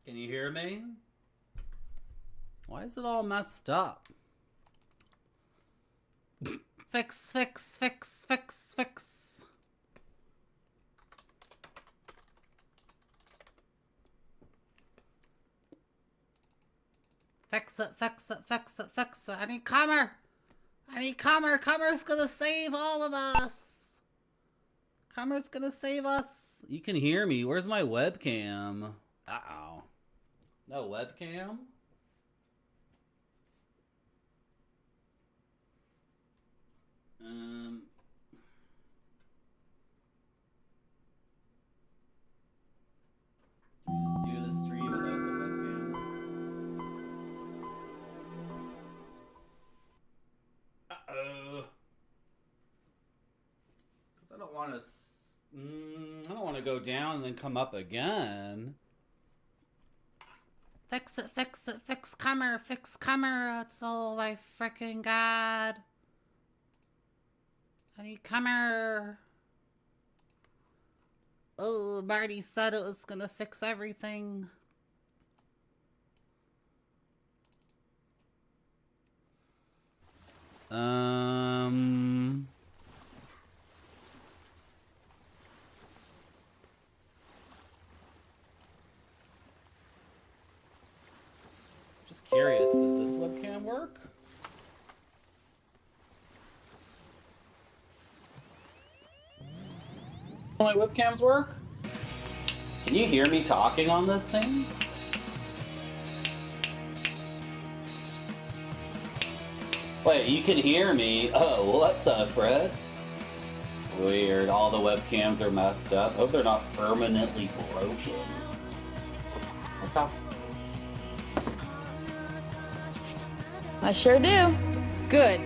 Can you hear me? Why is it all messed up? Fix, fix, fix, fix, fix. Fix it, fix it, fix it, fix it. I need COMER. I need COMER. COMER's gonna save all of us. COMER's gonna save us. You can hear me. Where's my webcam? Uh-oh. No webcam? Do the stream without the webcam. Uh-oh. Because I don't want to... I don't want to go down and then come up again. Fix it, fix it, fix COMER, fix COMER. That's all my freaking god. I need COMER. Oh, Marty said it was gonna fix everything. Just curious, does this webcam work? My webcams work? Can you hear me talking on this thing? Wait, you can hear me? Oh, what the Fred? Weird, all the webcams are messed up. Hope they're not permanently broken. Okay. I sure do. Good.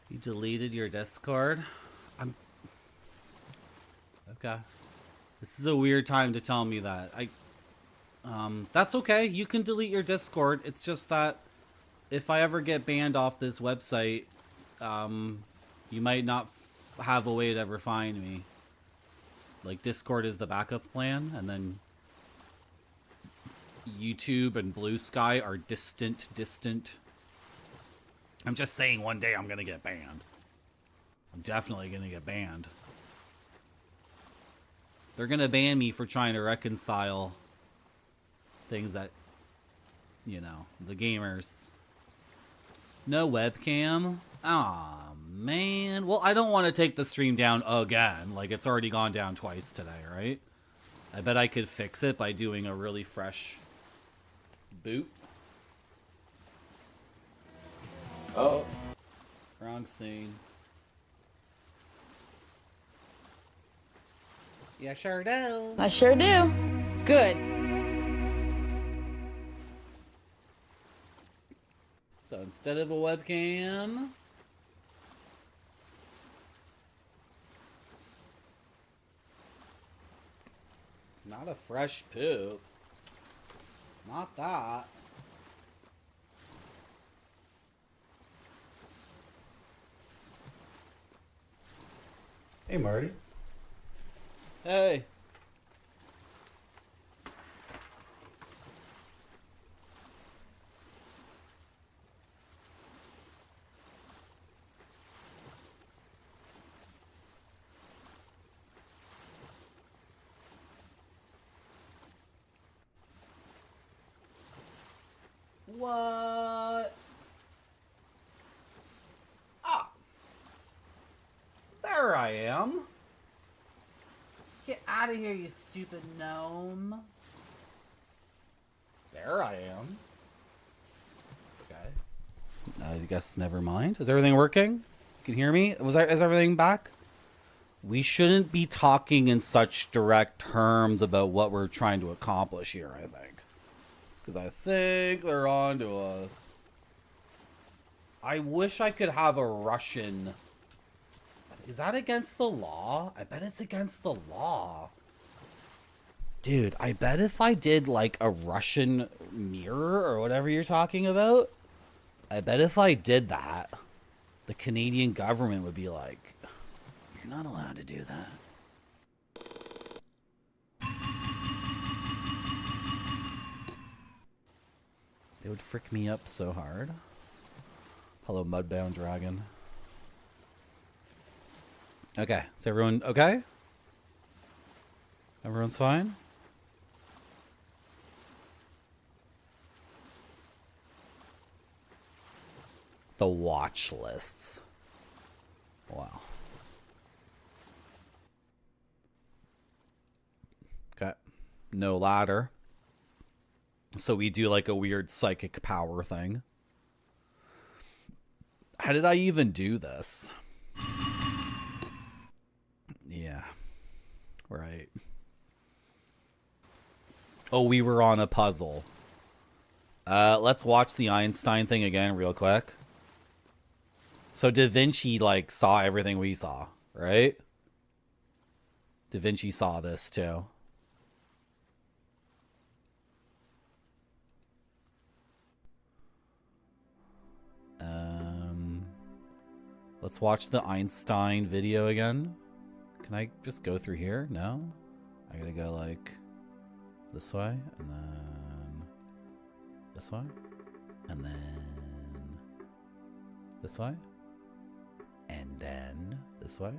You deleted your Discord? Okay. This is a weird time to tell me that. That's okay. You can delete your Discord. It's just that if I ever get banned off this website, you might not have a way to ever find me. Like, Discord is the backup plan, and then YouTube and Blue Sky are distant. I'm just saying one day I'm gonna get banned. I'm definitely gonna get banned. They're gonna ban me for trying to reconcile things that, you know, the gamers. No webcam? Aw, man. Well, I don't want to take the stream down again. Like, it's already gone down twice today, right? I bet I could fix it by doing a really fresh boot. Oh. Wrong scene. Yeah, sure do. I sure do. Good. So instead of a webcam, not a fresh poop. Not that. Hey, Marty. Hey. What? Ah. There I am. Get out of here, you stupid gnome. There I am. Okay. I guess never mind. Is everything working? You can hear me? Is everything back? We shouldn't be talking in such direct terms about what we're trying to accomplish here, I think. Because I think they're on to us. I wish I could have a Russian... Is that against the law? I bet it's against the law. Dude, I bet if I did like a Russian mirror or whatever you're talking about, I bet if I did that, the Canadian government would be like, you're not allowed to do that. They would frick me up so hard. Hello, Mudbound Dragon. Okay, is everyone okay? Everyone's fine? The watch lists. Wow. Okay. No ladder. So we do like a weird psychic power thing. How did I even do this? Yeah. Right. Oh, we were on a puzzle. Let's watch the Einstein thing again real quick. So Da Vinci, like, saw everything we saw, right? Da Vinci saw this, too. Let's watch the Einstein video again. Can I just go through here? No? I gotta go, like, this way, and then this way, and then this way, and then this way.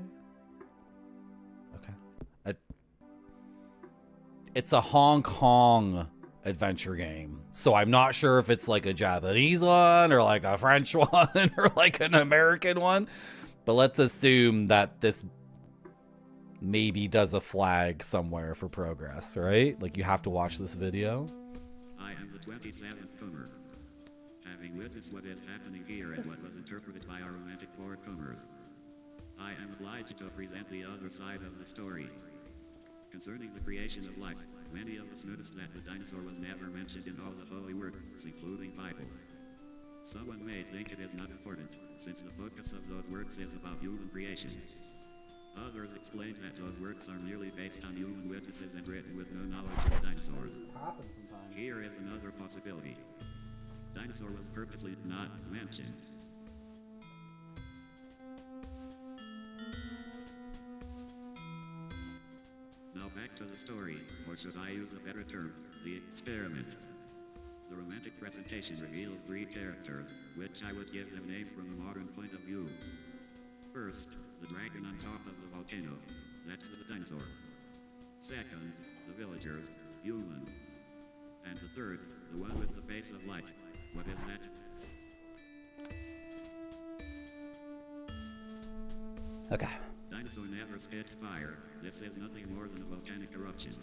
Okay. It's a Hong Kong adventure game, so I'm not sure if it's like a Japanese one or like a French one or like an American one, but let's assume that this maybe does a flag somewhere for progress, right? Like you have to watch this video. I am the 27th COMER. Having witnessed what is happening here and what was interpreted by our romantic four COMERs, I am obliged to present the other side of the story. Concerning the creation of life, many of us noticed that the dinosaur was never mentioned in all the holy works, including Bible. Someone may think it is not important, since the focus of those works is about human creation. Others explained that those works are merely based on human witnesses and written with no knowledge of dinosaurs. Here is another possibility. Dinosaur was purposely not mentioned. Now back to the story, or should I use a better term, the experiment. The romantic presentation reveals three characters, which I would give them names from a modern point of view. First, the dragon on top of the volcano. That's the dinosaur. Second, the villagers, human. And the third, the one with the face of light. What is that? Okay. Dinosaur never spits fire. This is nothing more than a volcanic eruption.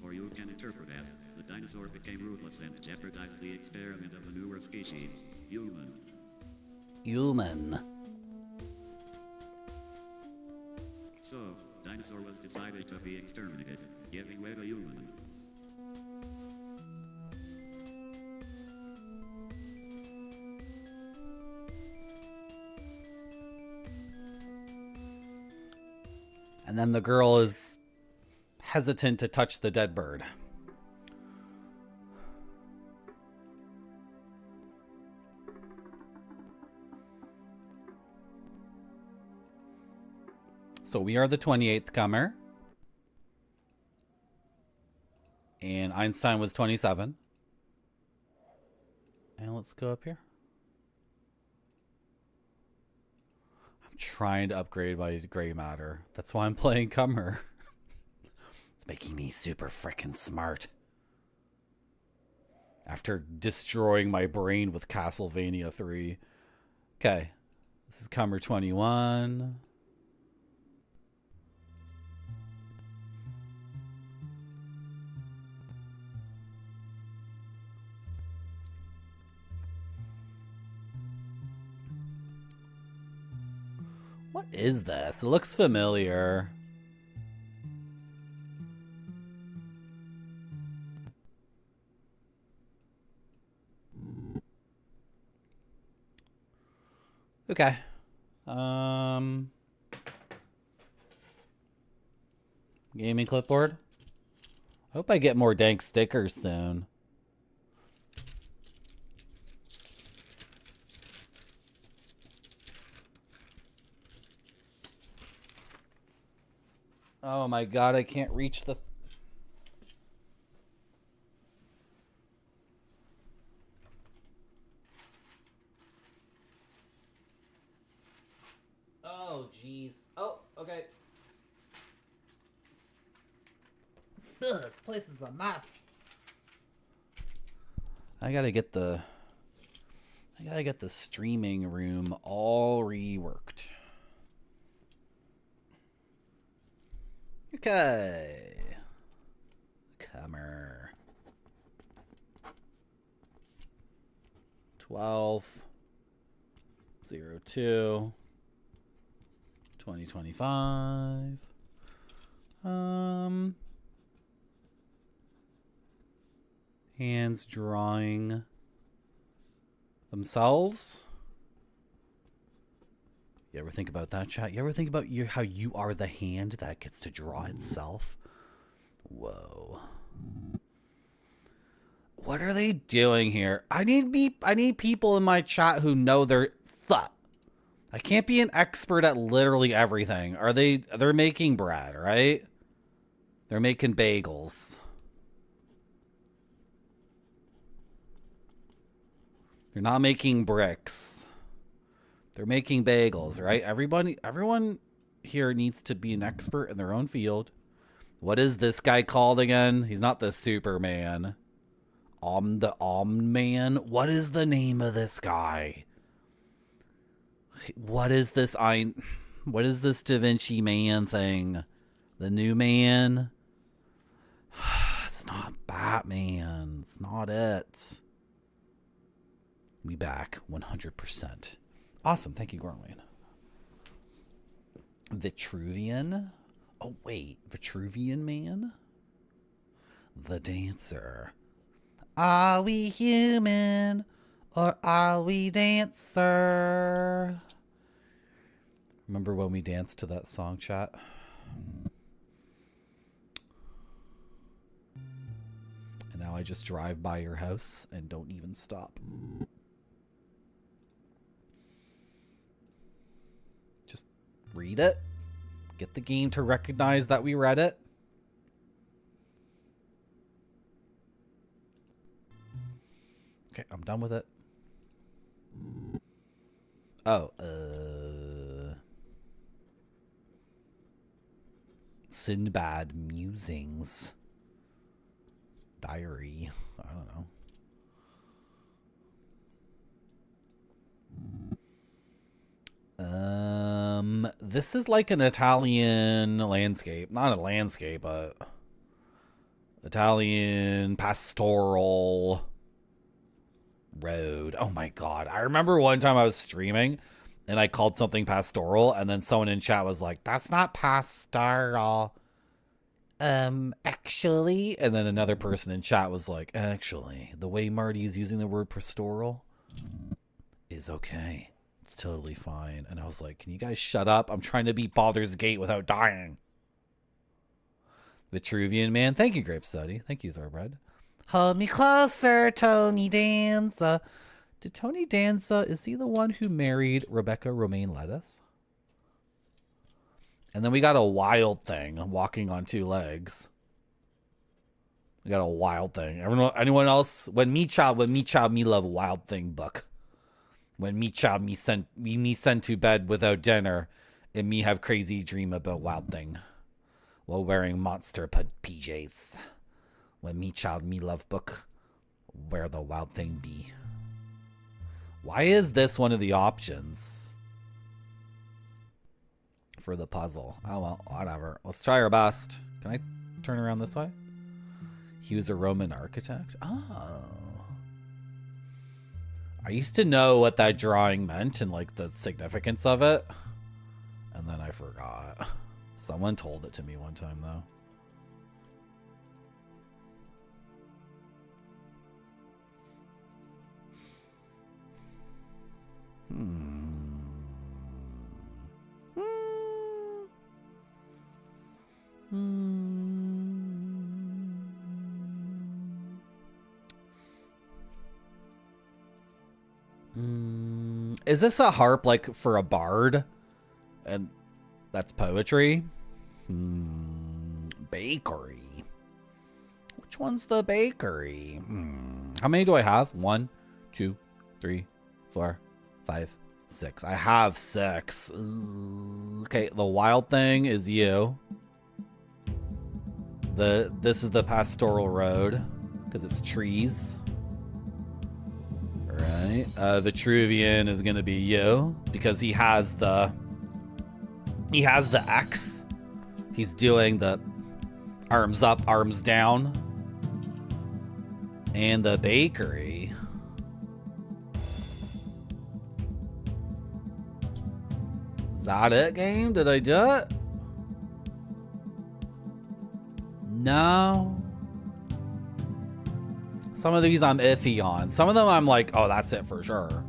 Or you can interpret as, the dinosaur became ruthless and jeopardized the experiment of the newer species, human. Human. So, dinosaur was decided to be exterminated, giving way to human. And then the girl is hesitant to touch the dead bird. So we are the 28th comer. And Einstein was 27. And let's go up here. I'm trying to upgrade my gray matter. That's why I'm playing comer. It's making me super freaking smart. After destroying my brain with Castlevania 3. Okay. This is comer 21. What is this? It looks familiar. Okay. Gaming clipboard. I hope I get more dank stickers soon. Oh my god, I can't reach the... jeez. Oh, okay. Ugh, this place is a mess. I gotta get the streaming room all reworked. Okay. COMER. 12/02 2025. Hands drawing themselves. You ever think about that, chat? You ever think about how you are the hand that gets to draw itself? Whoa. What are they doing here? I need people in my chat who know their stuff. I can't be an expert at literally everything. They're making bread, right? They're making bagels. They're not making bricks. They're making bagels, right? Everyone here needs to be an expert in their own field. What is this guy called again? He's not the Superman. The Man. What is the name of this guy? What is this Da Vinci Man thing? The new man? It's not Batman. It's not it. We back 100%. Awesome. Thank you, Gorwayne. Vitruvian. Oh, wait. Vitruvian Man? The dancer. Are we human or are we dancer? Remember when we danced to that song, chat? And now I just drive by your house and don't even stop. Just read it. Get the game to recognize that we read it. Okay, I'm done with it. Oh, Sinbad Musings. Diary. I don't know. This is like an Italian landscape. Not a landscape, but Italian pastoral road. Oh my god. I remember one time I was streaming and I called something pastoral and then someone in chat was like, that's not pastoral. Actually. And then another person in chat was like, actually, the way Marty's using the word pastoral is okay. It's totally fine. And I was like, can you guys shut up? I'm trying to beat Baldur's Gate without dying. Vitruvian Man. Thank you, Grape Study. Thank you, Zorbread. Hold me closer, Tony Danza. Did Tony Danza, is he the one who married Rebecca Romaine Lettuce? And then we got a Wild Thing walking on two legs. We got a Wild Thing. Anyone else? When me child, me love Wild Thing book. When me child, me sent to bed without dinner, and me have crazy dream about Wild Thing while wearing monster PJs. When me child, me love book, where the Wild Thing be. Why is this one of the options for the puzzle? Oh well, whatever. Let's try our best. Can I turn around this way? He was a Roman architect. Oh. I used to know what that drawing meant and like the significance of it. And then I forgot. Someone told it to me one time though. Is this a harp like for a bard? And that's poetry? Bakery. Which one's the bakery? How many do I have? 1, 2, 3, 4, 5, 6. I have 6. Ooh. Okay, the wild thing is you. This is the pastoral road because it's trees. All right. Vitruvian is gonna be you because he has the X. He's doing the arms up, arms down. And the bakery. Is that it, game? Did I do it? No. Some of these I'm iffy on. Some of them I'm like, oh, that's it for sure.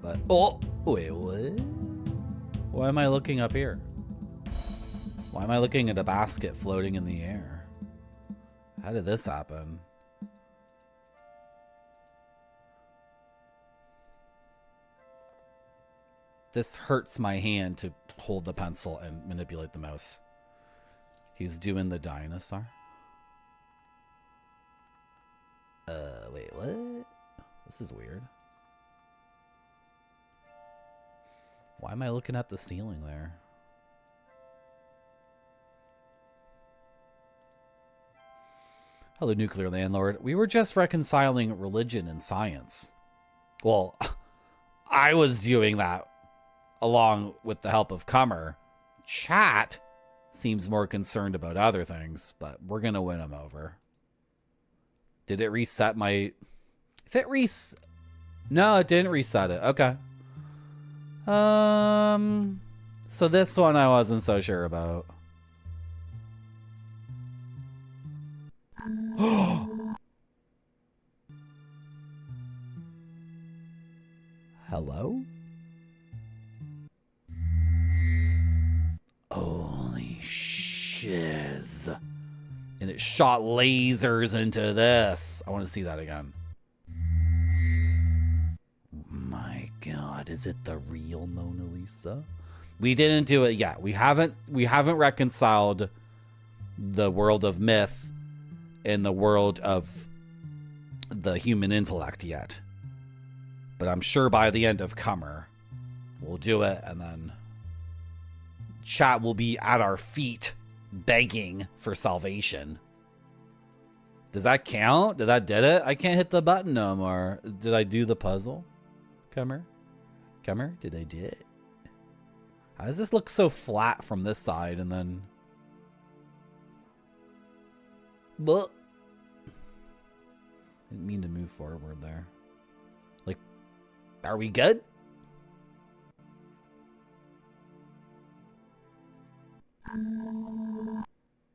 But, oh, wait, what? Why am I looking up here? Why am I looking at a basket floating in the air? How did this happen? This hurts my hand to hold the pencil and manipulate the mouse. He's doing the dinosaur. Wait, what? This is weird. Why am I looking at the ceiling there? Hello, nuclear landlord. We were just reconciling religion and science. Well, I was doing that along with the help of COMER. Chat seems more concerned about other things, but we're going to win them over. Did it reset my... If it No, it didn't reset it. Okay. So this one I wasn't so sure about. Hello? Holy shiz. And it shot lasers into this. I want to see that again. My God, is it the real Mona Lisa? We didn't do it yet. We haven't reconciled the world of myth and the world of the human intellect yet. But I'm sure by the end of COMER, we'll do it, and then chat will be at our feet begging for salvation. Does that count? Did it? I can't hit the button no more. Did I do the puzzle? COMER? COMER? Did I do it? How does this look so flat from this side and then... But didn't mean to move forward there. Like, are we good?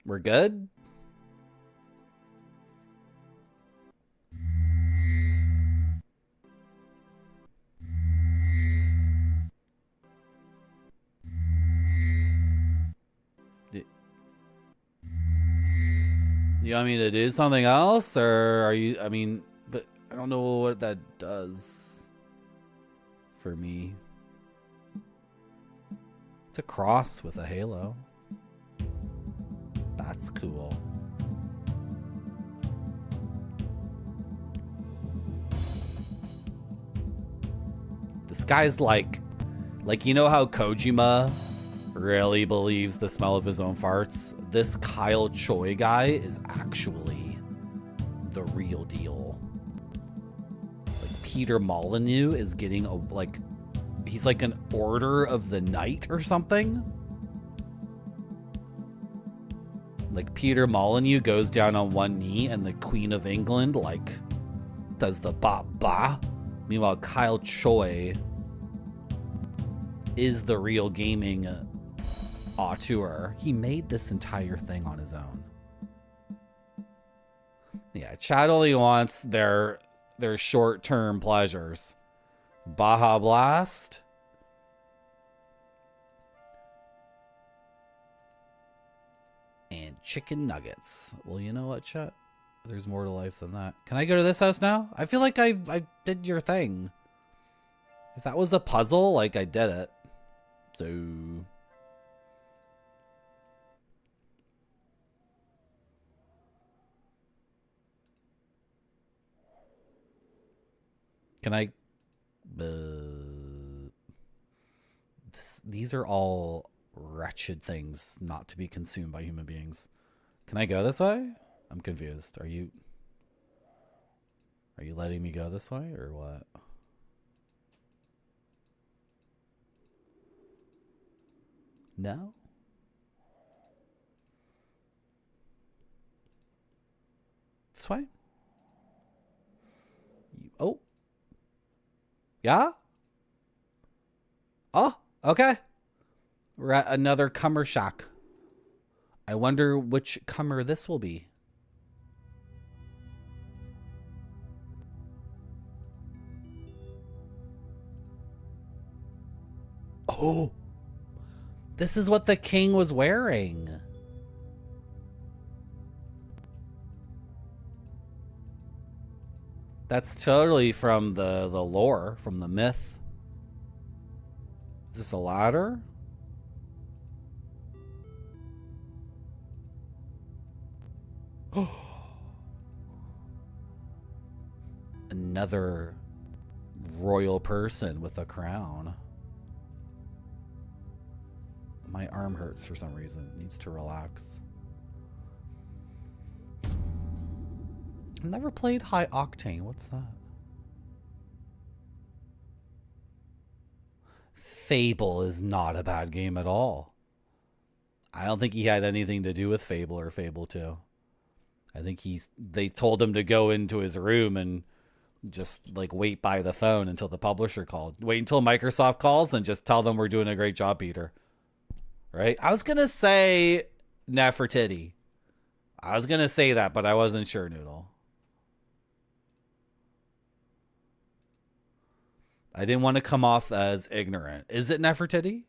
We're good? You want me to do something else, or are you, I mean, but I don't know what that does for me. It's a cross with a halo. That's cool. This guy's like, you know how Kojima really believes the smell of his own farts? This Kyle Choi guy is actually the real deal. Like Peter Molyneux is getting a, like, he's like an Order of the Night or something. Like Peter Molyneux goes down on one knee and the Queen of England like does the ba ba. Meanwhile, Kyle Choi is the real gaming auteur. He made this entire thing on his own. Yeah, chat only wants their short-term pleasures. Baja Blast. And chicken nuggets. Well, you know what, chat? There's more to life than that. Can I go to this house now? I feel like I did your thing. If that was a puzzle, like I did it. So... Can I... These are all wretched things not to be consumed by human beings. Can I go this way? I'm confused. Are you letting me go this way or what? No? This way? Oh. Yeah? Oh, okay. We're at another COMER shack. I wonder which COMER this will be. Oh. This is what the king was wearing. That's totally from the lore, from the myth. Is this a ladder? Another royal person with a crown. My arm hurts for some reason. It needs to relax. I've never played High Octane. What's that? Fable is not a bad game at all. I don't think he had anything to do with Fable or Fable 2. I think they told him to go into his room and just like wait by the phone until the publisher called. Wait until Microsoft calls and just tell them we're doing a great job, Peter. Right? I was going to say Nefertiti. I was going to say that, but I wasn't sure, Noodle. I didn't want to come off as ignorant. Is it Nefertiti?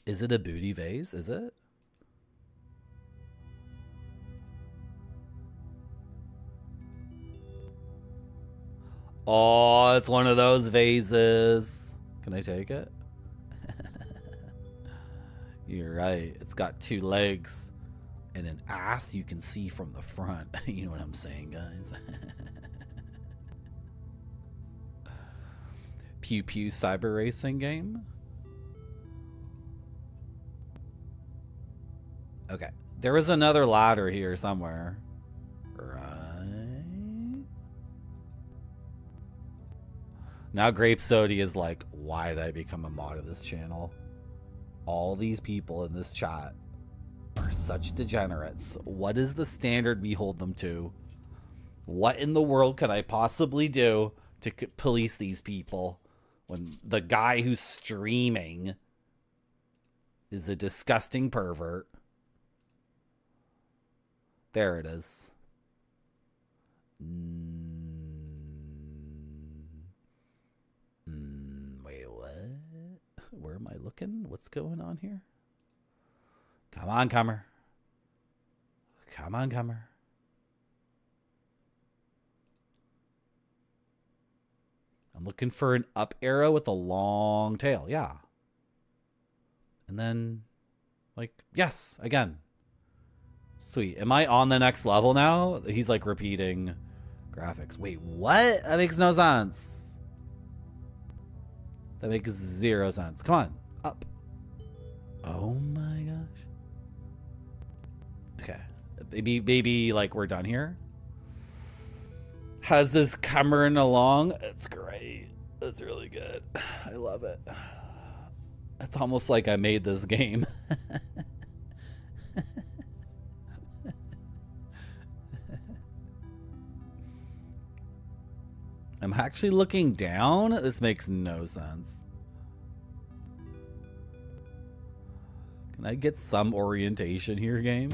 Is it a booty vase? Is it? Oh, it's one of those vases. Can I take it? You're right. It's got 2 legs and an ass you can see from the front. You know what I'm saying, guys? Pew Pew cyber racing game. Okay. There was another ladder here somewhere. Right. Now Grape Sody is like, why did I become a mod of this channel? All these people in this chat are such degenerates. What is the standard we hold them to? What in the world could I possibly do to police these people when the guy who's streaming is a disgusting pervert? There it is. Wait, what? Where am I looking? What's going on here? Come on, COMER. Come on, COMER. I'm looking for an up arrow with a long tail. Yeah. And then, like, yes, again. Sweet. Am I on the next level now? He's like repeating graphics. Wait, what? That makes no sense. That makes 0 sense. Come on. Up. Oh my gosh. Okay. Maybe like we're done here. How's this coming along? It's great. It's really good. I love it. It's almost like I made this game. I'm actually looking down. This makes no sense. Can I get some orientation here, game?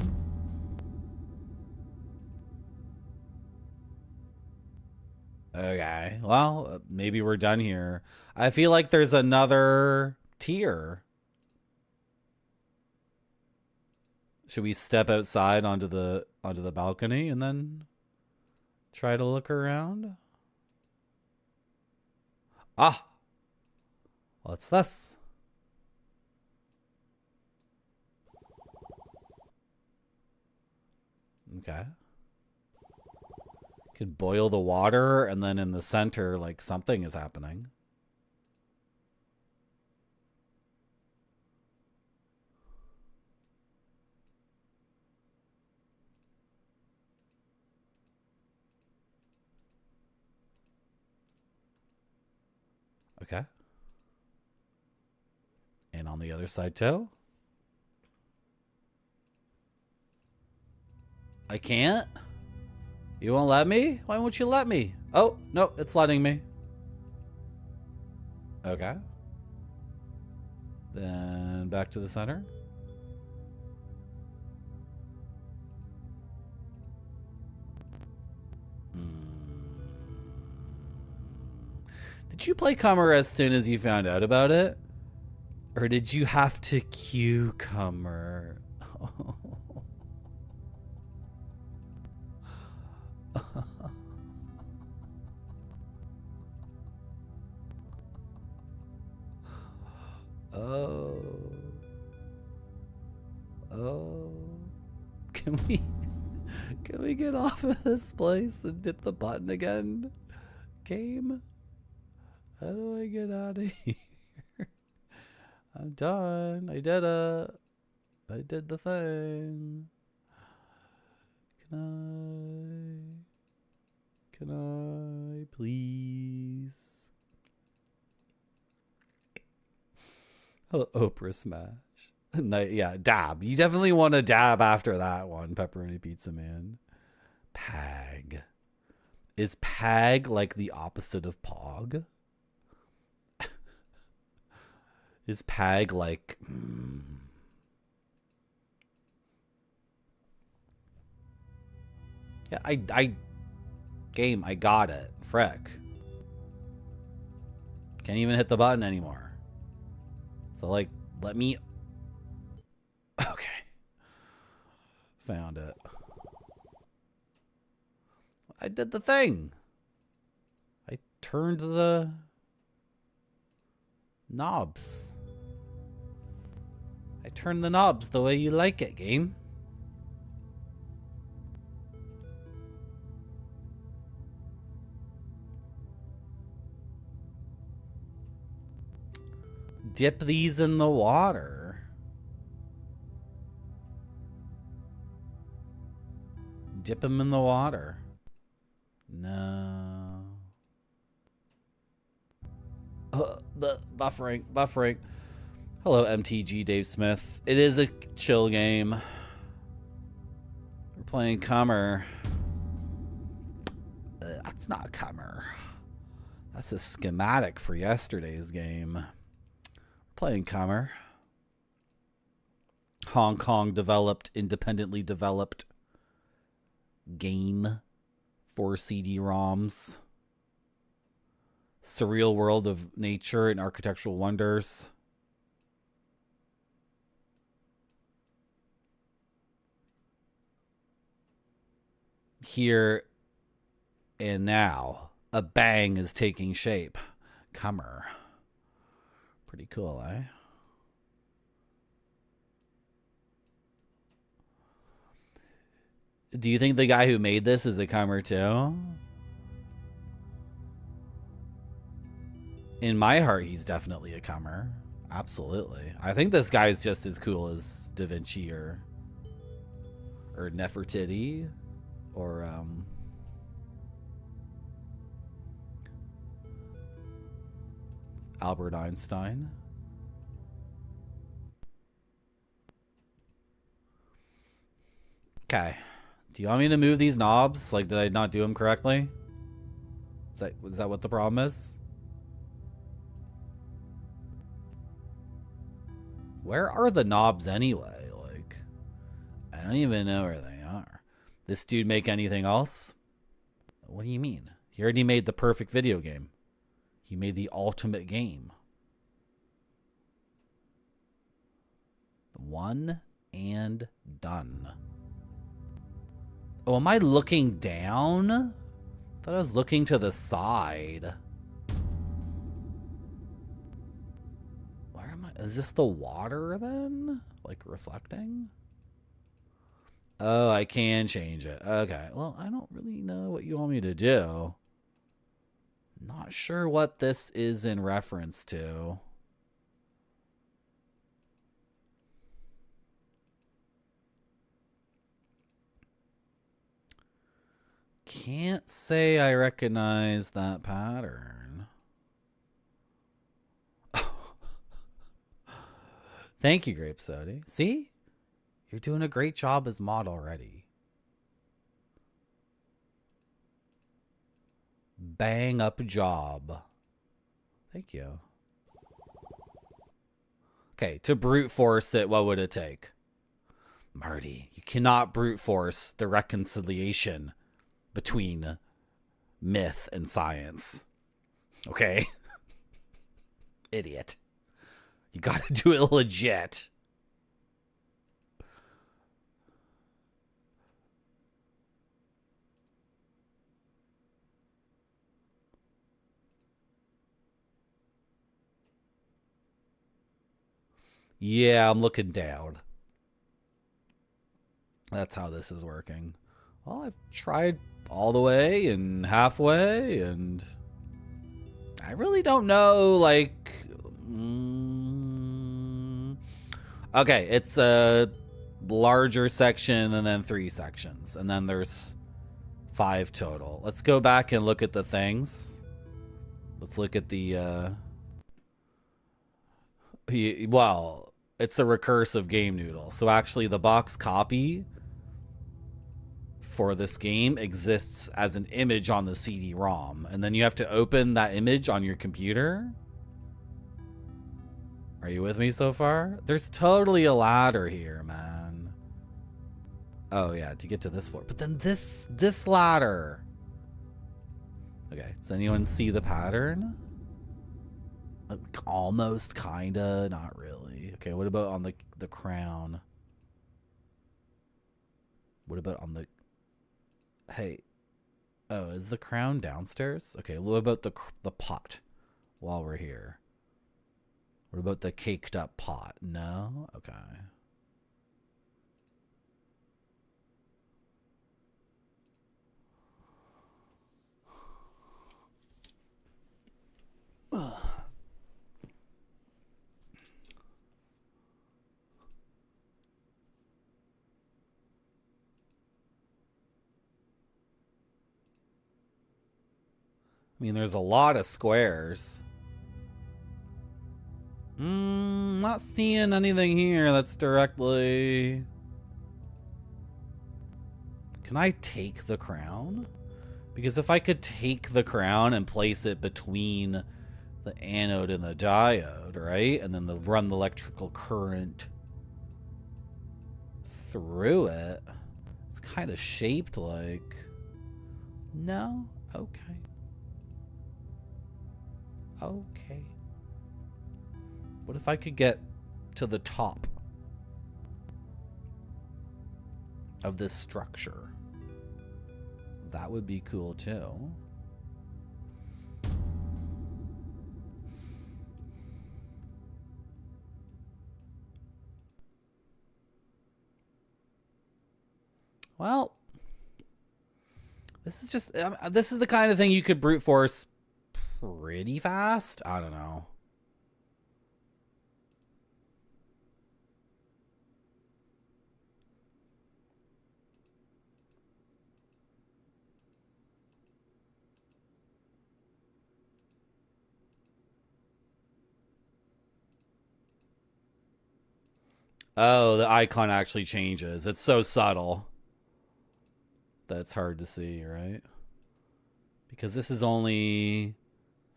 Okay, well, maybe we're done here. I feel like there's another tier. Should we step outside onto the balcony and then try to look around? Ah, what's this? Okay. could boil the water, and then in the center, like, something is happening. Okay. And on the other side, too? I can't? You won't let me? Why won't you let me? Oh, no, it's letting me. Okay. Then back to the center. Did you play COMER as soon as you found out about it? Or did you have to queue COMER? Oh. Oh. Can we get off of this place and hit the button again? Game? How do I get out of here? I'm done. I did it. I did the thing. Can I please? Oh, Oprah smash. Yeah, dab. You definitely want to dab after that one, Pepperoni Pizza Man. Pag. Is pag like the opposite of pog? Is pag like... Yeah, I got it. Frick. Can't even hit the button anymore. So, like, let me... Okay. Found it. I did the thing. I turned the knobs. I turned the knobs the way you like it, game. Dip these in the water. Dip them in the water. No. Buffering. Hello, MTG Dave Smith. It is a chill game. We're playing COMER. That's not a COMER. That's a schematic for yesterday's game. We're playing COMER. Hong Kong developed, independently developed game for CD-ROMs. Surreal world of nature and architectural wonders. Here and now, a bang is taking shape. COMER. Pretty cool, eh? Do you think the guy who made this is a COMER too? In my heart, he's definitely a COMER. Absolutely. I think this guy is just as cool as Da Vinci or Nefertiti or Albert Einstein. Okay. Do you want me to move these knobs? Like, did I not do them correctly? Is that what the problem is? Where are the knobs anyway? Like, I don't even know where they are. This dude make anything else? What do you mean? He already made the perfect video game. He made the ultimate game. One and done. Oh, am I looking down? I thought I was looking to the side. Where am I? Is this the water then? Like reflecting? Oh, I can change it. Okay. Well, I don't really know what you want me to do. Not sure what this is in reference to. Can't say I recognize that pattern. Thank you, Grape Soda. See? You're doing a great job as mod already. Bang up job. Thank you. Okay, to brute force it, what would it take? Marty, you cannot brute force the reconciliation between myth and science. Okay? Idiot. You gotta do it legit. Yeah, I'm looking down. That's how this is working. Well, I've tried all the way and halfway, and I really don't know, like... Okay, it's a larger section and then 3 sections, and then there's 5 total. Let's go back and look at the things. Let's look at the... well, it's a recursive game noodle. So actually the box copy for this game exists as an image on the CD-ROM. And then you have to open that image on your computer. Are you with me so far? There's totally a ladder here, man. Oh yeah, to get to this floor. But then this ladder. Okay, does anyone see the pattern? Like, almost, kinda, not really. Okay, what about on the crown? What about on the... Hey. Oh, is the crown downstairs? Okay, what about the pot while we're here? What about the caked up pot? No? Okay. Ugh. I mean, there's a lot of squares. Not seeing anything here that's directly... Can I take the crown? Because if I could take the crown and place it between the anode and the diode, right? And then run the electrical current through it. It's kind of shaped like... No? Okay. Okay. What if I could get to the top of this structure? That would be cool too. Well, this is just, this is the kind of thing you could brute force pretty fast. I don't know. Oh, the icon actually changes. It's so subtle that it's hard to see, right? Because this is only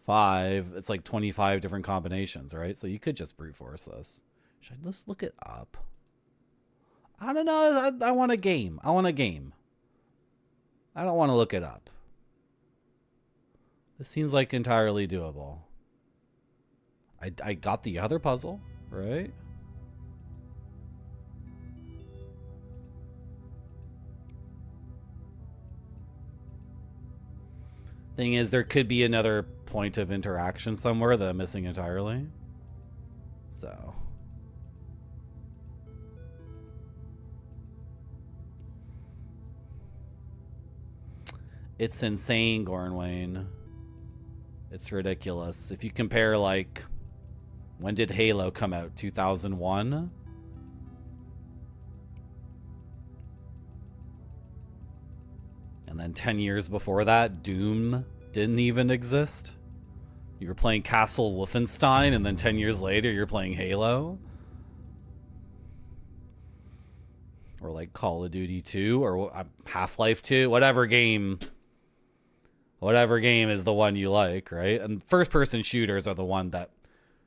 5. It's like 25 different combinations, right? So you could just brute force this. Should I just look it up? I don't know. I want a game. I want a game. I don't want to look it up. This seems like entirely doable. I got the other puzzle, right? Thing is, there could be another point of interaction somewhere that I'm missing entirely. So. It's insane, Gornwayne. It's ridiculous. If you compare, like, when did Halo come out? 2001? And then 10 years before that, Doom didn't even exist. You were playing Castle Wolfenstein, and then 10 years later, you're playing Halo. Or like Call of Duty 2, or Half-Life 2, whatever game is the one you like, right? And first-person shooters are the one that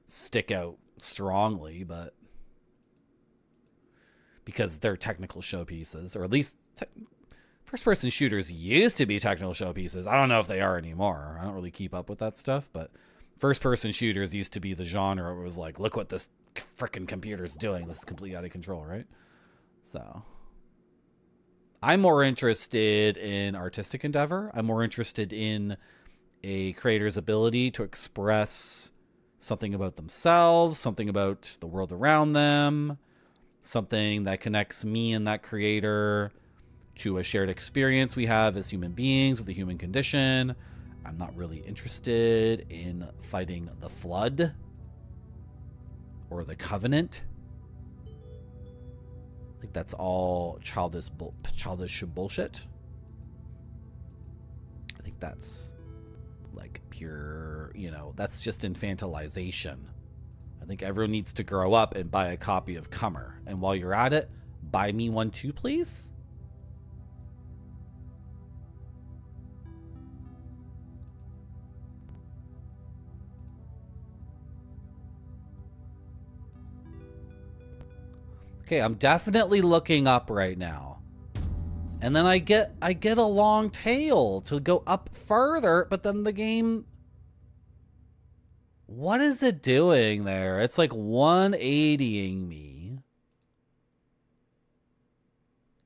stick out strongly, but because they're technical showpieces, or at least first-person shooters used to be technical showpieces. I don't know if they are anymore. I don't really keep up with that stuff, but first-person shooters used to be the genre where it was like, look what this frickin' computer's doing. This is completely out of control, right? So I'm more interested in artistic endeavor. I'm more interested in a creator's ability to express something about themselves, something about the world around them, something that connects me and that creator to a shared experience we have as human beings with the human condition. I'm not really interested in fighting the Flood or the Covenant. I think that's all childish bullshit. I think that's like pure, you know, that's just infantilization. I think everyone needs to grow up and buy a copy of COMER. And while you're at it, buy me one too, please. Okay, I'm definitely looking up right now. And then I get a long tail to go up further, but then the game, what is it doing there? It's like 180ing me.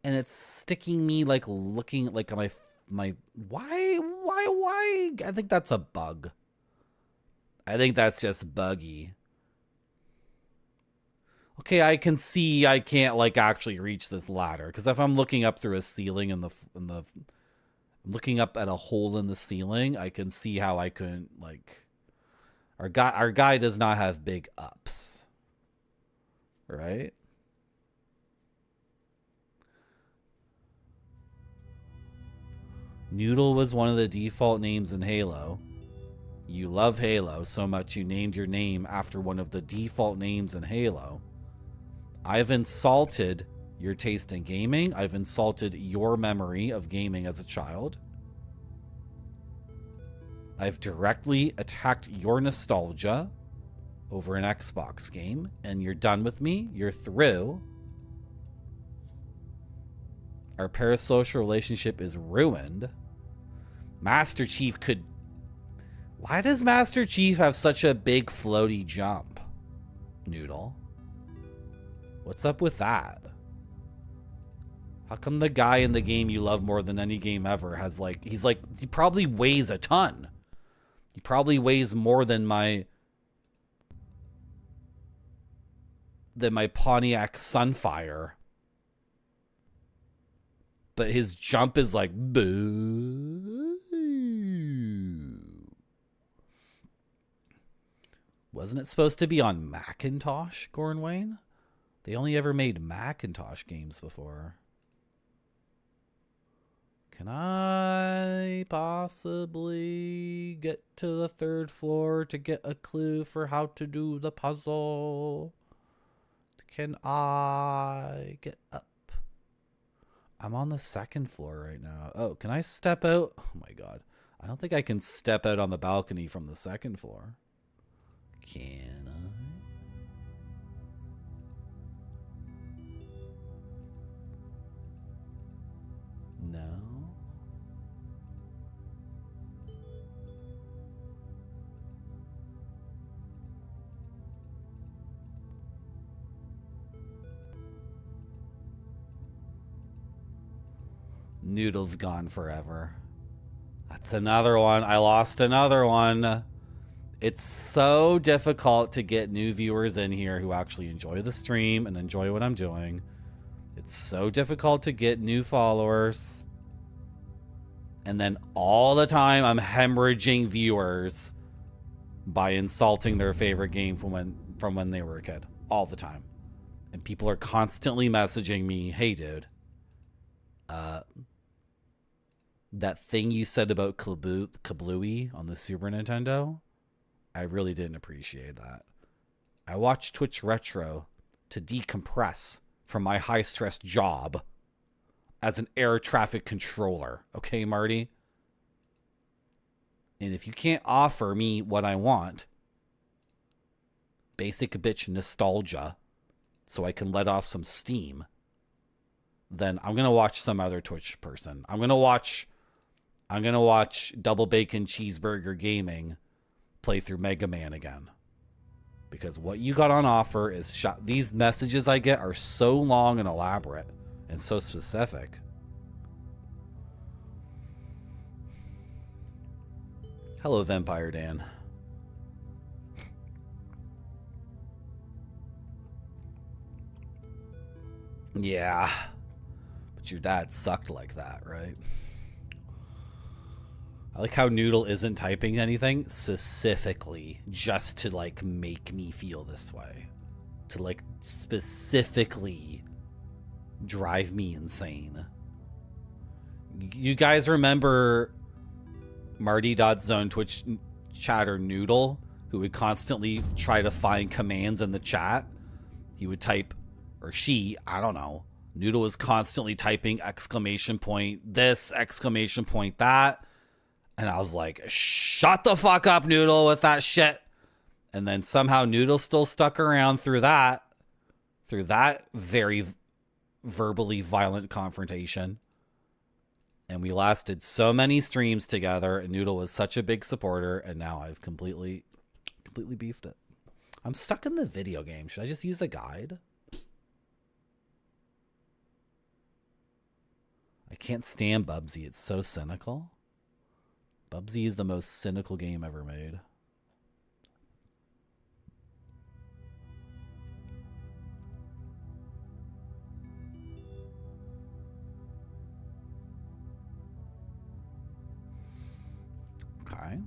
And it's sticking me like looking like my why? I think that's a bug. I think that's just buggy. Okay, I can see I can't like actually reach this ladder, because if I'm looking up through a ceiling looking up at a hole in the ceiling, I can see how I couldn't, like, our guy does not have big ups, right? Noodle was one of the default names in Halo. You love Halo so much you named your name after one of the default names in Halo. I've insulted your taste in gaming. I've insulted your memory of gaming as a child. I've directly attacked your nostalgia over an Xbox game, and you're done with me. You're through. Our parasocial relationship is ruined. Master Chief could... Why does Master Chief have such a big floaty jump, Noodle? What's up with that? How come the guy in the game you love more than any game ever has like, he probably weighs a ton. He probably weighs more than my Pontiac Sunfire. But his jump is like, boo. Wasn't it supposed to be on Macintosh, Gornwayne? They only ever made Macintosh games before. Can I possibly get to the 3rd floor to get a clue for how to do the puzzle? Can I get up? I'm on the 2nd floor right now. Oh, can I step out? Oh my god. I don't think I can step out on the balcony from the 2nd floor. Can I? No. Noodle's gone forever. That's another one. I lost another one. It's so difficult to get new viewers in here who actually enjoy the stream and enjoy what I'm doing. It's so difficult to get new followers. And then all the time I'm hemorrhaging viewers by insulting their favorite game from when they were a kid. All the time. And people are constantly messaging me, hey dude, that thing you said about Kablooey on the Super Nintendo, I really didn't appreciate that. I watched Twitch Retro to decompress from my high-stress job as an air traffic controller. Okay, Marty? And if you can't offer me what I want, basic bitch nostalgia, so I can let off some steam, then I'm going to watch some other Twitch person. I'm going to watch Double Bacon Cheeseburger Gaming play through Mega Man again. Because what you got on offer is shot. These messages I get are so long and elaborate and so specific. Hello, Vampire Dan. Yeah. But your dad sucked like that, right? I like how Noodle isn't typing anything specifically just to like make me feel this way. To like specifically drive me insane. You guys remember Marty.Zone Twitch chatter Noodle, who would constantly try to find commands in the chat? He would type, or she, I don't know. Noodle was constantly typing exclamation point this, exclamation point that. And I was like, shut the fuck up, Noodle, with that shit. And then somehow Noodle still stuck around through that very verbally violent confrontation. And we lasted so many streams together, and Noodle was such a big supporter, and now I've completely beefed it. I'm stuck in the video game. Should I just use a guide? I can't stand Bubsy. It's so cynical. Bubsy is the most cynical game ever made. Okay.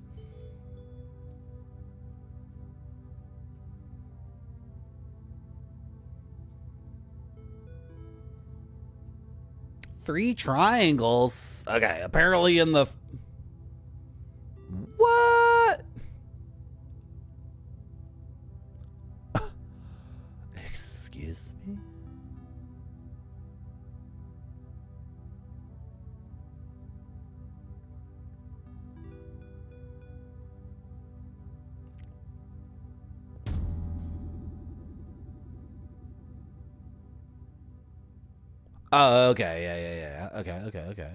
Three triangles. Okay, apparently in the... What? Excuse me? Oh, okay. Yeah. Okay.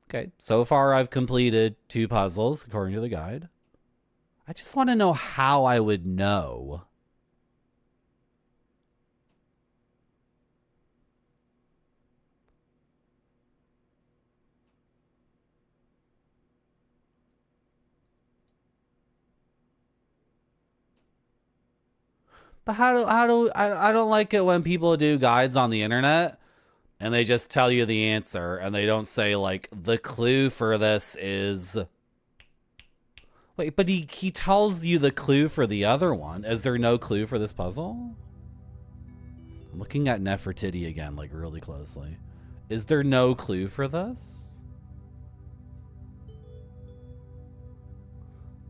Okay, so far I've completed 2 puzzles according to the guide. I just want to know how I would know. But I don't like it when people do guides on the internet and they just tell you the answer and they don't say like the clue for this is... Wait, but he tells you the clue for the other one. Is there no clue for this puzzle? I'm looking at Nefertiti again, like really closely. Is there no clue for this?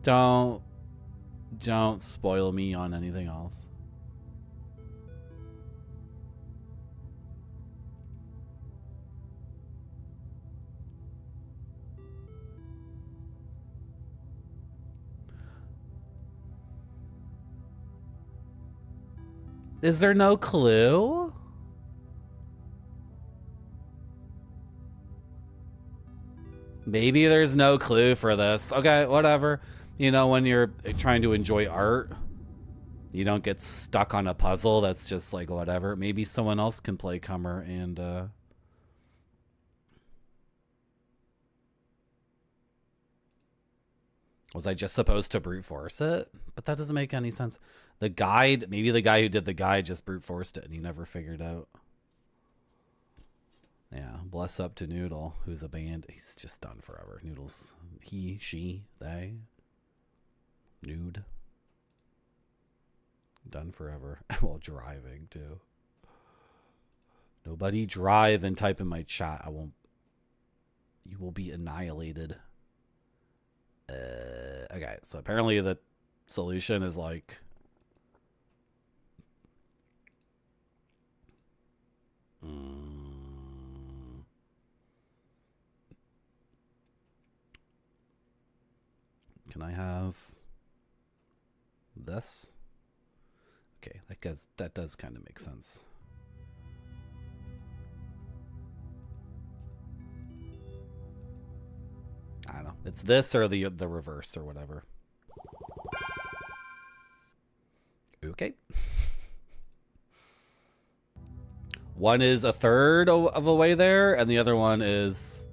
Don't spoil me on anything else. Is there no clue? Maybe there's no clue for this. Okay, whatever. You know, when you're trying to enjoy art, you don't get stuck on a puzzle that's just like whatever. Maybe someone else can play COMER and... Was I just supposed to brute force it? But that doesn't make any sense. The guide, maybe the guy who did the guide just brute forced it and he never figured out. Yeah, bless up to Noodle, who's a band. He's just done forever. Noodle's he, she, they. Nude. Done forever. While driving, too. Nobody drive and type in my chat. I won't. You will be annihilated. Okay, so apparently the solution is like... Can I have this? Okay, that does kind of make sense. I don't know. It's this or the reverse or whatever. Okay. One is a third of the way there, and the other one is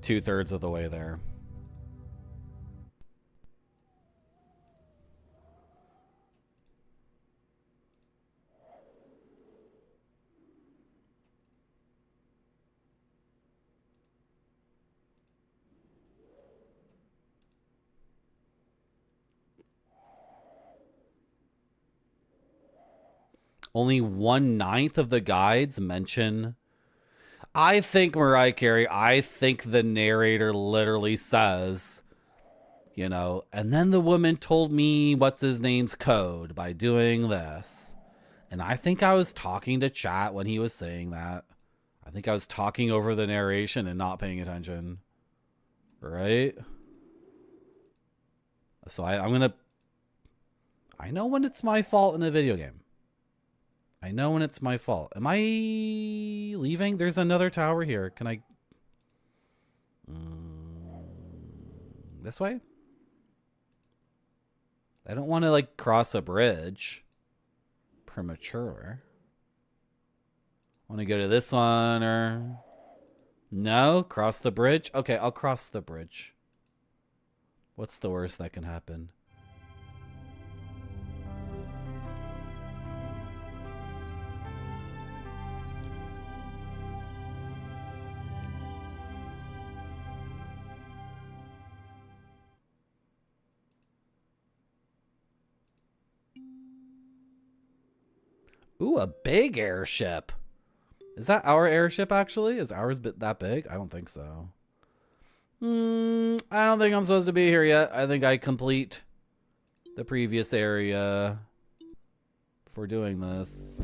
2/3 of the way there. Only 1/9 of the guides mention. I think Mariah Carey, I think the narrator literally says, you know, and then the woman told me what's his name's code by doing this. And I think I was talking to chat when he was saying that. I think I was talking over the narration and not paying attention. Right? So I'm going to... I know when it's my fault in a video game. I know when it's my fault. Am I leaving? There's another tower here. Can I... this way? I don't want to, like, cross a bridge. Premature. Want to go to this one or... No? Cross the bridge? Okay, I'll cross the bridge. What's the worst that can happen? Ooh, a big airship. Is that our airship, actually? Is ours that big? I don't think so. I don't think I'm supposed to be here yet. I think I complete the previous area before doing this.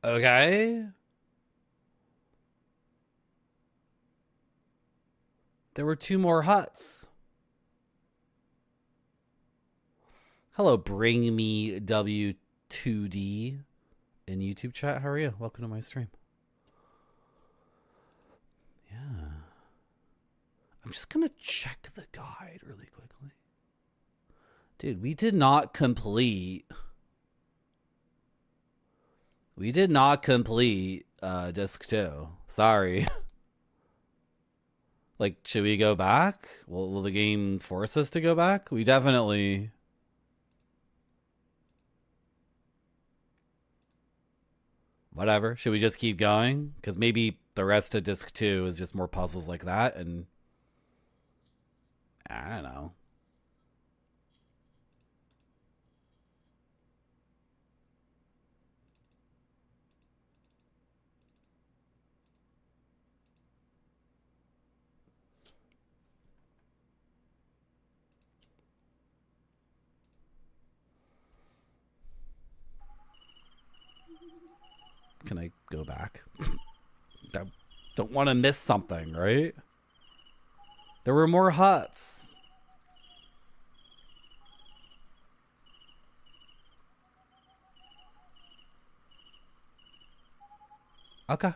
Okay. There were 2 more huts. Hello, Bring Me W2D in YouTube chat. How are you? Welcome to my stream. Yeah. I'm just going to check the guide really quickly. Dude, we did not complete... We did not complete disc 2. Sorry. Like, should we go back? Will the game force us to go back? We definitely... Whatever. Should we just keep going? Because maybe the rest of disc 2 is just more puzzles like that, and... I don't know. Can I go back? Don't want to miss something, right? There were more huts. Okay.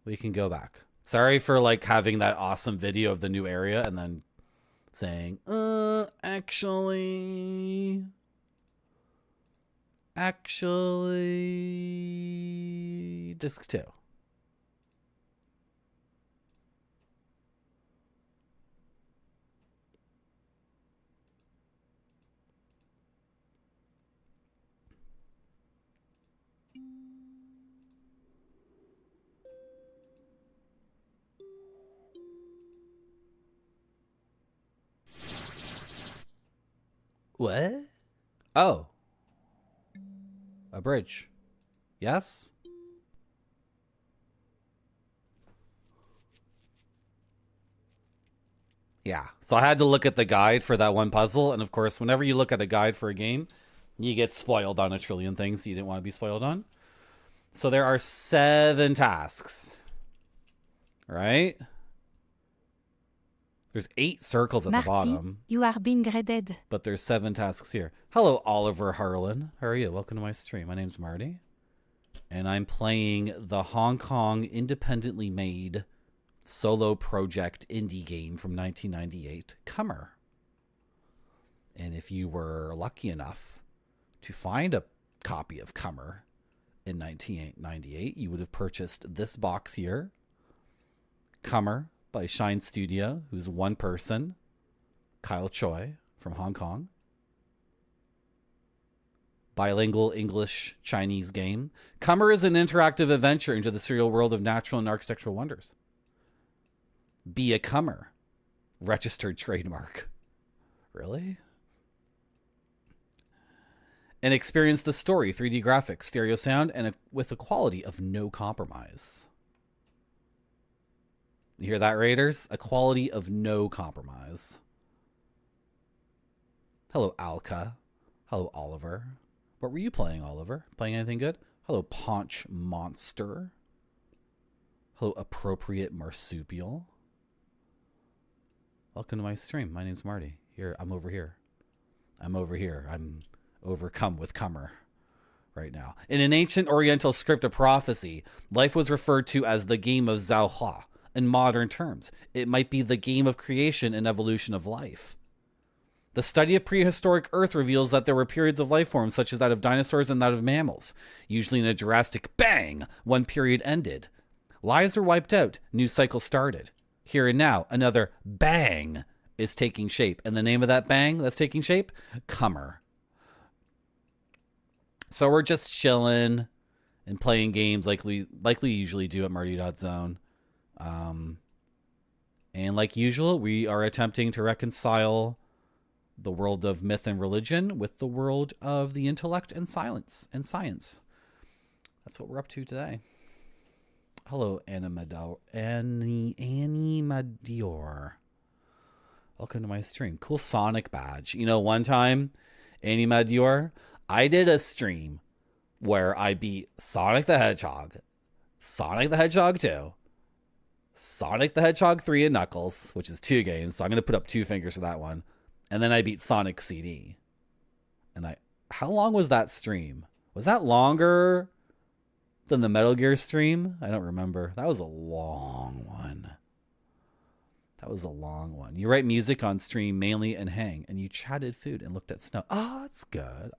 We can go back. Sorry for like having that awesome video of the new area and then saying, actually, disc 2. What? Oh. A bridge. Yes? Yeah. So I had to look at the guide for that one puzzle. And of course, whenever you look at a guide for a game, you get spoiled on a trillion things you didn't want to be spoiled on. So there are 7 tasks. Right? There's 8 circles at the bottom. You are being graded. But there's 7 tasks here. Hello, Oliver Harlan. How are you? Welcome to my stream. My name's Marty. And I'm playing the Hong Kong independently made solo project indie game from 1998, COMER. And if you were lucky enough to find a copy of COMER in 1998, you would have purchased this box here. COMER by Shine Studio, who's one person, Kyle Choi from Hong Kong. Bilingual English-Chinese game. COMER is an interactive adventure into the surreal world of natural and architectural wonders. Be a COMER. Registered trademark. Really? And experience the story, 3D graphics, stereo sound, and with a quality of no compromise. You hear that, Raiders? A quality of no compromise. Hello, Alka. Hello, Oliver. What were you playing, Oliver? Playing anything good? Hello, Paunch Monster. Hello, Appropriate Marsupial. Welcome to my stream. My name's Marty. I'm over here. I'm overcome with COMER right now. In an ancient Oriental script of prophecy, life was referred to as the game of Zhao Hua. In modern terms, it might be the game of creation and evolution of life. The study of prehistoric Earth reveals that there were periods of life forms such as that of dinosaurs and that of mammals. Usually in a drastic bang, one period ended. Lives were wiped out, new cycle started. Here and now, another bang is taking shape. And the name of that bang that's taking shape? COMER. So we're just chilling and playing games like we usually do at Marty.zone. And like usual, we are attempting to reconcile the world of myth and religion with the world of the intellect and science. That's what we're up to today. Hello, Annie Madior. Welcome to my stream. Cool Sonic badge. You know, one time, Annie Madior, I did a stream where I beat Sonic the Hedgehog, Sonic the Hedgehog 2, Sonic the Hedgehog 3 and Knuckles, which is 2 games, so I'm going to put up 2 fingers for that one. And then I beat Sonic CD. And how long was that stream? Was that longer than the Metal Gear stream? I don't remember. That was a long one. You write music on stream mainly and hang, and you chatted food and looked at snow. Oh, that's good.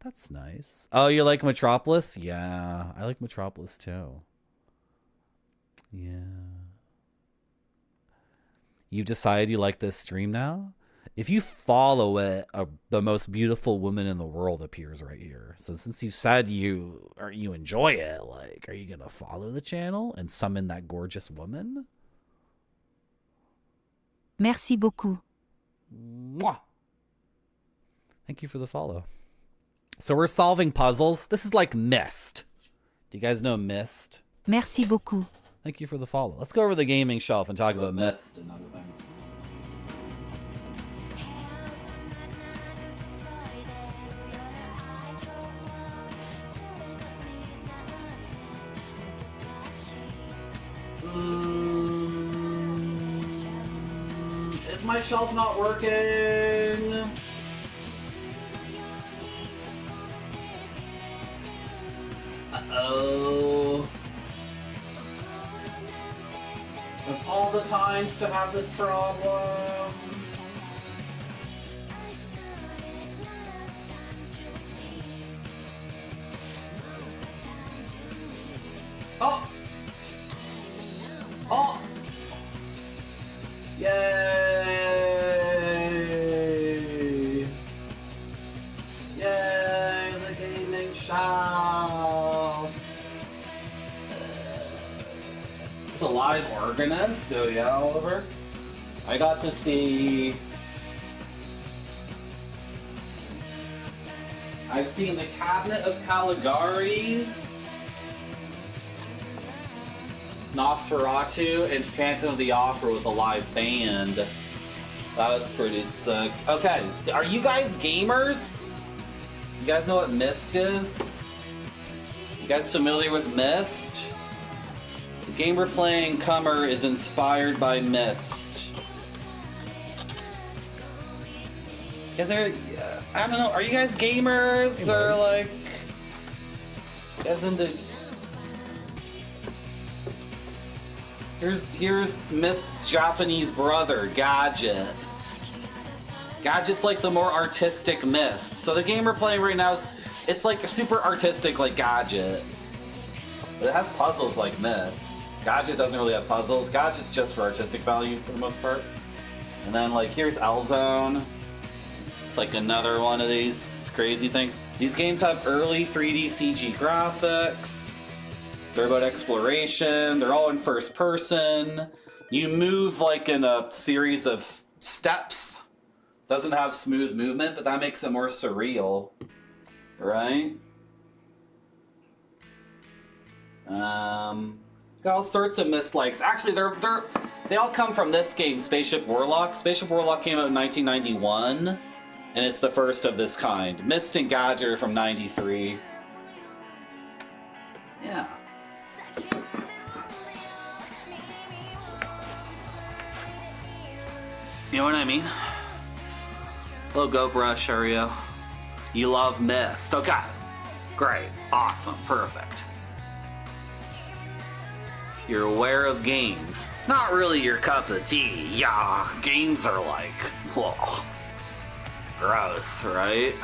That's nice. Oh, you like Metropolis? Yeah, I like Metropolis too. Yeah. You've decided you like this stream now? If you follow it, the most beautiful woman in the world appears right here. So since you said you enjoy it, like, are you going to follow the channel and summon that gorgeous woman? Merci beaucoup. Mwah. Thank you for the follow. So we're solving puzzles. This is like Myst. Do you guys know Myst? Merci beaucoup. Thank you for the follow. Let's go over the gaming shelf and talk about Myst and other things. Is my shelf not working? Uh-oh. Of all the times to have this problem. Oh! Oh! Yay! Yay! The gaming shelf! The live organist? Oh yeah, Oliver? I got to see... I've seen the Cabinet of Caligari, Nosferatu, and Phantom of the Opera with a live band. That was pretty sick. Okay, are you guys gamers? You guys know what Myst is? You guys familiar with Myst? The game we're playing, COMER, is inspired by Myst. Is there... I don't know, are you guys gamers? Or like... You guys into... Here's Myst's Japanese brother, Gadget. Gadget's like the more artistic Myst. So the game we're playing right now is it's like super artistic like Gadget. But it has puzzles like Myst. Gadget doesn't really have puzzles. Gadget's just for artistic value for the most part. And then like here's L-Zone. It's like another one of these crazy things. These games have early 3D CG graphics. They're about exploration. They're all in first person. You move like in a series of steps. Doesn't have smooth movement, but that makes it more surreal, right? Got all sorts of Myst-likes. Actually, they all come from this game, Spaceship Warlock. Spaceship Warlock came out in 1991, and it's the first of this kind. Myst and Gadget are from '93. Yeah. You know what I mean? Hello, GoBrush, how are you? You love Myst. Okay. Great. Awesome. Perfect. You're aware of games. Not really your cup of tea. Yeah, games are like, whoa. Gross, right?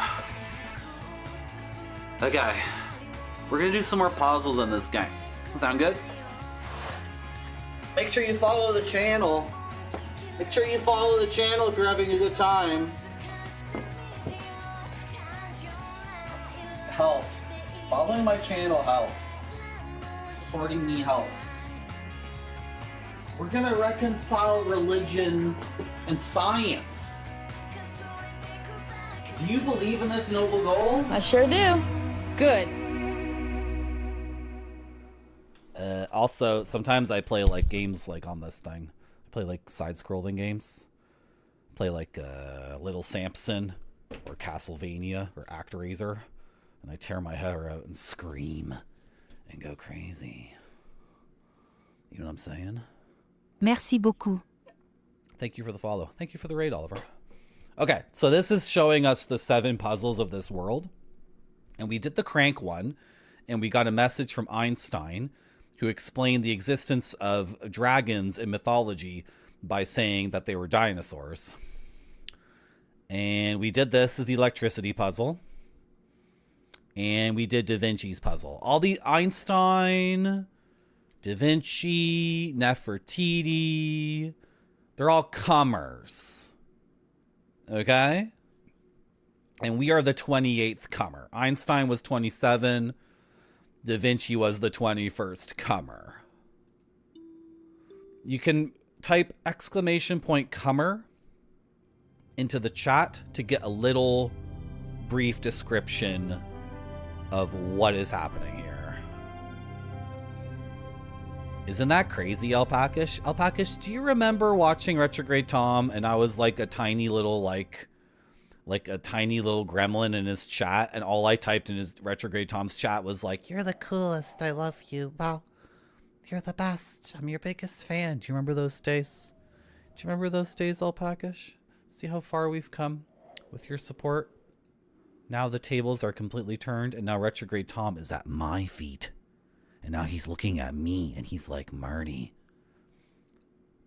Okay. We're gonna do some more puzzles in this game. Sound good? Make sure you follow the channel. Make sure you follow the channel if you're having a good time. Helps. Following my channel helps. Supporting me helps. We're gonna reconcile religion and science. Do you believe in this noble goal? I sure do. Good. Also, sometimes I play like games like on this thing. I play like side-scrolling games. I play like Little Samson or Castlevania or ActRaiser, and I tear my hair out and scream and go crazy. You know what I'm saying? Merci beaucoup. Thank you for the follow. Thank you for the raid, Oliver. Okay, so this is showing us the 7 puzzles of this world. And we did the crank one, and we got a message from Einstein, who explained the existence of dragons in mythology by saying that they were dinosaurs. And we did this as the electricity puzzle. And we did Da Vinci's puzzle. All the Einstein, Da Vinci, Nefertiti, they're all COMERs. Okay? And we are the 28th COMER. Einstein was 27. Da Vinci was the 21st COMER. You can type !COMER into the chat to get a little brief description of what is happening here. Isn't that crazy, Alpacish? Alpacish, do you remember watching Retrograde Tom and I was like a tiny little like a tiny little gremlin in his chat, and all I typed in his Retrograde Tom's chat was like, "You're the coolest, I love you." Wow. Do You're the best. I'm your biggest fan. Do you remember those days? Do you remember those days, Alpacash? See how far we've come with your support? Now the tables are completely turned, and now Retrograde Tom is at my feet. And now he's looking at me, and he's like, Marty,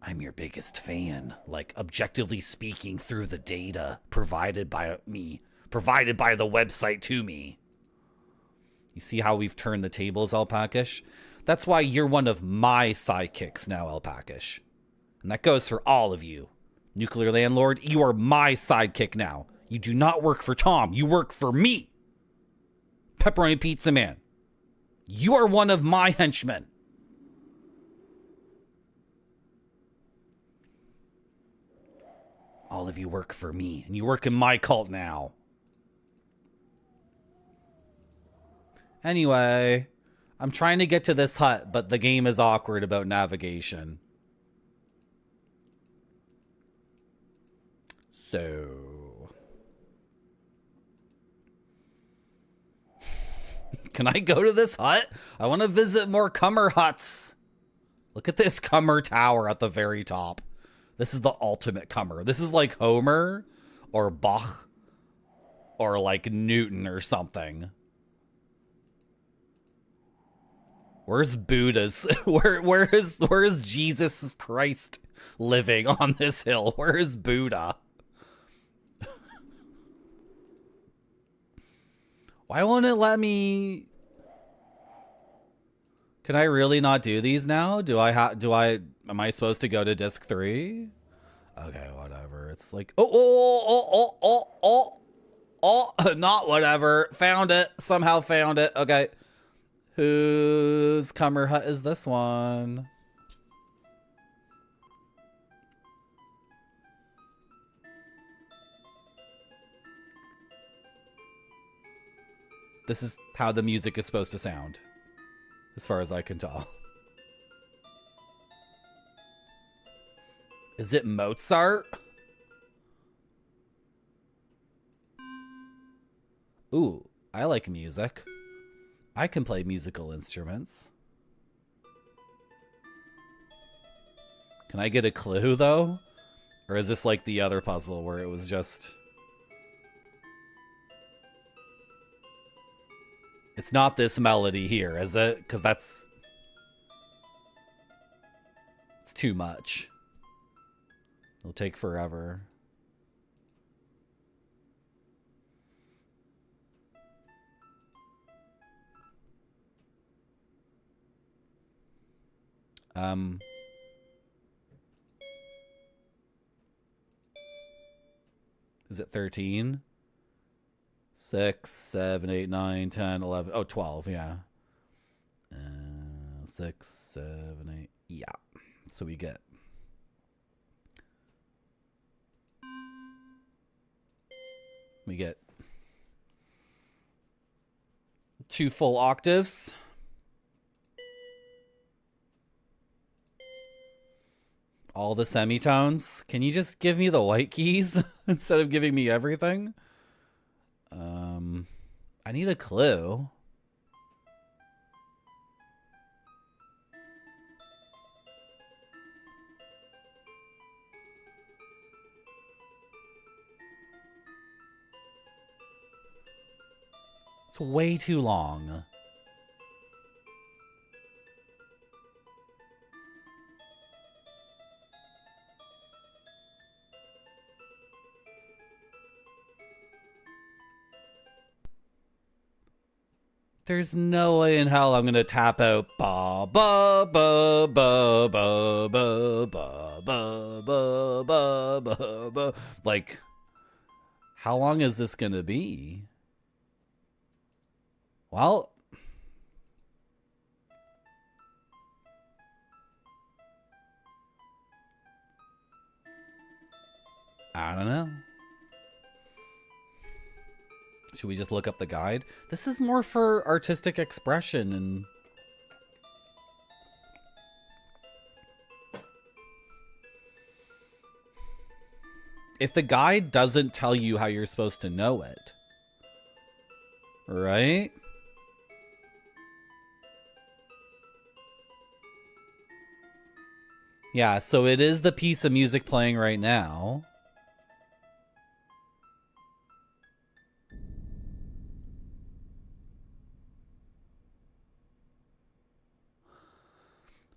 I'm your biggest fan. Like, objectively speaking, through the data provided by me, provided by the website to me. You see how we've turned the tables, Alpacash? That's why you're one of my sidekicks now, Alpacash. And that goes for all of you. Nuclear Landlord, you are my sidekick now. You do not work for Tom. You work for me. Pepperoni Pizza Man, you are one of my henchmen. All of you work for me, and you work in my cult now. Anyway, I'm trying to get to this hut, but the game is awkward about navigation. So... can I go to this hut? I want to visit more COMER huts. Look at this COMER tower at the very top. This is the ultimate COMER. This is like Homer or Bach or like Newton or something. Where's Buddha's? Where is Jesus Christ living on this hill? Where is Buddha? Why won't it let me? Can I really not do these now? Am I supposed to go to disc 3? Okay, whatever. It's like, not whatever. Found it. Somehow found it. Okay. Whose COMER hut is this one? This is how the music is supposed to sound, as far as I can tell. Is it Mozart? Ooh, I like music. I can play musical instruments. Can I get a clue, though? Or is this like the other puzzle where it was just... It's not this melody here, is it? Because that's... It's too much. It'll take forever. Is it 13? 6, 7, 8, 9, 10, 11. Oh, 12, yeah. 6, 7, 8. Yeah. So we get... We get 2 full octaves. All the semitones. Can you just give me the white keys instead of giving me everything? I need a clue. It's way too long. There's no way in hell I'm gonna tap out ba ba ba ba ba ba ba ba ba ba ba ba. Like, how long is this gonna be? Well, I don't know. Should we just look up the guide? This is more for artistic expression and... If the guide doesn't tell you how you're supposed to know it, right? Yeah, so it is the piece of music playing right now.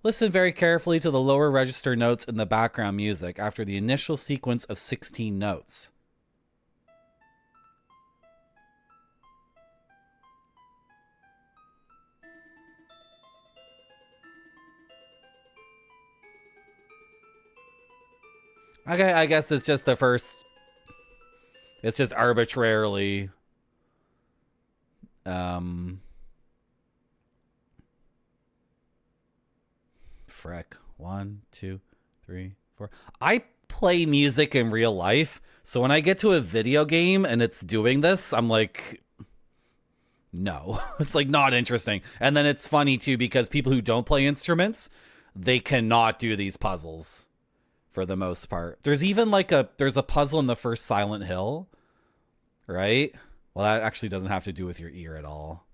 Listen very carefully to the lower register notes in the background music after the initial sequence of 16 notes. Okay, I guess it's just the first. It's just arbitrarily. Frick. 1, 2, 3, 4. I play music in real life, so when I get to a video game and it's doing this, I'm like, no. It's like not interesting. And then it's funny too because people who don't play instruments, they cannot do these puzzles for the most part. There's even like there's a puzzle in the first Silent Hill, right? Well, that actually doesn't have to do with your ear at all.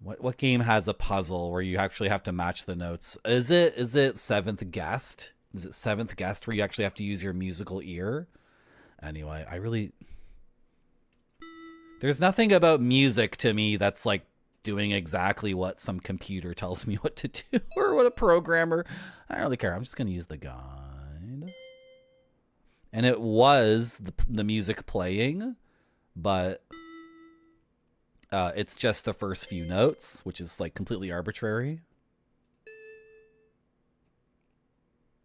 What game has a puzzle where you actually have to match the notes? Is it Seventh Guest? Is it Seventh Guest where you actually have to use your musical ear? Anyway, there's nothing about music to me that's like doing exactly what some computer tells me what to do or what a programmer. I don't really care. I'm just going to use the guide. And it was the music playing, but it's just the first few notes, which is like completely arbitrary.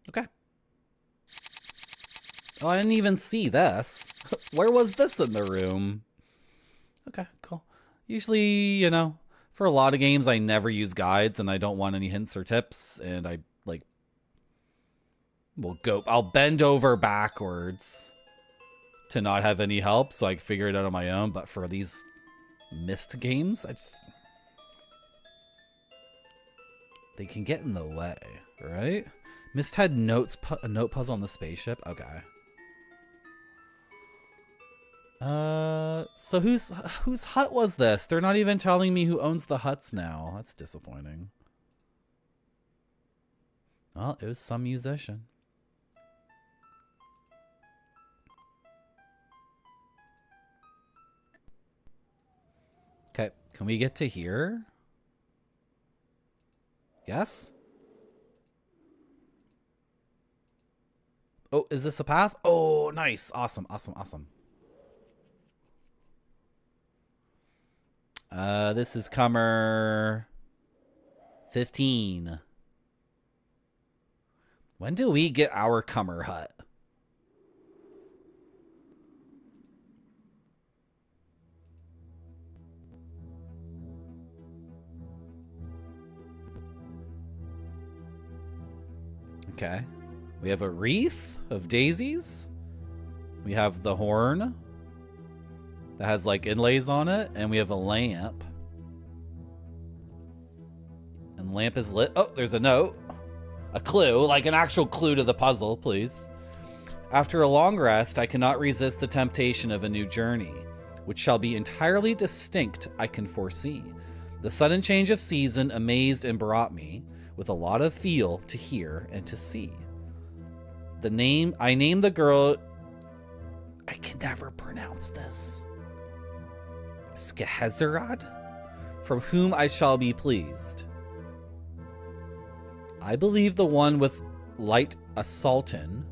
Okay. Oh, I didn't even see this. Where was this in the room? Okay, cool. Usually, you know, for a lot of games, I never use guides and I don't want any hints or tips. And I like, I'll bend over backwards to not have any help so I can figure it out on my own. But for these Myst games, they can get in the way, right? Myst had a note puzzle on the spaceship. Okay. So whose hut was this? They're not even telling me who owns the huts now. That's disappointing. Well, it was some musician. Okay, can we get to here? Yes? Oh, is this a path? Oh, nice. Awesome, awesome, awesome. This is COMER 15. When do we get our COMER hut? Okay. We have a wreath of daisies. We have the horn that has like inlays on it, and we have a lamp. And lamp is lit. Oh, there's a note. A clue, like an actual clue to the puzzle, please. After a long rest, I cannot resist the temptation of a new journey, which shall be entirely distinct, I can foresee. The sudden change of season amazed and brought me, with a lot of feel to hear and to see. I named the girl, I can never pronounce this, Skehezerad, from whom I shall be pleased. I believe the one with light a sultan,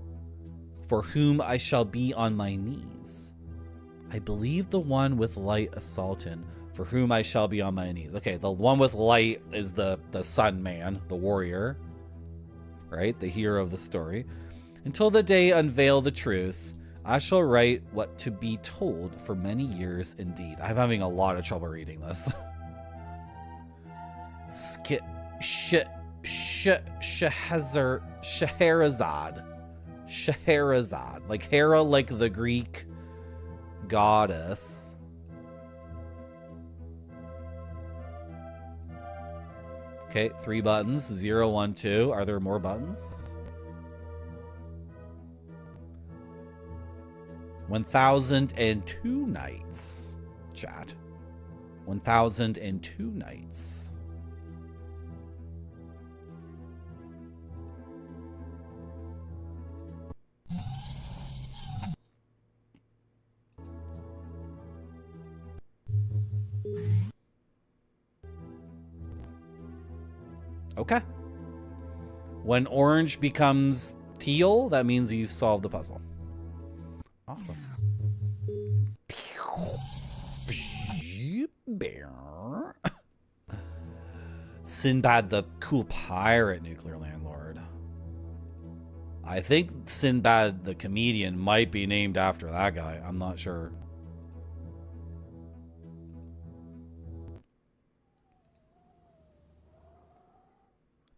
for whom I shall be on my knees. I believe the one with light a sultan, for whom I shall be on my knees. Okay, the one with light is the sun man, the warrior, right? The hero of the story. Until the day unveil the truth, I shall write what to be told for many years indeed. I'm having a lot of trouble reading this. Scheherazade. Like Hera, like the Greek goddess. Okay, 3 buttons. 0, 1, 2. Are there more buttons? 1002 nights. Chat. 1002 nights. Okay. When orange becomes teal, that means you've solved the puzzle. Awesome. Sinbad the cool pirate nuclear landlord. I think Sinbad the comedian might be named after that guy. I'm not sure.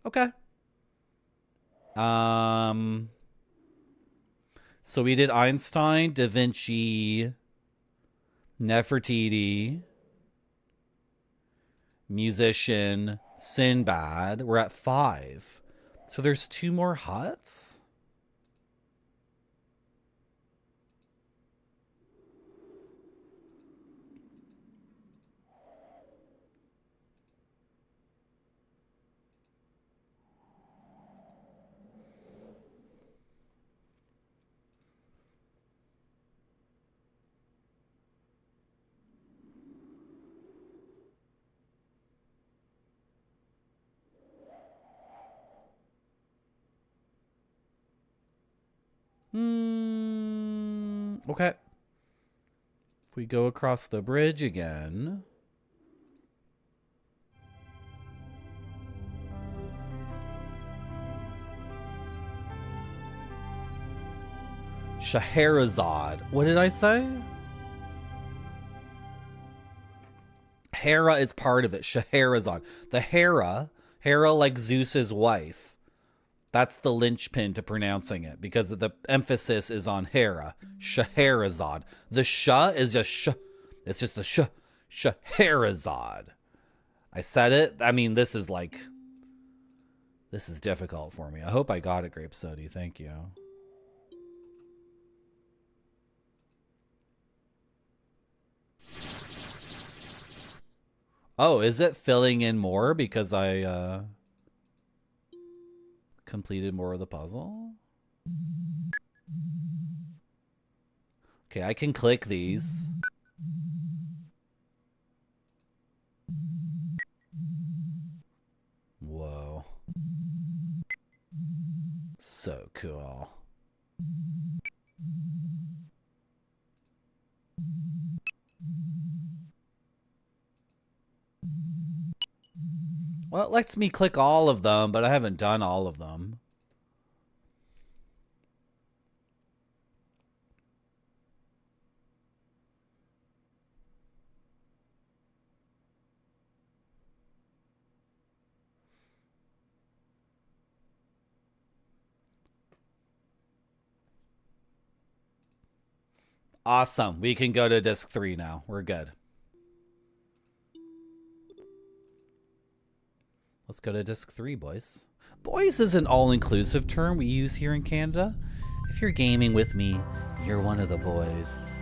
Okay. So we did Einstein, Da Vinci, Nefertiti, musician, Sinbad. We're at 5. So there's 2 more huts? Okay. If we go across the bridge again. Scheherazade. What did I say? Hera is part of it. Scheherazade. The Hera like Zeus's wife. That's the linchpin to pronouncing it because the emphasis is on Hera. Scheherazade. The sh is just sh. It's just the sh. Scheherazade. I said it. I mean, this is difficult for me. I hope I got it, Grape Sody. Thank you. Oh, is it filling in more because I completed more of the puzzle? Okay, I can click these. Whoa. So cool. Well, it lets me click all of them, but I haven't done all of them. Awesome. We can go to disc 3 now. We're good. Let's go to disc 3, boys. Boys is an all-inclusive term we use here in Canada. If you're gaming with me, you're one of the boys.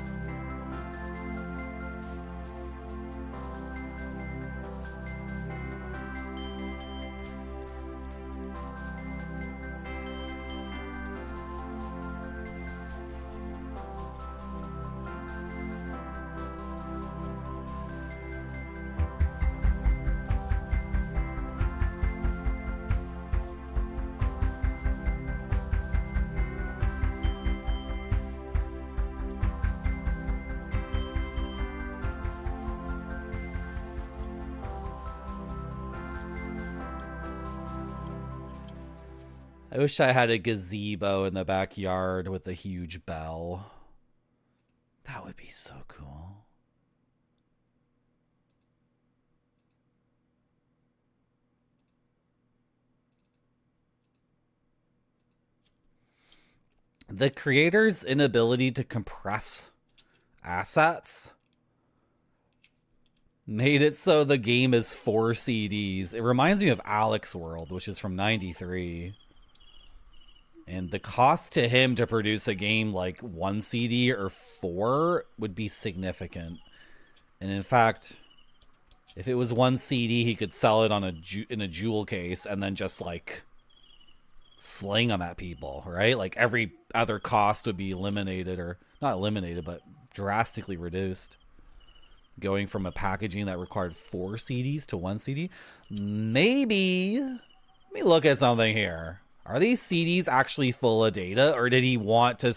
I wish I had a gazebo in the backyard with a huge bell. That would be so cool. The creator's inability to compress assets made it so the game is 4 CDs. It reminds me of Alex World, which is from '93. And the cost to him to produce a game like 1 CD or 4 would be significant. And in fact, if it was 1 CD, he could sell it on in a jewel case and then just like sling them at people, right? Like every other cost would be eliminated, or not eliminated, but drastically reduced. Going from a packaging that required 4 CDs to 1 CD. Maybe Let me look at something here. Are these CDs actually full of data, or did he want to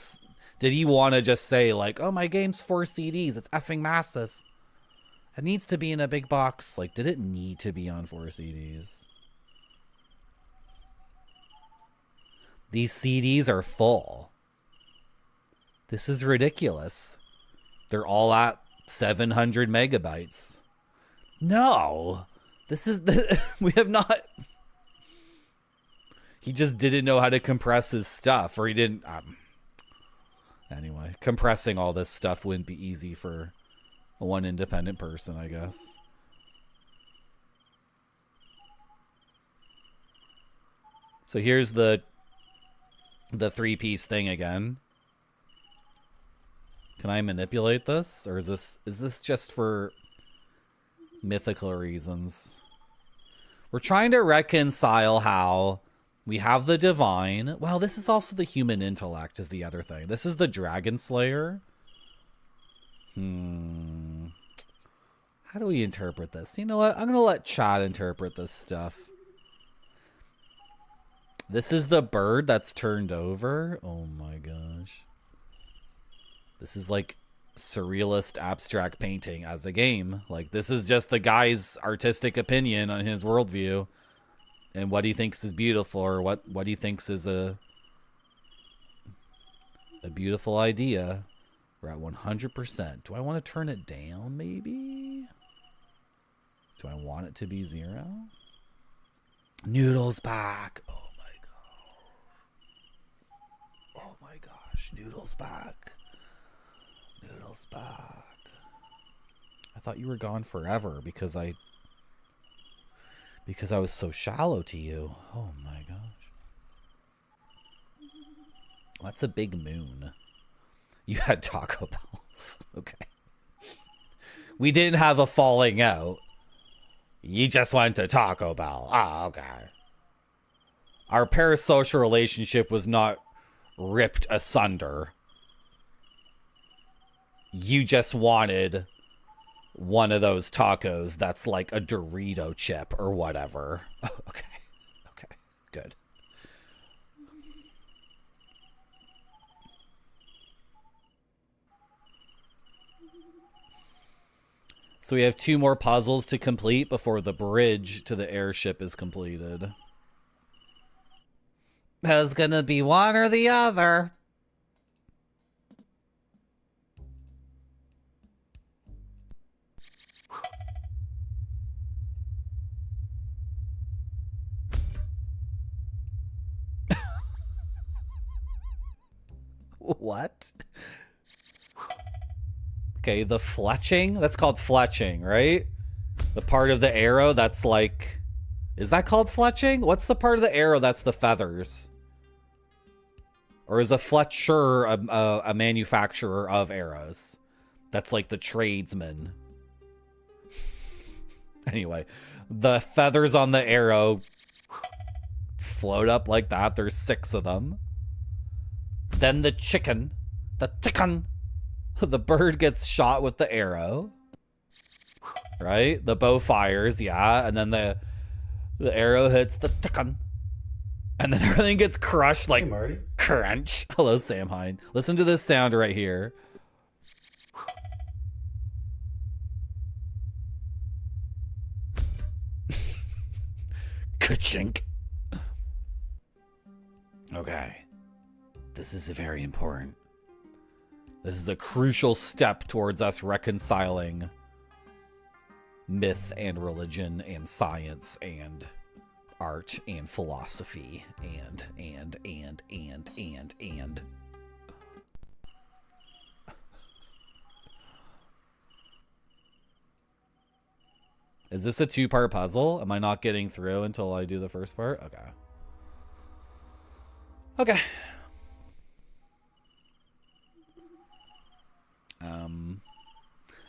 just say like, "Oh, my game's 4 CDs. It's effing massive. It needs to be in a big box." Like, did it need to be on 4 CDs? These CDs are full. This is ridiculous. They're all at 700 megabytes. No, this is we have not. He just didn't know how to compress his stuff, or he didn't. Anyway, compressing all this stuff wouldn't be easy for one independent person, I guess. So here's the 3-piece thing again. Can I manipulate this, or is this just for mythical reasons? We're trying to reconcile how we have the divine. Well, this is also the human intellect is the other thing. This is the dragon slayer. How do we interpret this? You know what? I'm going to let chat interpret this stuff. This is the bird that's turned over. Oh my gosh. This is like surrealist abstract painting as a game. Like, this is just the guy's artistic opinion on his worldview and what he thinks is beautiful, or what he thinks is a beautiful idea. We're at 100%. Do I want to turn it down, maybe? Do I want it to be 0? Noodle's back. Oh my god. Oh my gosh. Noodle's back. Noodle's back. I thought you were gone forever because I was so shallow to you. Oh my gosh. That's a big moon. You had Taco Bells. Okay. We didn't have a falling out. You just went to Taco Bell. Ah, okay. Our parasocial relationship was not ripped asunder. You just wanted one of those tacos that's like a Dorito chip or whatever. Okay. Okay. Good. So we have 2 more puzzles to complete before the bridge to the airship is completed. There's gonna be one or the other. What? Okay, the fletching? That's called fletching, right? The part of the arrow that's like... Is that called fletching? What's the part of the arrow that's the feathers? Or is a fletcher a manufacturer of arrows? That's like the tradesman. Anyway, the feathers on the arrow float up like that. There's 6 of them. Then the chicken. The bird gets shot with the arrow. Right? The bow fires, yeah. And then the arrow hits the chicken. And then everything gets crushed like crunch. Hello, Sam Hine. Listen to this sound right here. Ka-chink. Okay. This is very important. This is a crucial step towards us reconciling myth and religion and science and art and philosophy and. Is this a 2-part puzzle? Am I not getting through until I do the first part? Okay. Okay.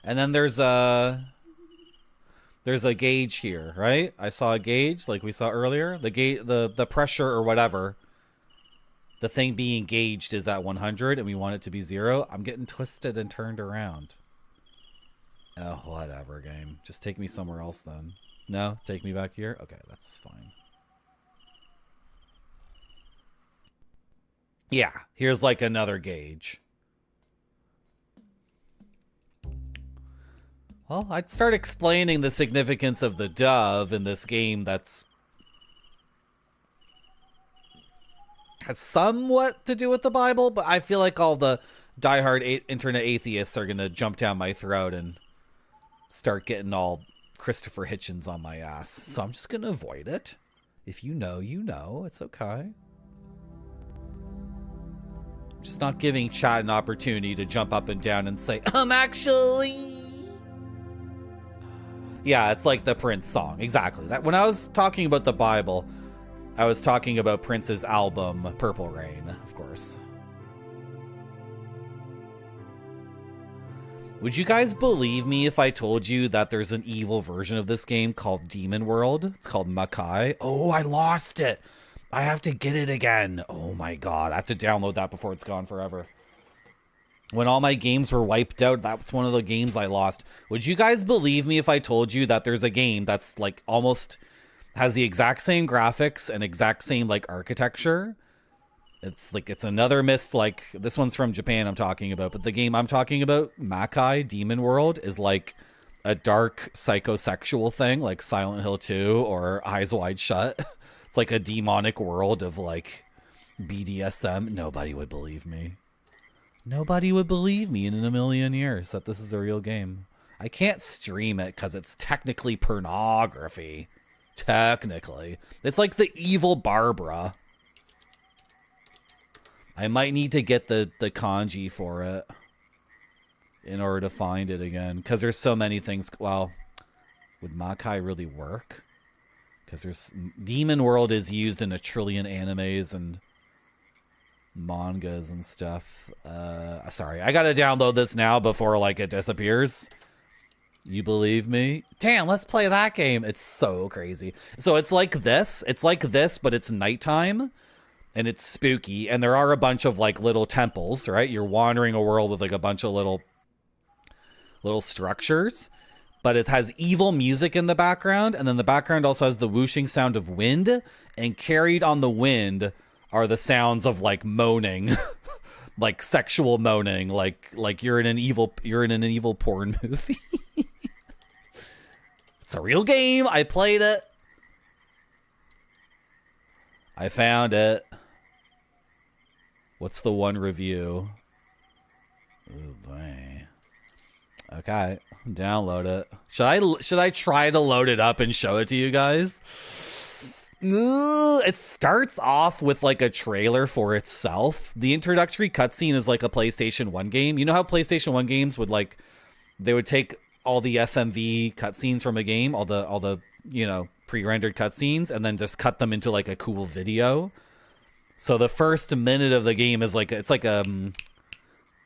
And then there's a gauge here, right? I saw a gauge like we saw earlier. The pressure or whatever. The thing being gauged is at 100 and we want it to be 0. I'm getting twisted and turned around. Oh, whatever, game. Just take me somewhere else then. No? Take me back here? Okay, that's fine. Yeah, here's like another gauge. Well, I'd start explaining the significance of the dove in this game that's has somewhat to do with the Bible, but I feel like all the diehard internet atheists are going to jump down my throat and start getting all Christopher Hitchens on my ass. So I'm just going to avoid it. If you know, you know. It's okay. I'm just not giving chat an opportunity to jump up and down and say, actually... Yeah, it's like the Prince song. Exactly. That when I was talking about the Bible, I was talking about Prince's album, Purple Rain, of course. Would you guys believe me if I told you that there's an evil version of this game called Demon World? It's called Makai. Oh, I lost it. I have to get it again. Oh my god. I have to download that before it's gone forever. When all my games were wiped out, that's one of the games I lost. Would you guys believe me if I told you that there's a game that's like almost has the exact same graphics and exact same like architecture? It's like, it's another Myst-like, this one's from Japan I'm talking about, but the game I'm talking about, Makai Demon World, is like a dark psychosexual thing like Silent Hill 2 or Eyes Wide Shut. It's like a demonic world of like BDSM. Nobody would believe me. Nobody would believe me in a million years that this is a real game. I can't stream it because it's technically pornography. Technically. It's like the evil Barbara. I might need to get the kanji for it in order to find it again. Because there's so many things. Well, would Makai really work? Because there's... Demon World is used in a trillion animes and mangas and stuff. Sorry, I gotta download this now before like it disappears. You believe me? Damn, let's play that game. It's so crazy. So it's like this, but it's nighttime and it's spooky, and there are a bunch of like little temples, right? You're wandering a world with like a bunch of little structures, but it has evil music in the background, and then the background also has the whooshing sound of wind, and carried on the wind are the sounds of like moaning, like sexual moaning, like you're in an evil porn movie. It's a real game. I played it. I found it. What's the one review? Oh boy. Okay, download it. Should I try to load it up and show it to you guys? It starts off with like a trailer for itself. The introductory cutscene is like a PlayStation 1 game. You know how PlayStation 1 games would like, they would take all the FMV cutscenes from a game, all the you know, pre-rendered cutscenes, and then just cut them into like a cool video. So the first minute of the game is like, it's like a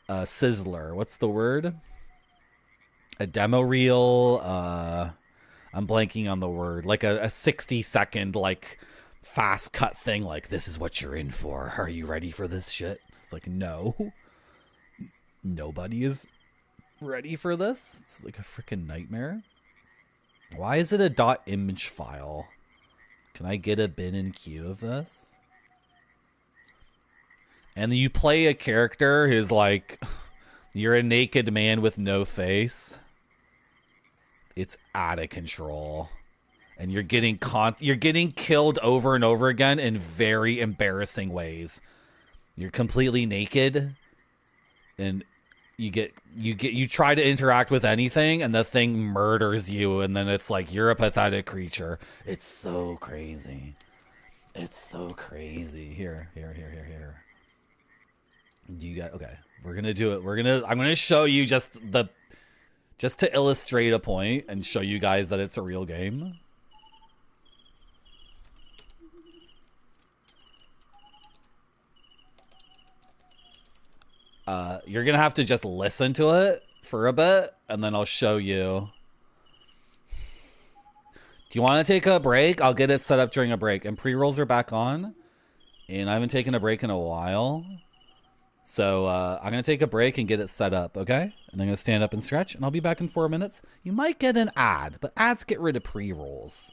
sizzler. What's the word? A demo reel. I'm blanking on the word. Like a 60-second like fast cut thing. Like, this is what you're in for. Are you ready for this shit? It's like, no. Nobody is ready for this. It's like a freaking nightmare. Why is it a .image file? Can I get a bin and queue of this? And then you play a character who's like, you're a naked man with no face. It's out of control. And you're getting killed over and over again in very embarrassing ways. You're completely naked, and you try to interact with anything, and the thing murders you, and then it's like, you're a pathetic creature. It's so crazy. It's so crazy. Here. Do you guys, okay, we're gonna do it. I'm gonna show you just to illustrate a point and show you guys that it's a real game. You're gonna have to just listen to it for a bit, and then I'll show you. Do you want to take a break? I'll get it set up during a break. And pre-rolls are back on, and I haven't taken a break in a while. So I'm going to take a break and get it set up, okay? And I'm going to stand up and stretch, and I'll be back in 4 minutes. You might get an ad, but ads get rid of pre-rolls.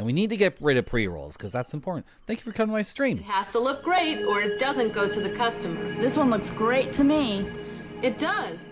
And we need to get rid of pre-rolls, because that's important. Thank you for coming to my stream. It has to look great or it doesn't go to the customers. This one looks great to me. It does.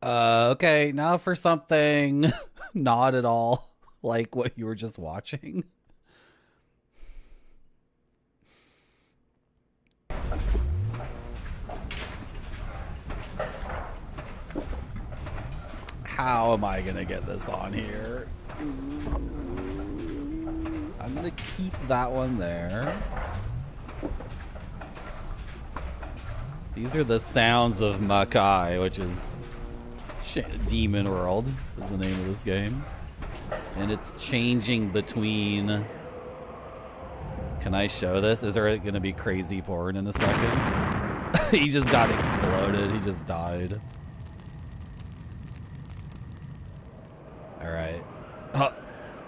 Okay, now for something not at all like what you were just watching. How am I gonna get this on here? I'm gonna keep that one there. These are the sounds of Makai, which is Demon World is the name of this game. And it's changing between... Can I show this? Is there gonna be crazy porn in a second? He just got exploded. He just died. Alright. Oh,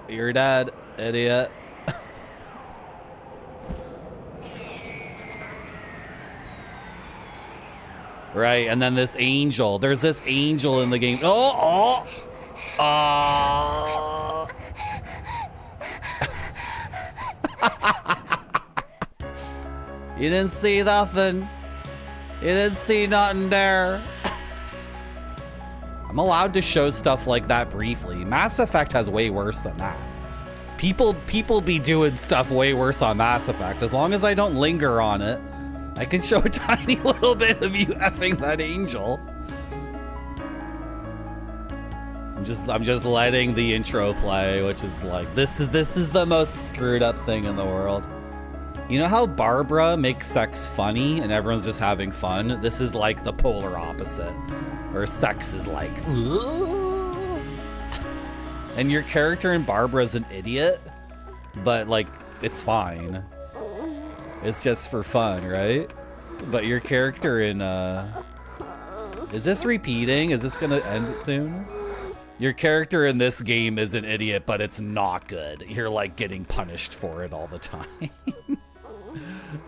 you're dead, idiot. Right, and then this angel. There's this angel in the game. Oh! You didn't see nothing. You didn't see nothing there. I'm allowed to show stuff like that briefly. Mass Effect has way worse than that. People be doing stuff way worse on Mass Effect. As long as I don't linger on it, I can show a tiny little bit of you effing that angel. I'm just letting the intro play, which is like, this is the most screwed up thing in the world. You know how Barbara makes sex funny and everyone's just having fun? This is like the polar opposite. Where sex is like, ooh. And your character in Barbara's an idiot, but like, it's fine. It's just for fun, right? But your character in, is this repeating? Is this gonna end soon? Your character in this game is an idiot, but it's not good. You're like getting punished for it all the time.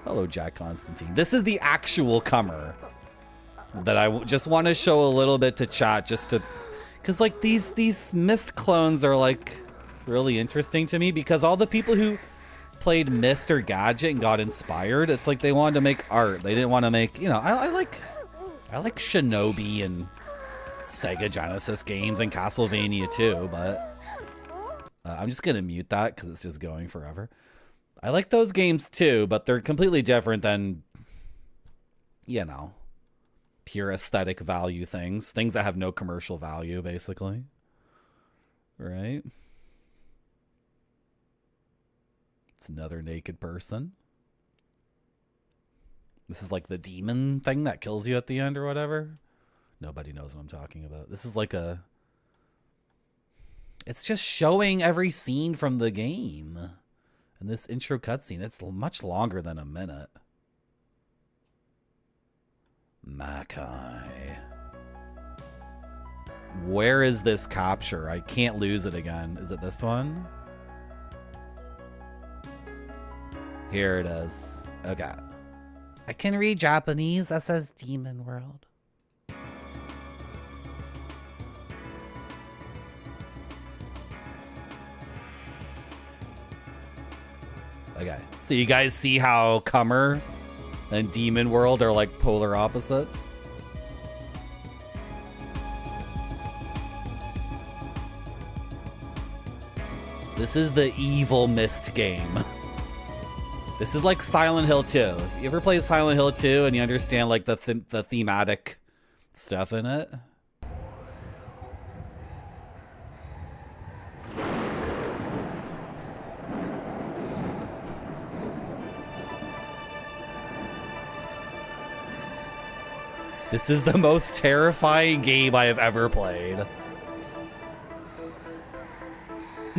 Hello, Jack Constantine. This is the actual COMER that I just want to show a little bit to chat, just to, because like these Myst clones are like really interesting to me, because all the people who played Myst or Gadget and got inspired, it's like they wanted to make art. They didn't want to make, you know, I like Shinobi and Sega Genesis games and Castlevania too, but I'm just gonna mute that because it's just going forever. I like those games too, but they're completely different than, you know, pure aesthetic value things that have no commercial value, basically. Right? It's another naked person. This is like the demon thing that kills you at the end or whatever. Nobody knows what I'm talking about. This is like a... It's just showing every scene from the game. And this intro cutscene, it's much longer than a minute. Makai. Where is this capture? I can't lose it again. Is it this one? Here it is. Okay. I can read Japanese. That says Demon World. Okay. So you guys see how COMER and Demon World are like polar opposites? This is the evil Myst game. This is like Silent Hill 2. If you ever play Silent Hill 2 and you understand like the thematic stuff in it. This is the most terrifying game I have ever played.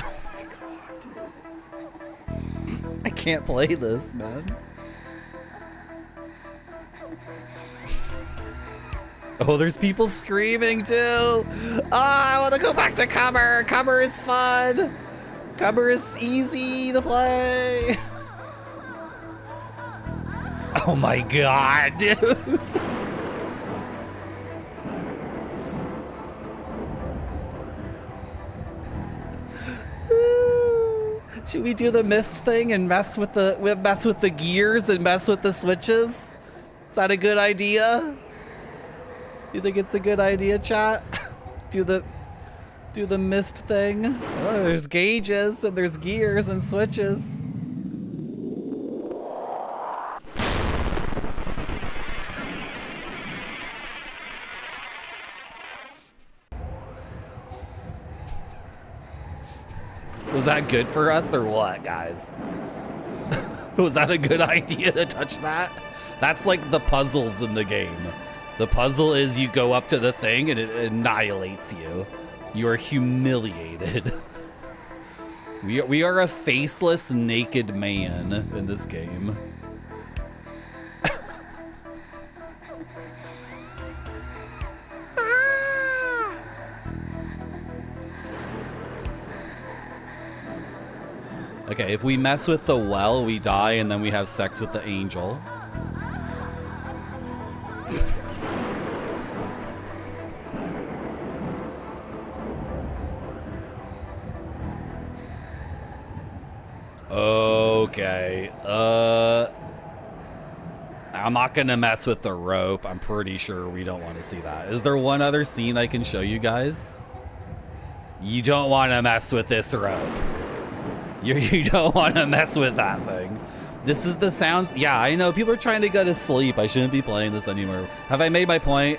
Oh my god, dude. I can't play this, man. Oh, there's people screaming too. Ah, I want to go back to COMER. COMER is fun. COMER is easy to play. Oh my god, dude. Should we do the Myst thing and mess with the gears and mess with the switches? Is that a good idea? You think it's a good idea, chat? do the Myst thing? Oh, there's gauges and there's gears and switches. Was that good for us or what, guys? Was that a good idea to touch that? That's like the puzzles in the game. The puzzle is you go up to the thing and it annihilates you. You are humiliated. We are a faceless, naked man in this game. Okay, if we mess with the well, we die, and then we have sex with the angel. Okay, I'm not gonna mess with the rope. I'm pretty sure we don't want to see that. Is there one other scene I can show you guys? You don't want to mess with this rope. You don't want to mess with that thing. This is the sounds. Yeah, I know. People are trying to go to sleep. I shouldn't be playing this anymore. Have I made my point?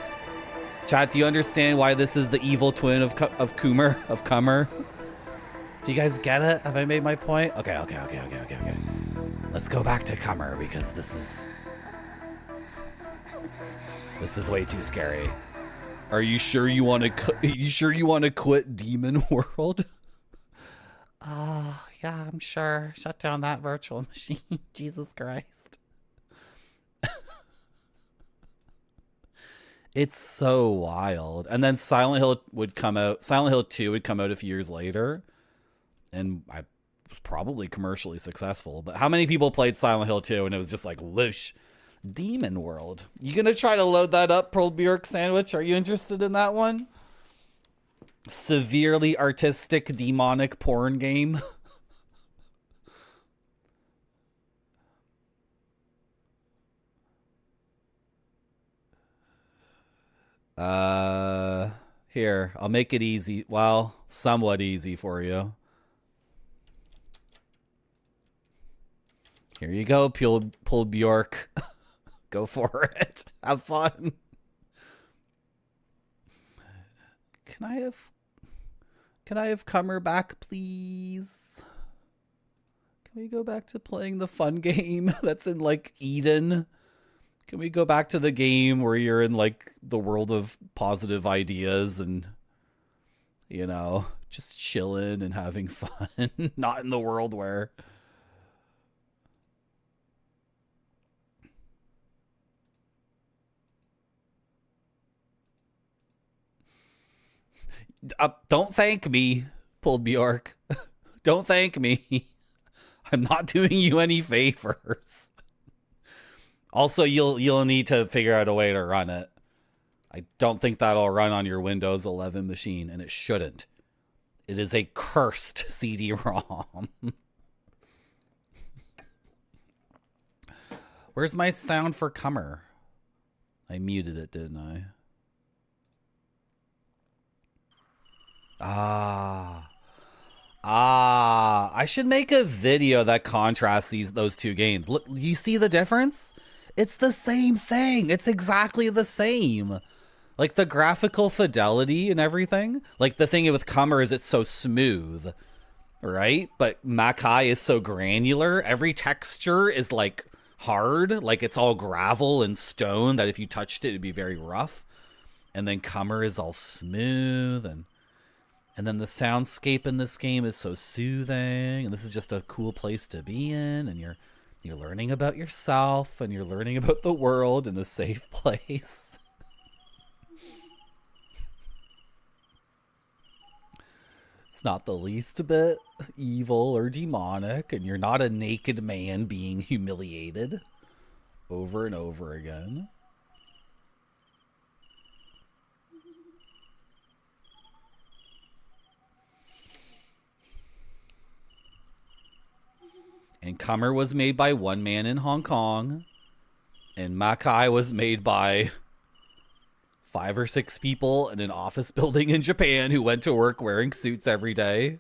Chat, do you understand why this is the evil twin of COMER? Do you guys get it? Have I made my point? Okay. Let's go back to COMER because this is way too scary. Are you sure you want to quit Demon World? Yeah, I'm sure. Shut down that virtual machine. Jesus Christ. It's so wild. And then Silent Hill would come out. Silent Hill 2 would come out a few years later. And I was probably commercially successful. But how many people played Silent Hill 2 and it was just like, whoosh, Demon World. You gonna try to load that up, Pearl Bjork Sandwich? Are you interested in that one? Severely artistic demonic porn game. Here, I'll make it easy. Well, somewhat easy for you. Here you go, Pull Bjork. Go for it. Have fun. Can I have COMER back, please? Can we go back to playing the fun game that's in like Eden? Can we go back to the game where you're in like the world of positive ideas and, you know, just chilling and having fun? Not in the world where... Don't thank me, Pull Bjork. Don't thank me. I'm not doing you any favors. Also, you'll need to figure out a way to run it. I don't think that'll run on your Windows 11 machine, and it shouldn't. It is a cursed CD-ROM. Where's my sound for COMER? I muted it, didn't I? I should make a video that contrasts those two games. Look, you see the difference? It's the same thing. It's exactly the same. Like the graphical fidelity and everything. Like the thing with COMER is it's so smooth, right? But Makai is so granular. Every texture is like hard. Like it's all gravel and stone that if you touched it, it'd be very rough. And then COMER is all smooth and then the soundscape in this game is so soothing, and this is just a cool place to be in, and you're learning about yourself, and you're learning about the world in a safe place. It's not the least bit evil or demonic, and you're not a naked man being humiliated over and over again. And COMER was made by one man in Hong Kong. And Makai was made by 5 or 6 people in an office building in Japan who went to work wearing suits every day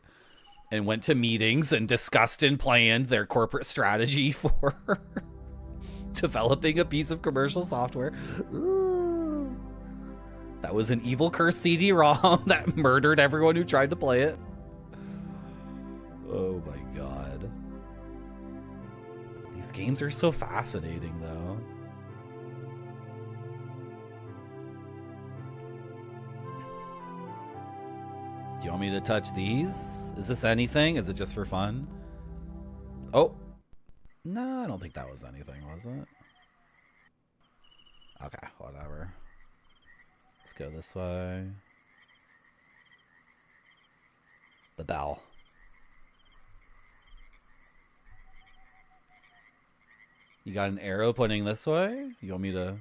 and went to meetings and discussed and planned their corporate strategy for developing a piece of commercial software. Ooh. That was an evil curse CD-ROM that murdered everyone who tried to play it. Oh my god. These games are so fascinating, though. Do you want me to touch these? Is this anything? Is it just for fun? Oh. No, I don't think that was anything, was it? Okay, whatever. Let's go this way. The bell. You got an arrow pointing this way? You want me to...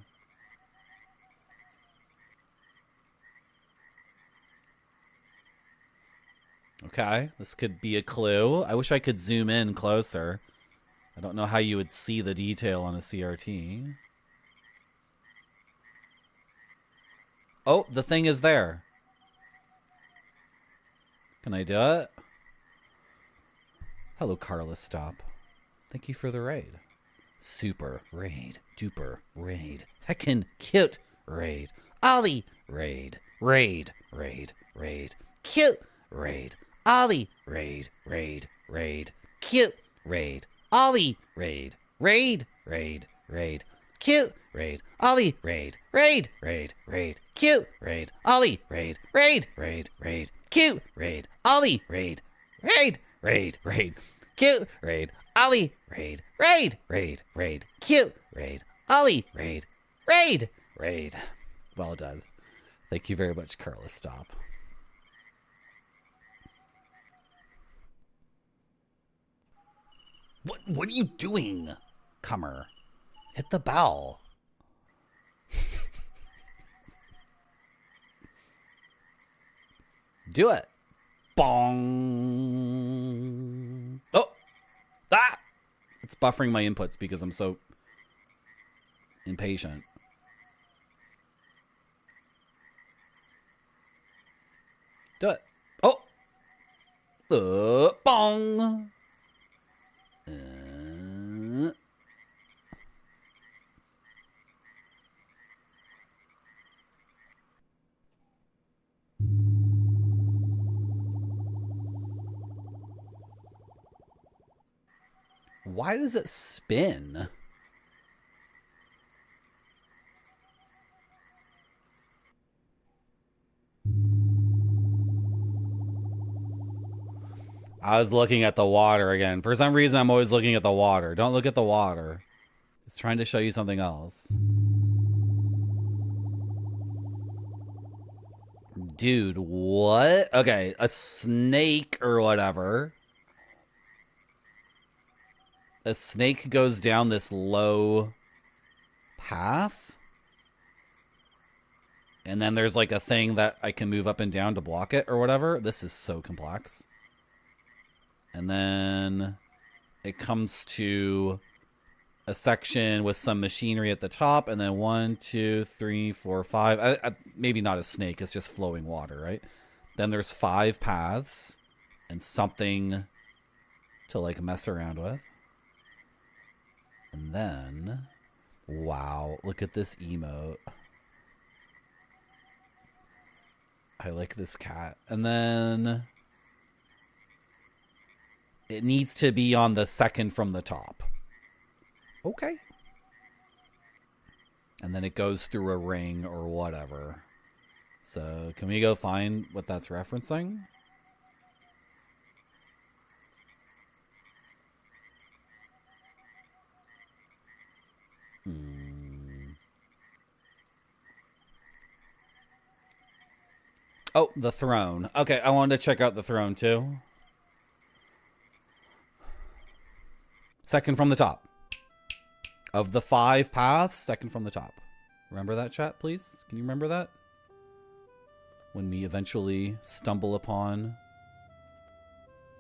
Okay, this could be a clue. I wish I could zoom in closer. I don't know how you would see the detail on a CRT. Oh, the thing is there. Can I do it? Hello, Carla Stop. Thank you for the raid. Super raid. Duper raid. Heckin' cute raid. Ollie raid. Raid. Raid. Raid. Cute raid. Ollie raid. Raid. Raid. Cute raid. Ollie raid. Raid. Raid. Raid. Cute raid. Ollie raid. Raid. Raid. Raid. Cute raid. Ollie raid. Raid. Raid. Raid. Cute raid. Ollie raid. Raid. Raid. Raid. Cute raid. Ollie raid. Raid. Raid. Raid. Cute raid. Ollie raid. Raid. Raid. Well done. Thank you very much, Carla Stop. What are you doing, Comer? Hit the bell. Do it. Bong. Oh. Ah! It's buffering my inputs because I'm so impatient. Do it. Oh. Bong. Why does it spin? I was looking at the water again. For some reason, I'm always looking at the water. Don't look at the water. It's trying to show you something else. Dude, what? Okay, a snake or whatever. A snake goes down this low path. And then there's like a thing that I can move up and down to block it or whatever. This is so complex. And then it comes to a section with some machinery at the top. And then 1, 2, 3, 4, 5. Maybe not a snake. It's just flowing water, right? Then there's 5 paths and something to like mess around with. And then, wow, look at this emote. I like this cat. And then it needs to be on the second from the top. Okay. And then it goes through a ring or whatever. So can we go find what that's referencing? Oh, the throne. Okay, I wanted to check out the throne too. Second from the top. Of the 5 paths, second from the top. Remember that, chat, please? Can you remember that? When we eventually stumble upon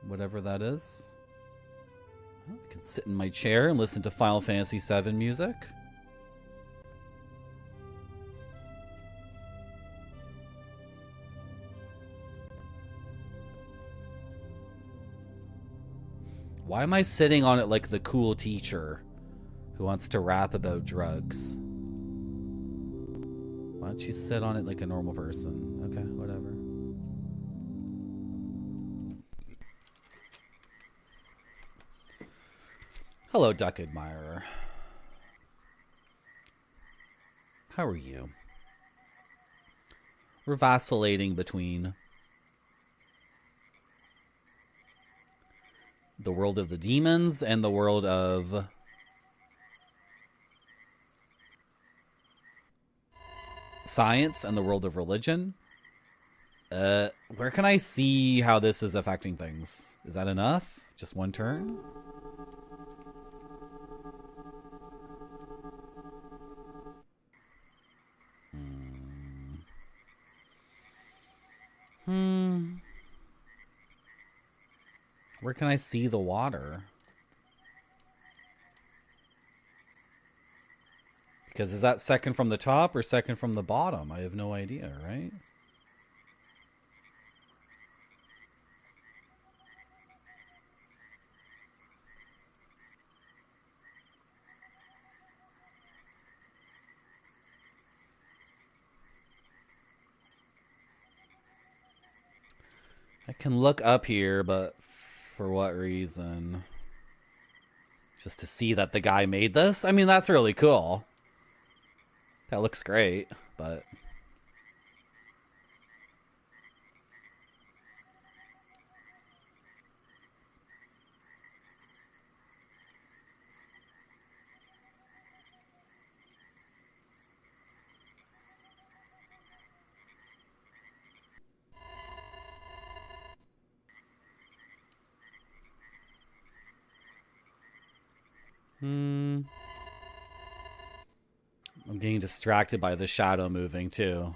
whatever that is. I can sit in my chair and listen to Final Fantasy VII music. Why am I sitting on it like the cool teacher who wants to rap about drugs? Why don't you sit on it like a normal person? Okay, whatever. Hello, Duck Admirer. How are you? We're vacillating between the world of the demons and the world of science and the world of religion. Where can I see how this is affecting things? Is that enough? Just one turn? Where can I see the water? Because is that second from the top or second from the bottom? I have no idea, right? I can look up here, but for what reason? Just to see that the guy made this? I mean, that's really cool. That looks great, but... I'm getting distracted by the shadow moving too.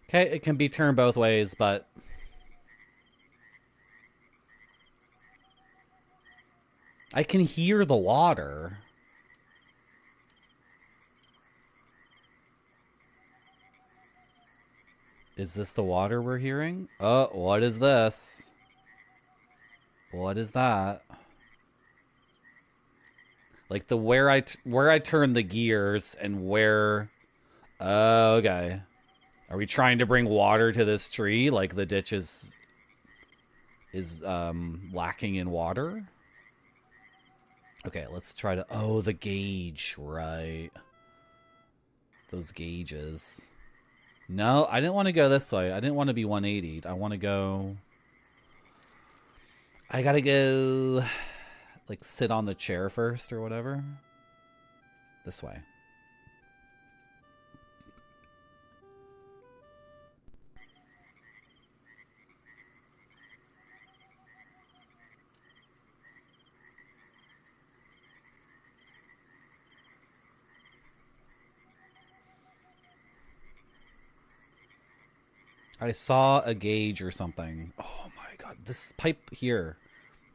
Okay, it can be turned both ways, but... I can hear the water. Is this the water we're hearing? Oh, what is this? What is that? Like the where I turn the gears and where... Oh, okay. Are we trying to bring water to this tree? Like the ditch is lacking in water? Okay, let's try to... Oh, the gauge. Right. Those gauges. No, I didn't want to go this way. I didn't want to be 180'd. I want to go... I gotta go... Like, sit on the chair first or whatever. This way. I saw a gauge or something. Oh my god, this pipe here.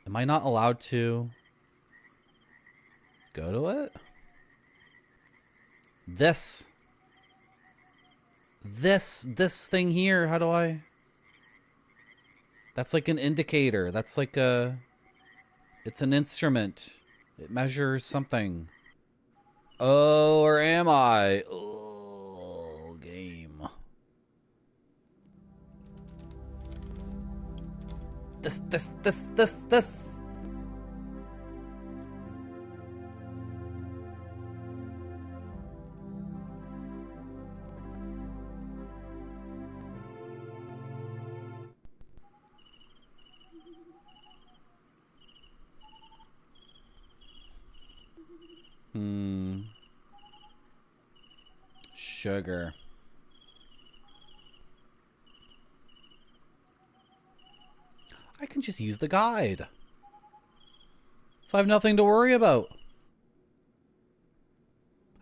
Am I not allowed to go to it? This thing here, how do I... That's like an indicator. That's like a... It's an instrument. It measures something. Oh, or am I? Oh, game. This. Sugar. I can just use the guide. So I have nothing to worry about.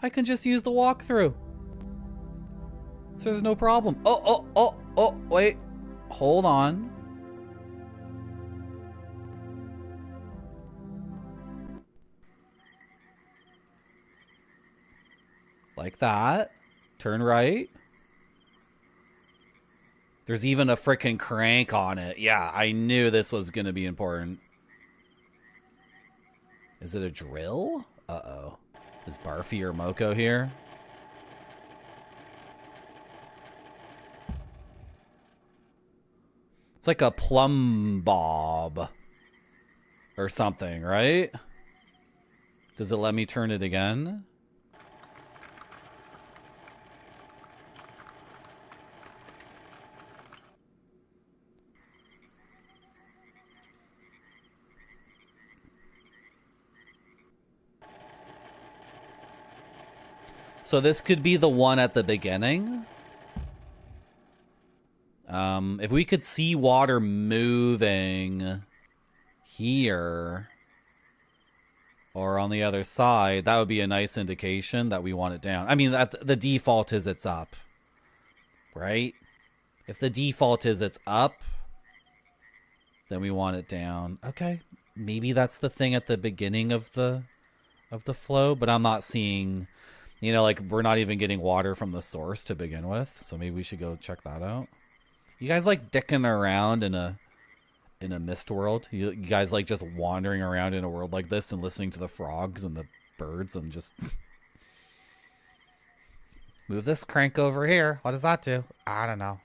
I can just use the walkthrough. So there's no problem. Oh, wait. Hold on. Like that. Turn right. There's even a frickin' crank on it. Yeah, I knew this was gonna be important. Is it a drill? Uh-oh. Is Barfy or Moko here? It's like a plumb bob. Or something, right? Does it let me turn it again? So this could be the one at the beginning. If we could see water moving here or on the other side, that would be a nice indication that we want it down. I mean, the default is it's up, right? If the default is it's up, then we want it down. Okay, maybe that's the thing at the beginning of the flow, but I'm not seeing... You know, like, we're not even getting water from the source to begin with, so maybe we should go check that out. You guys like dicking around in a Myst world? You guys like just wandering around in a world like this and listening to the frogs and the birds and just... Move this crank over here. What does that do? I don't know.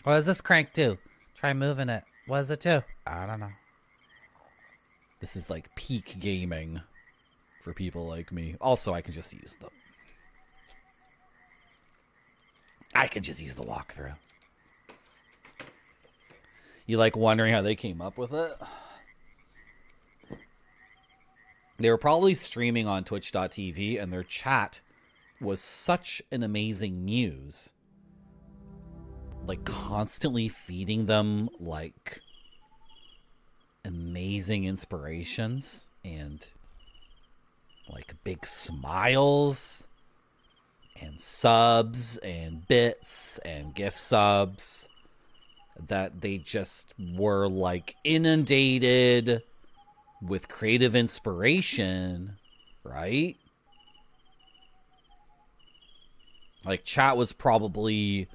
What does this crank do? Try moving it. What does it do? I don't know. This is like peak gaming. For people like me. Also, I can just use them. I can just use the walkthrough. You like wondering how they came up with it? They were probably streaming on twitch.tv and their chat was such an amazing muse. Like constantly feeding them like amazing inspirations and like big smiles and subs and bits and gift subs that they just were like inundated with creative inspiration, right? Like chat was probably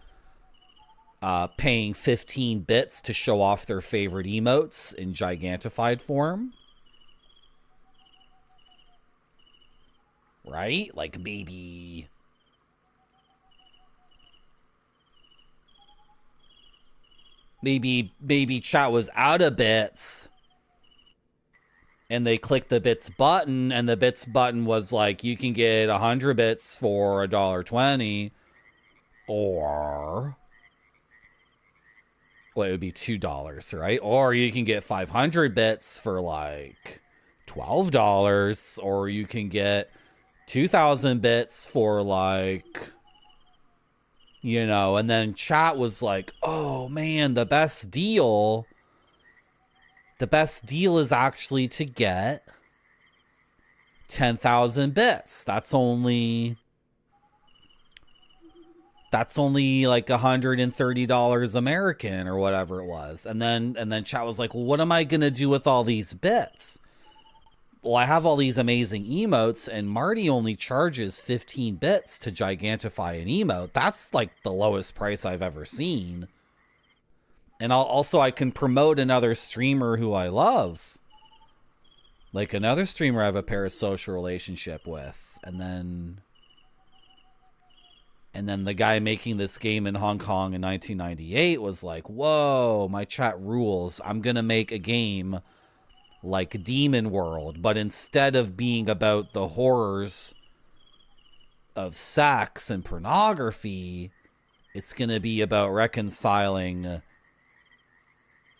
paying 15 bits to show off their favorite emotes in gigantified form. Right? Like maybe chat was out of bits and they clicked the bits button and the bits button was like, you can get 100 bits for $1.20 or, well, it would be $2, right? Or you can get 500 bits for like $12 or you can get 2,000 bits for like, you know, and then chat was like, oh man, the best deal is actually to get 10,000 bits. That's only like $130 American or whatever it was. And then chat was like, well, what am I going to do with all these bits? Well, I have all these amazing emotes and Marty only charges 15 bits to gigantify an emote. That's like the lowest price I've ever seen. And I can promote another streamer who I love. Like another streamer I have a parasocial relationship with. And then the guy making this game in Hong Kong in 1998 was like, whoa, my chat rules. I'm going to make a game like Demon World, but instead of being about the horrors of sex and pornography, it's going to be about reconciling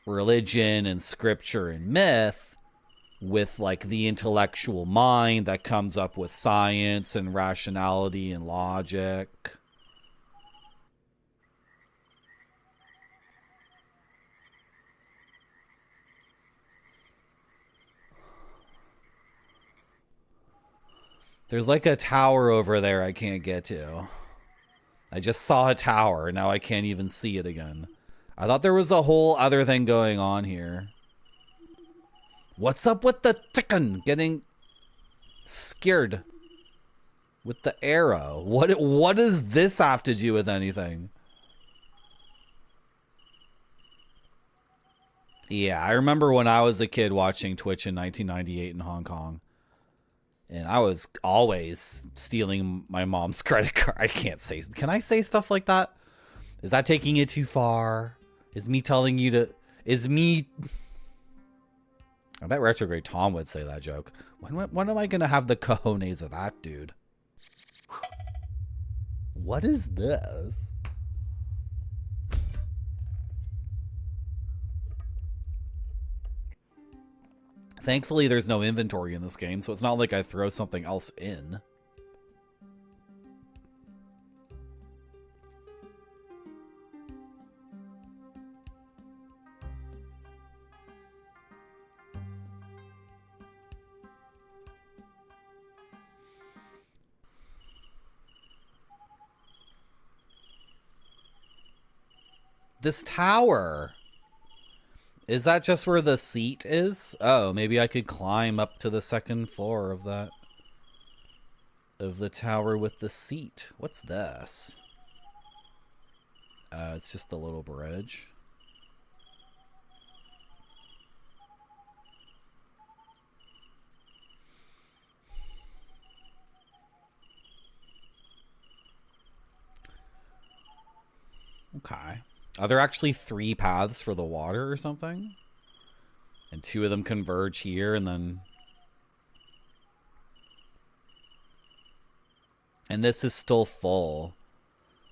religion and scripture and myth with like the intellectual mind that comes up with science and rationality and logic. There's like a tower over there I can't get to. I just saw a tower, and now I can't even see it again. I thought there was a whole other thing going on here. What's up with the chicken getting scared with the arrow? What does this have to do with anything? Yeah, I remember when I was a kid watching Twitch in 1998 in Hong Kong. And I was always stealing my mom's credit card. I can't say. Can I say stuff like that? Is that taking it too far? Is me telling you to... Is me... I bet Retrograde Tom would say that joke. When am I going to have the cojones of that dude? What is this? Thankfully, there's no inventory in this game, so it's not like I throw something else in. This tower. Is that just where the seat is? Oh, maybe I could climb up to the second floor of that. Of the tower with the seat. What's this? It's just the little bridge. Okay. Are there actually 3 paths for the water or something? And 2 of them converge here and then... And this is still full.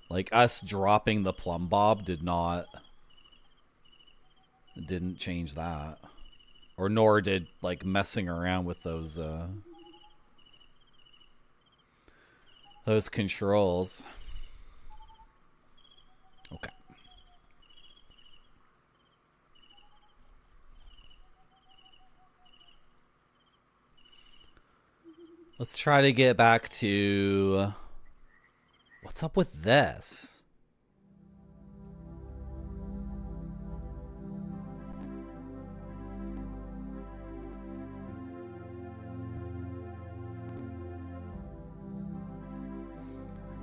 Like, us dropping the plumb bob didn't change that. Or nor did, like, messing around with those controls. Okay. Let's try to get back to... What's up with this?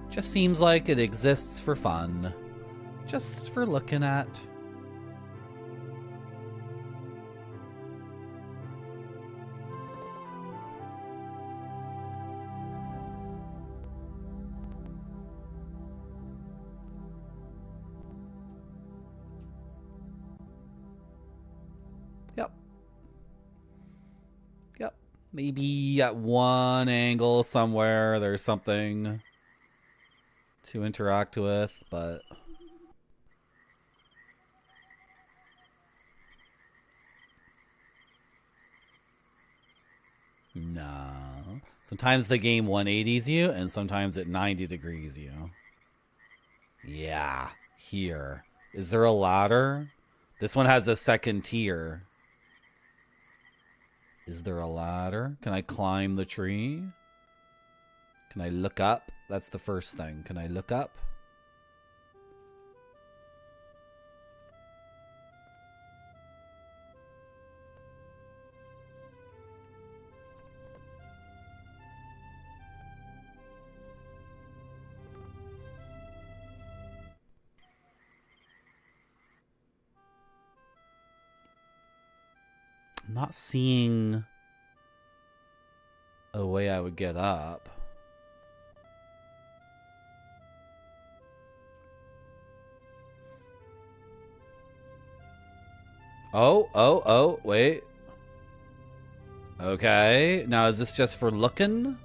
Just seems like it exists for fun. Just for looking at. Yep. Maybe at one angle somewhere there's something to interact with, but no. Sometimes the game 180s you, and sometimes it 90 degrees you. Yeah, here. Is there a ladder? This one has a second tier. Is there a ladder? Can I climb the tree? Can I look up? That's the first thing. Can I look up? I'm not seeing a way I would get up. Oh, wait. Okay, now is this just for looking?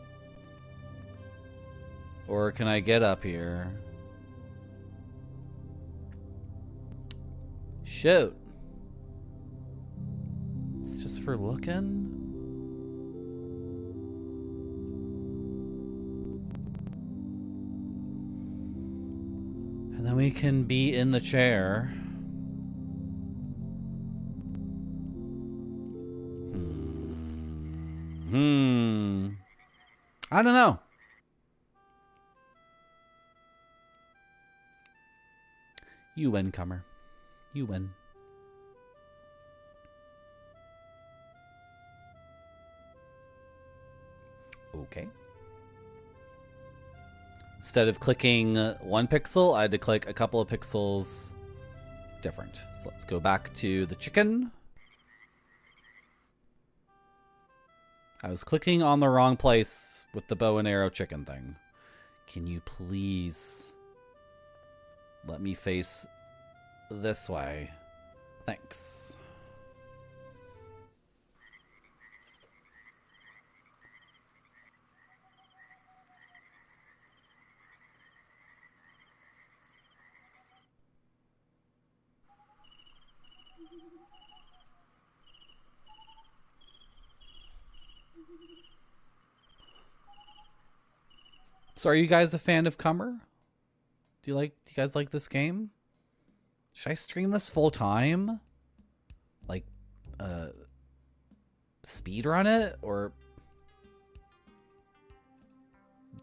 Or can I get up here? Shoot. It's just for looking? And then we can be in the chair. I don't know. You win, Comer. You win. Okay. Instead of clicking 1 pixel, I had to click a couple of pixels different. So let's go back to the chicken. I was clicking on the wrong place with the bow and arrow chicken thing. Can you please let me face this way? Thanks. So are you guys a fan of COMER? Do you guys like this game? Should I stream this full time? Like, speed run it or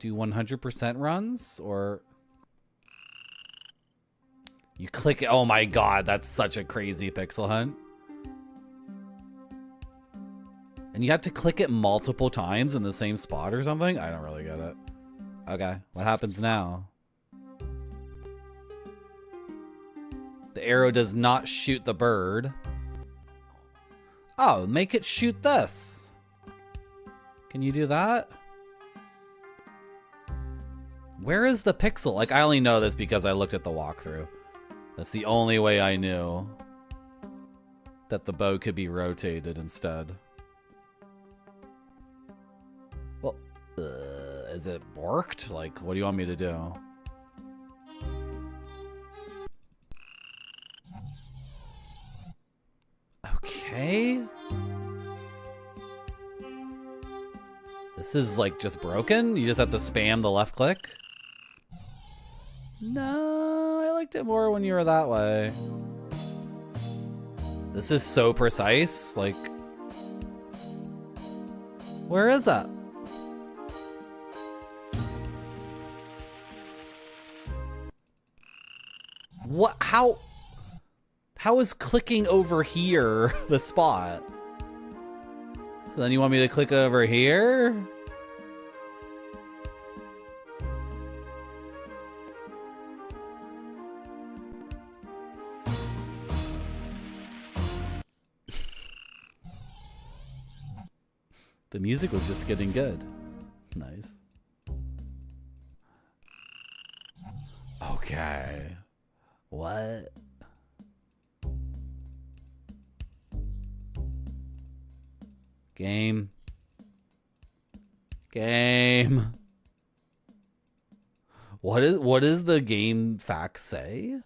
do 100% runs or you click it? Oh my God, that's such a crazy pixel hunt. And you have to click it multiple times in the same spot or something? I don't really get it. Okay, what happens now? The arrow does not shoot the bird. Oh, make it shoot this. Can you do that? Where is the pixel? Like, I only know this because I looked at the walkthrough. That's the only way I knew that the bow could be rotated instead. Well, is it worked? Like, what do you want me to do? Okay. This is like just broken? You just have to spam the left click? No, I liked it more when you were that way. This is so precise. Like, where is that? What? How is clicking over here the spot? So then you want me to click over here? The music was just getting good. Nice. Okay. What? Game. What is the game facts say?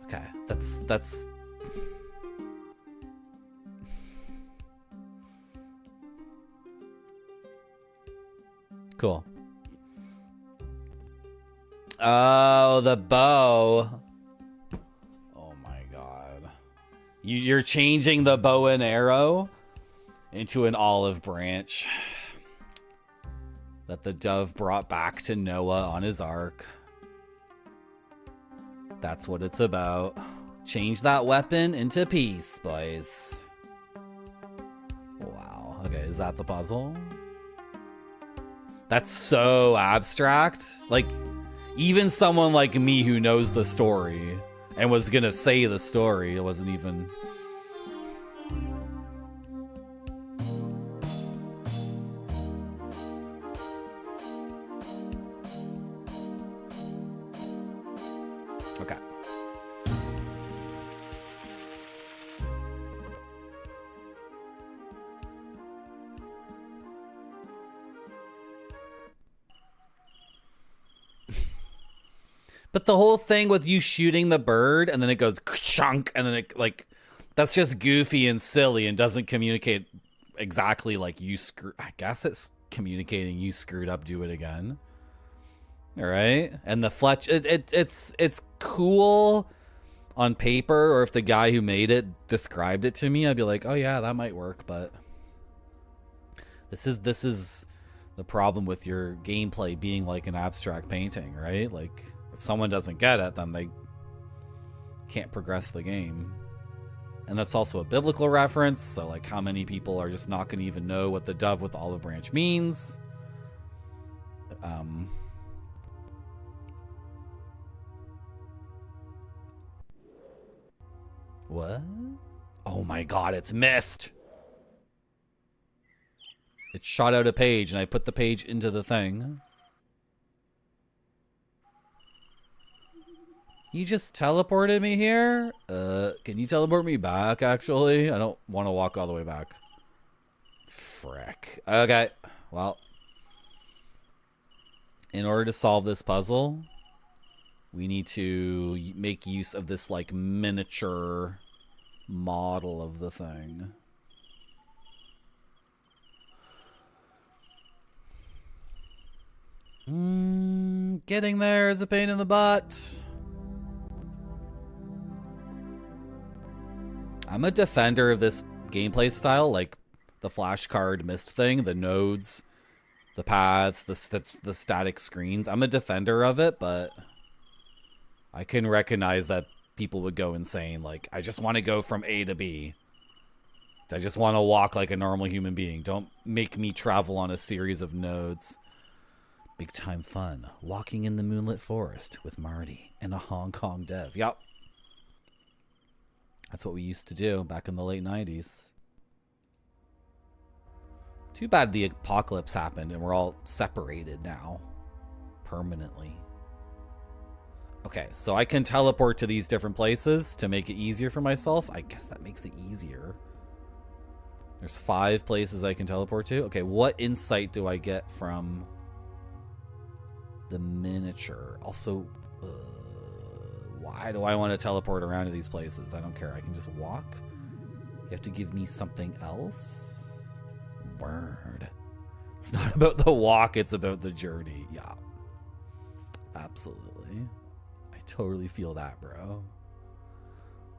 Okay, that's cool. Oh, the bow. Oh my God. You're changing the bow and arrow into an olive branch that the dove brought back to Noah on his ark. That's what it's about. Change that weapon into peace, boys. Wow. Okay, is that the puzzle? That's so abstract. Like, even someone like me who knows the story and was gonna say the story, it wasn't even... Okay. But the whole thing with you shooting the bird and then it goes chunk and then it like, that's just goofy and silly and doesn't communicate exactly like you screw. I guess it's communicating you screwed up, do it again. All right, and the Fletch, it's cool on paper, or if the guy who made it described it to me, I'd be like, oh yeah, that might work. But this is the problem with your gameplay being like an abstract painting, right? Like if someone doesn't get it, then they can't progress the game. And that's also a biblical reference, so like how many people are just not going to even know what the dove with the olive branch means? What? Oh my god, it's Myst! It shot out a page and I put the page into the thing. You just teleported me here? Can you teleport me back, actually? I don't want to walk all the way back. Frick. Okay, well. In order to solve this puzzle, we need to make use of this, like, miniature model of the thing. Getting there is a pain in the butt. I'm a defender of this gameplay style, like the flashcard Myst thing, the nodes, the paths, the static screens. I'm a defender of it, but I can recognize that people would go insane. Like, I just want to go from A to B. I just want to walk like a normal human being. Don't make me travel on a series of nodes. Big time fun. Walking in the moonlit forest with Marty and a Hong Kong dev. Yup. That's what we used to do back in the late 90s. Too bad the apocalypse happened and we're all separated now. Permanently. Okay, so I can teleport to these different places to make it easier for myself. I guess that makes it easier. There's 5 places I can teleport to. Okay, what insight do I get from the miniature? Also, why do I want to teleport around to these places? I don't care. I can just walk. You have to give me something else? Word. It's not about the walk, it's about the journey. Yeah. Absolutely. I totally feel that, bro.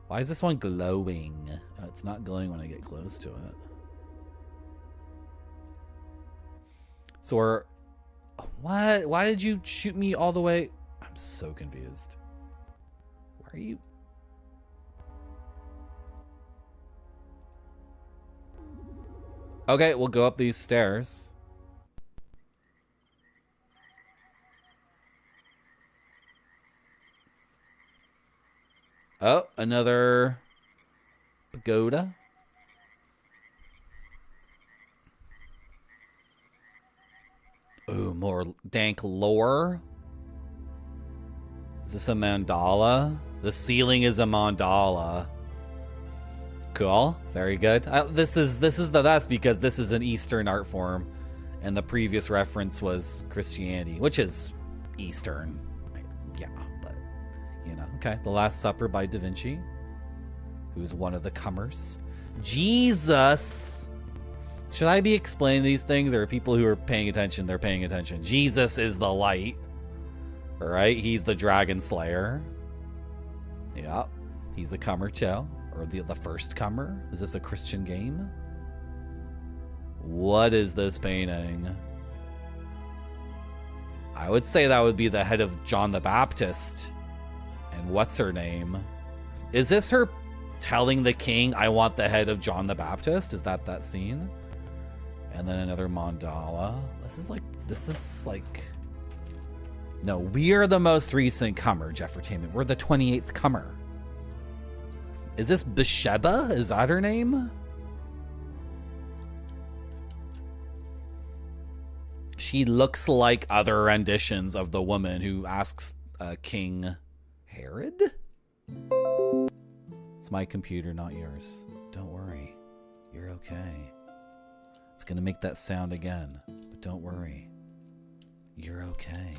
Why is this one glowing? It's not glowing when I get close to it. So we're... What? Why did you shoot me all the way? I'm so confused. Why are you... Okay, we'll go up these stairs. Oh, another pagoda. Ooh, more dank lore. Is this a mandala? The ceiling is a mandala. Cool. Very good. This is that's because this is an Eastern art form, and the previous reference was Christianity, which is Eastern. Yeah, but you know. Okay. The Last Supper by Da Vinci, who's one of the comers. Jesus. Should I be explaining these things, or are people who are paying attention? They're paying attention. Jesus is the light. All right. He's the dragon slayer. Yeah. He's a comer too. Or the first comer? Is this a Christian game? What is this painting? I would say that would be the head of John the Baptist. And what's her name? Is this her telling the king, I want the head of John the Baptist? Is that scene? And then another mandala. This is like... No, we are the most recent comer, Jeffertainment. We're the 28th comer. Is this Bathsheba? Is that her name? She looks like other renditions of the woman who asks King Herod? It's my computer, not yours. Don't worry. You're okay. It's gonna make that sound again, but don't worry. You're okay.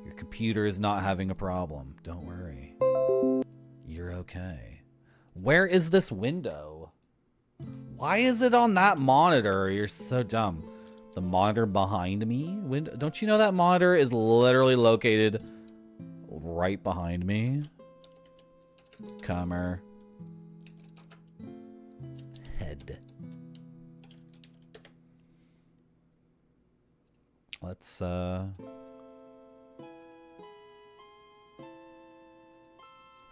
Your computer is not having a problem. Don't worry. You're okay. Where is this window? Why is it on that monitor? You're so dumb. The monitor behind me? Don't you know that monitor is literally located right behind me? COMER. Head. Let's,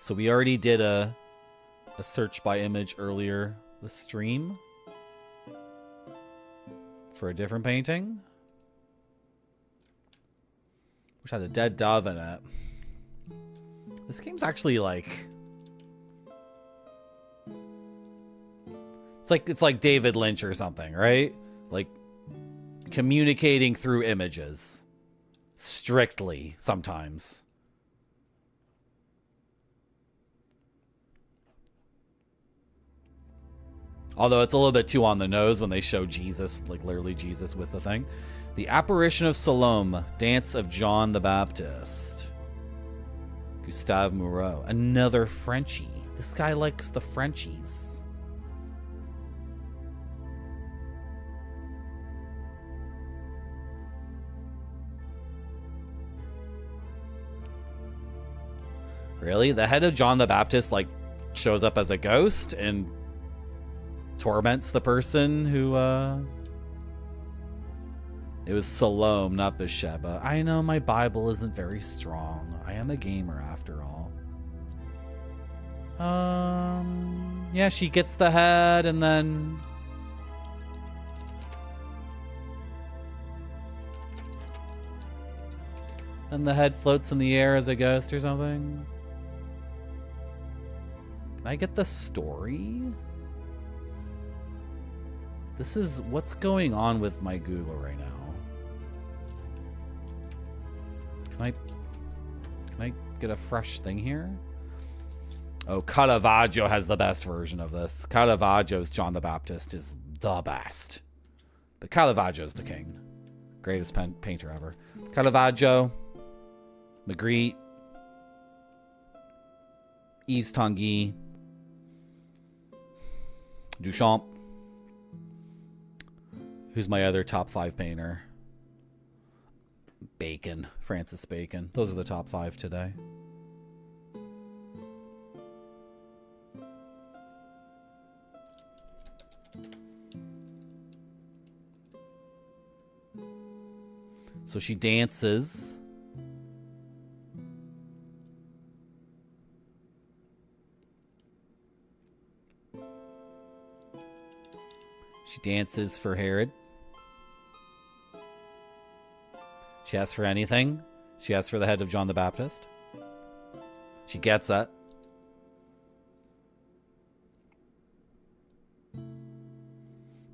So we already did a search by image earlier this stream for a different painting, which had a dead dove in it. This game's actually like it's like David Lynch or something, right? Like communicating through images strictly sometimes. Although it's a little bit too on the nose when they show Jesus, like literally Jesus with the thing. The Apparition of Salome, Dance of John the Baptist. Gustave Moreau, another Frenchie. This guy likes the Frenchies. Really? The head of John the Baptist like shows up as a ghost and torments the person who it was Salome, not Bathsheba. I know my Bible isn't very strong. I am a gamer after all. Yeah, she gets the head and then the head floats in the air as a ghost or something. Can I get the story? This is what's going on with my Google right now. Can I get a fresh thing here? Oh, Caravaggio has the best version of this. Caravaggio's John the Baptist is the best. But Caravaggio's the king. Greatest painter ever. Caravaggio, Magritte, Yves Tanguy, Duchamp. Who's my other top 5 painter? Bacon. Francis Bacon. Those are the top 5 today. So she dances. She dances for Herod. She asks for anything. She asks for the head of John the Baptist. She gets it.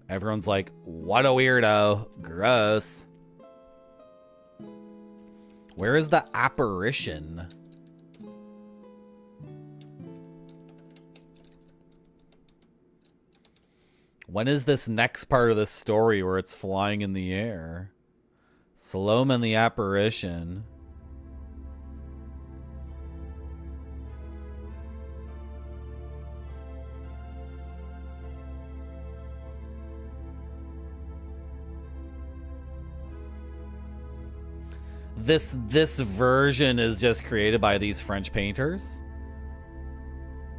Everyone's like, what a weirdo. Gross. Where is the apparition? When is this next part of the story where it's flying in the air? Salome and the apparition. This version is just created by these French painters.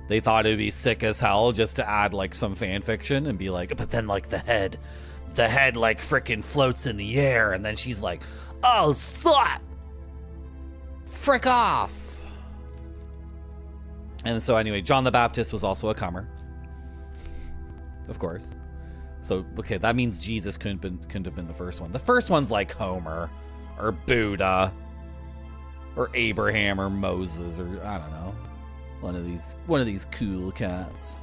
They thought it'd be sick as hell just to add like some fan fiction and be like, but then like the head like freaking floats in the air and then she's like, oh, thought, frick off. And so anyway, John the Baptist was also a COMER, of course. So okay, that means Jesus couldn't have been the first one. The first one's like Homer or Buddha or Abraham or Moses or I don't know. One of these cool cats.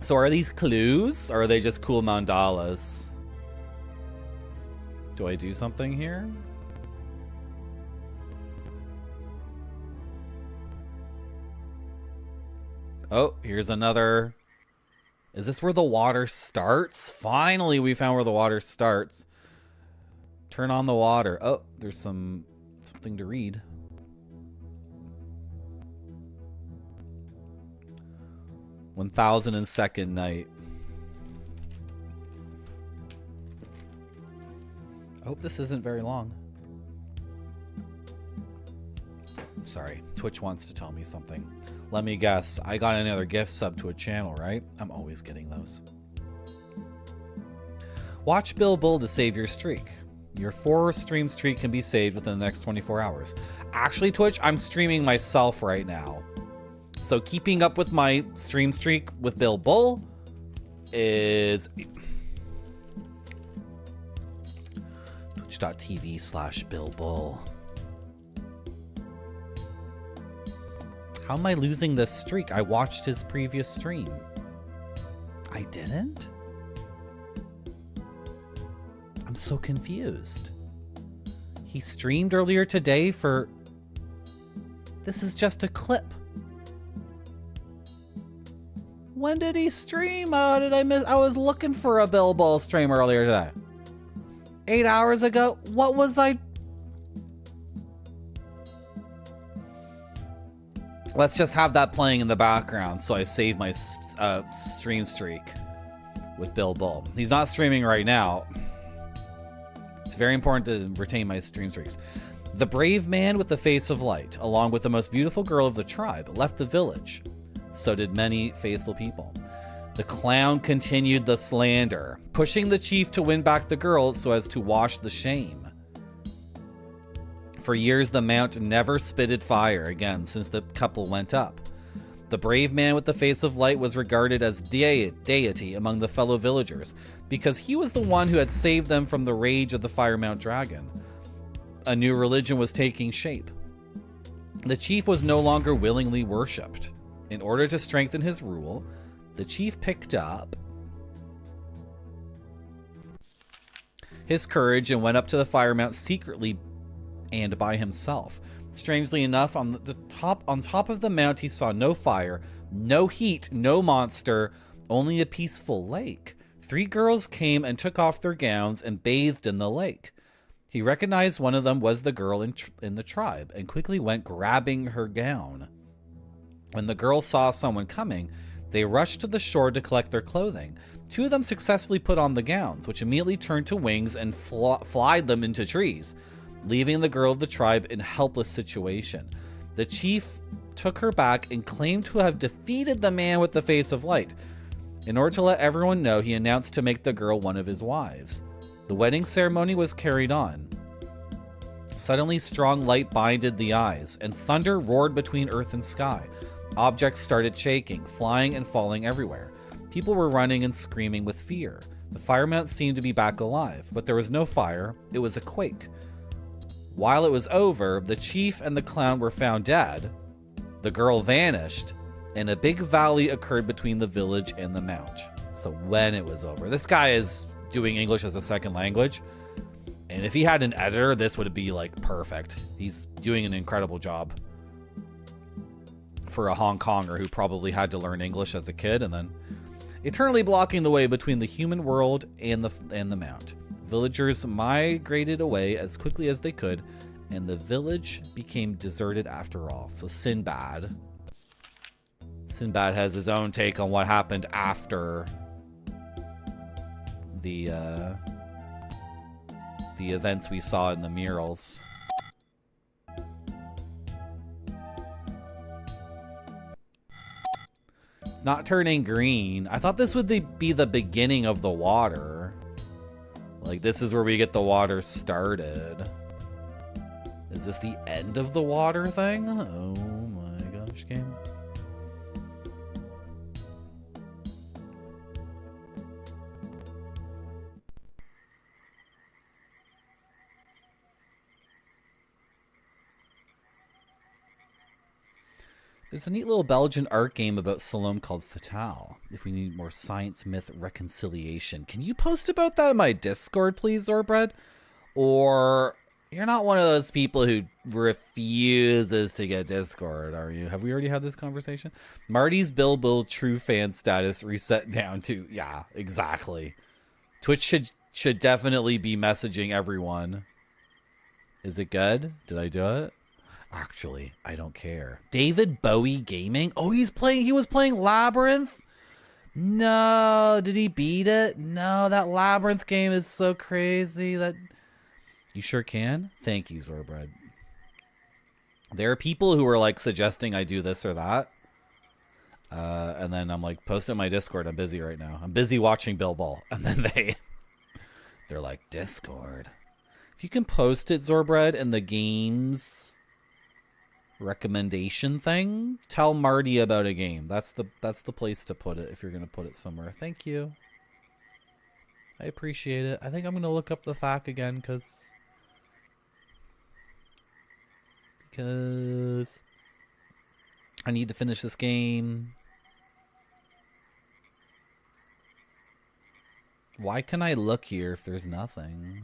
So are these clues or are they just cool mandalas? Do I do something here? Oh, here's another. Is this where the water starts? Finally, we found where the water starts. Turn on the water. Oh, there's something to read. 1002nd night. I hope this isn't very long. Sorry, Twitch wants to tell me something. Let me guess. I got another gift sub to a channel, right? I'm always getting those. Watch Bill Bull to save your streak. Your 4-stream streak can be saved within the next 24 hours. Actually, Twitch, I'm streaming myself right now. So keeping up with my stream streak with Bill Bull is twitch.tv/Bill Bull. How am I losing this streak? I watched his previous stream. I didn't? I'm so confused. He streamed earlier today for... This is just a clip. When did he stream? Oh, did I miss? I was looking for a Bill Bull stream earlier today. 8 hours ago? What was I... Let's just have that playing in the background so I save my stream streak with Bill Bull. He's not streaming right now. It's very important to retain my stream streaks. The brave man with the face of light, along with the most beautiful girl of the tribe, left the village. So did many faithful people. The clown continued the slander, pushing the chief to win back the girl so as to wash the shame. For years, the mount never spitted fire again since the couple went up. The brave man with the face of light was regarded as deity among the fellow villagers because he was the one who had saved them from the rage of the Fire Mount Dragon. A new religion was taking shape. The chief was no longer willingly worshipped. In order to strengthen his rule, the chief picked up his courage and went up to the Fire Mount secretly and by himself. Strangely enough, on top of the mount, he saw no fire, no heat, no monster, only a peaceful lake. 3 girls came and took off their gowns and bathed in the lake. He recognized one of them was the girl in the tribe and quickly went grabbing her gown. When the girls saw someone coming, they rushed to the shore to collect their clothing. 2 of them successfully put on the gowns, which immediately turned to wings and flied them into trees, leaving the girl of the tribe in a helpless situation. The chief took her back and claimed to have defeated the man with the face of light. In order to let everyone know, he announced to make the girl one of his wives. The wedding ceremony was carried on. Suddenly, strong light blinded the eyes, and thunder roared between earth and sky. Objects started shaking, flying and falling everywhere. People were running and screaming with fear. The fire mount seemed to be back alive, but there was no fire. It was a quake. While it was over, the chief and the clown were found dead. The girl vanished, and a big valley occurred between the village and the mount. So when it was over, this guy is doing English as a second language. And if he had an editor, this would be like perfect. He's doing an incredible job for a Hong Konger who probably had to learn English as a kid and then eternally blocking the way between the human world and the mount. Villagers migrated away as quickly as they could, and the village became deserted after all. So Sinbad has his own take on what happened after the events we saw in the murals. It's not turning green. I thought this would be the beginning of the water. Like, this is where we get the water started. Is this the end of the water thing? Oh my gosh, game. There's a neat little Belgian art game about Salome called Fatale. If we need more science myth reconciliation. Can you post about that in my Discord, please, Zorbread? Or you're not one of those people who refuses to get Discord, are you? Have we already had this conversation? Marty's Bill Bull true fan status reset down to, yeah, exactly. Twitch should definitely be messaging everyone. Is it good? Did I do it? Actually, I don't care. David Bowie Gaming? Oh, he was playing Labyrinth? No, did he beat it? No, that Labyrinth game is so crazy. That you sure can. Thank you, Zorbred. There are people who are like suggesting I do this or that. And then I'm like, post in my Discord. I'm busy right now. I'm busy watching Bill Ball. And then they're like, Discord. If you can post it, Zorbred, in the games recommendation thing, tell Marty about a game. That's the place to put it if you're gonna put it somewhere. Thank you. I appreciate it. I think I'm gonna look up the FAQ again because I need to finish this game. Why can I look here if there's nothing?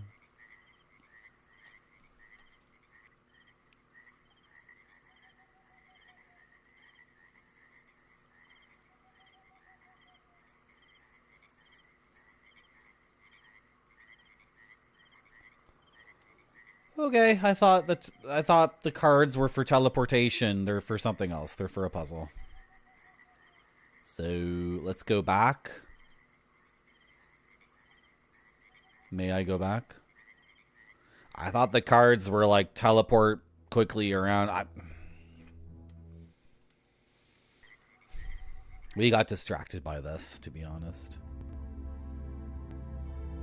Okay, I thought the cards were for teleportation. They're for something else. They're for a puzzle. So let's go back. May I go back? I thought the cards were like teleport quickly around. We got distracted by this, to be honest.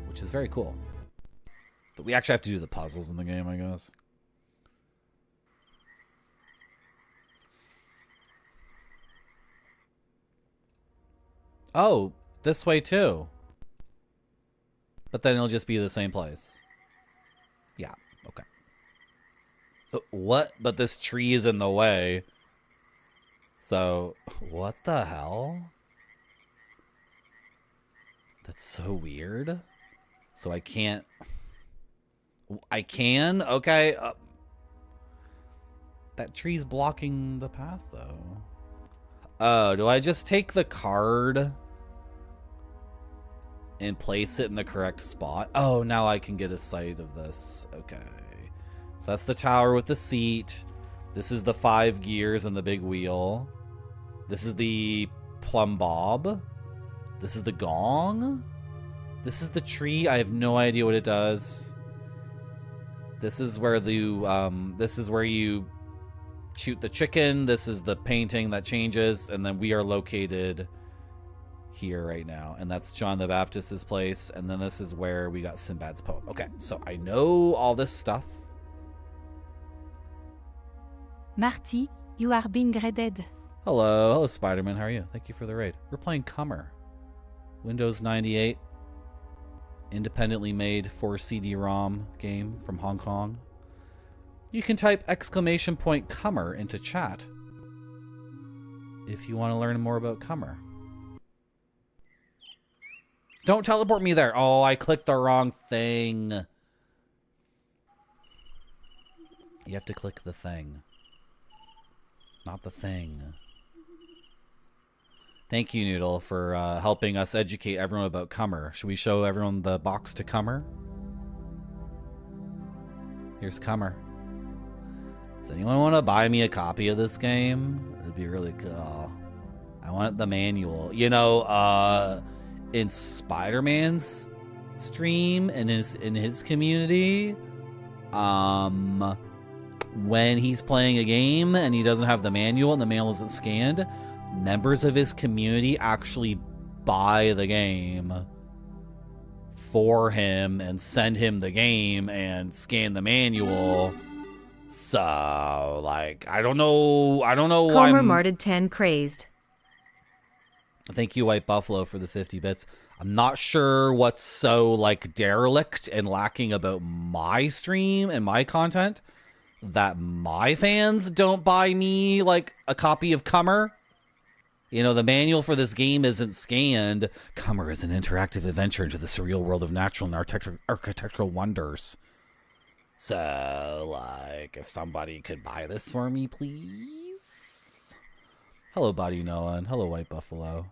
Which is very cool. But we actually have to do the puzzles in the game, I guess. Oh, this way too. But then it'll just be the same place. Yeah, okay. What? But this tree is in the way. So, what the hell? That's so weird. So I can't... I can? Okay. That tree's blocking the path, though. Oh, do I just take the card and place it in the correct spot? Oh, now I can get a sight of this. Okay. So that's the tower with the seat. This is the 5 gears and the big wheel. This is the plumb bob. This is the gong. This is the tree. I have no idea what it does. This is where you shoot the chicken. This is the painting that changes, and then we are located here right now, and that's John the Baptist's place, and then this is where we got Sinbad's poem. Okay, so I know all this stuff. Marty, you are being graded. Hello, Spider-Man. How are you? Thank you for the raid. We're playing COMER, Windows 98. Independently made for CD-ROM game from Hong Kong. You can type !COMER into chat if you want to learn more about COMER. Don't teleport me there. Oh, I clicked the wrong thing. You have to click the thing, not the thing. Thank you, Noodle, for helping us educate everyone about COMER. Should we show everyone the box to COMER? Here's COMER. Does anyone want to buy me a copy of this game? It'd be really cool. I want the manual. You know, in Spider-Man's stream and in his community, when he's playing a game and he doesn't have the manual and the manual isn't scanned, members of his community actually buy the game for him and send him the game and scan the manual. So, like, I don't know why COMER Marted 10 crazed. Thank you, White Buffalo, for the 50 bits. I'm not sure what's so, like, derelict and lacking about my stream and my content that my fans don't buy me, like, a copy of COMER. You know, the manual for this game isn't scanned. COMER is an interactive adventure into the surreal world of natural and architectural wonders. So, like, if somebody could buy this for me, please. Hello, Buddy Noah, and hello, White Buffalo.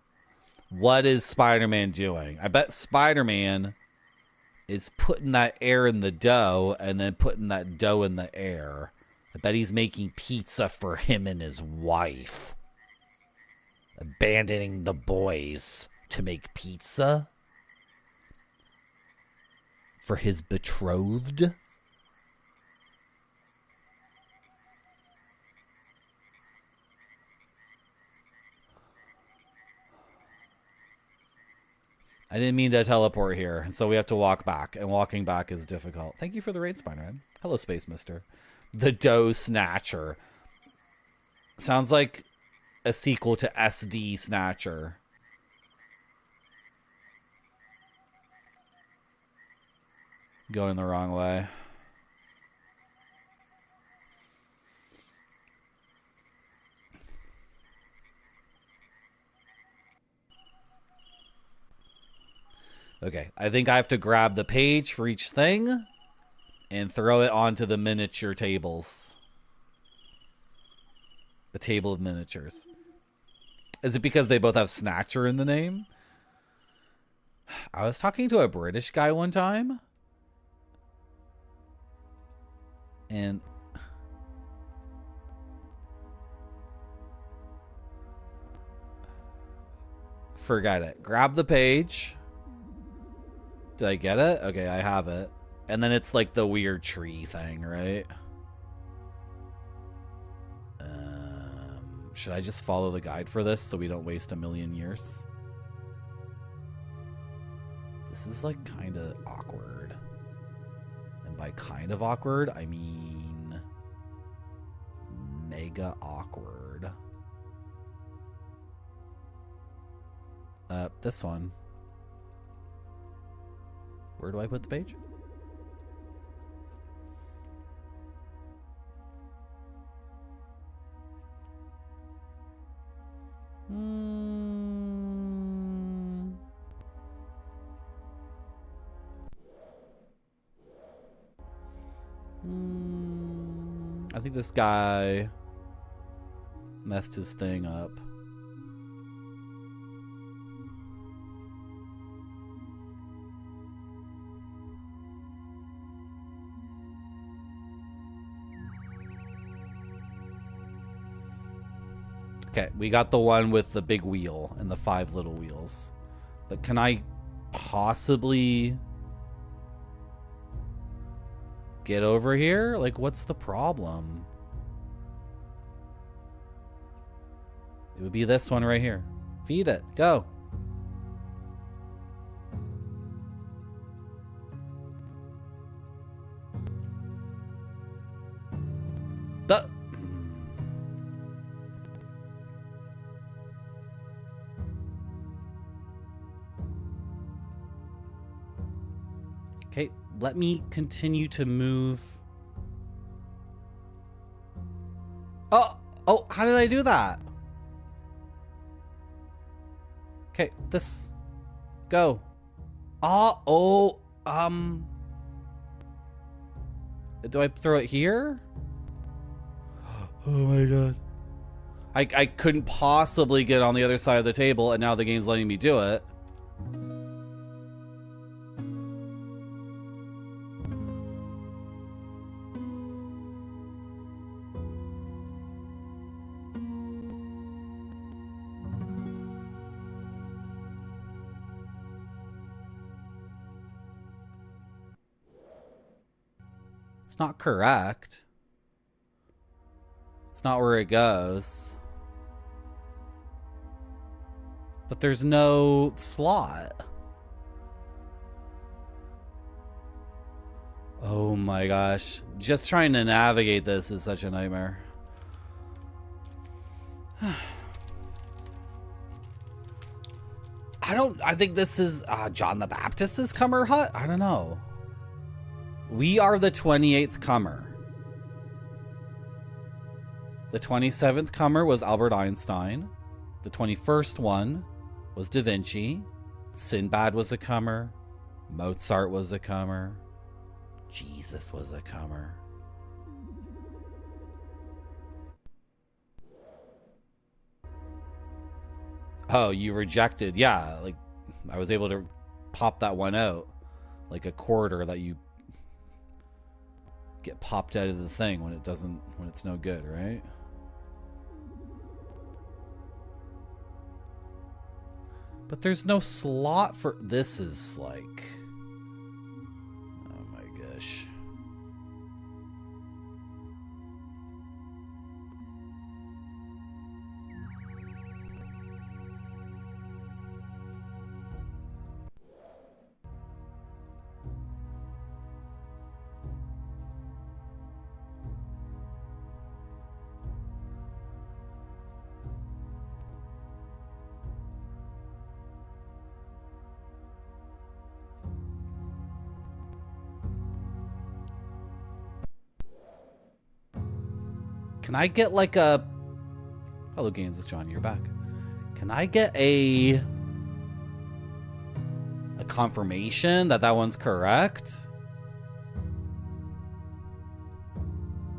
What is Spider-Man doing? I bet Spider-Man is putting that air in the dough and then putting that dough in the air. I bet he's making pizza for him and his wife. Abandoning the boys to make pizza for his betrothed. I didn't mean to teleport here, and so we have to walk back, and walking back is difficult. Thank you for the raid, Spider-Man. Hello, Space Mister. The Dough Snatcher. Sounds like a sequel to SD Snatcher. Going the wrong way. Okay, I think I have to grab the page for each thing and throw it onto the miniature tables. The table of miniatures. Is it because they both have Snatcher in the name? I was talking to a British guy one time. And forget it. Grab the page. Did I get it? Okay, I have it. And then it's like the weird tree thing, right? Should I just follow the guide for this so we don't waste a million years? This is like kind of awkward. And by kind of awkward, I mean mega awkward. This one. Where do I put the page? I think this guy messed his thing up. Okay, we got the one with the big wheel and the 5 little wheels. But can I possibly get over here? Like, what's the problem? It would be this one right here. Feed it. Go. The Okay, let me continue to move. Oh, how did I do that? Okay, this. Go. Do I throw it here? Oh my god. I couldn't possibly get on the other side of the table, and now the game's letting me do it. It's not correct. It's not where it goes. But there's no slot. Oh my gosh. Just trying to navigate this is such a nightmare. I think this is John the Baptist's Comer hut? I don't know. We are the 28th Comer. The 27th Comer was Albert Einstein. The 21st one was Da Vinci. Sinbad was a Comer. Mozart was a Comer. Jesus was a Comer. Oh, you rejected. Yeah, like I was able to pop that one out. Like a quarter that you get popped out of the thing when it's no good, right? But there's no slot for... This is like... Oh my gosh. Can I get like a... Hello games, it's John, you're back. Can I get a confirmation that that one's correct?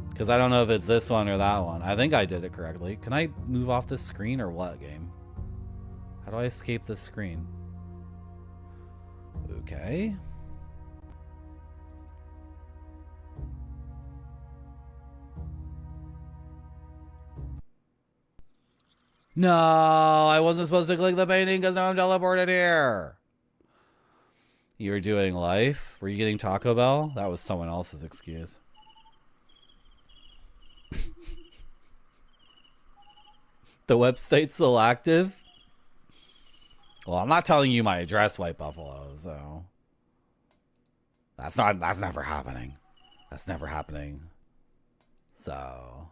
Because I don't know if it's this one or that one. I think I did it correctly. Can I move off this screen or what, game? How do I escape this screen? Okay. No, I wasn't supposed to click the painting because now I'm teleported here. You were doing life? Were you getting Taco Bell? That was someone else's excuse. The website's still active? Well, I'm not telling you my address, White Buffalo, so... That's never happening. That's never happening. So...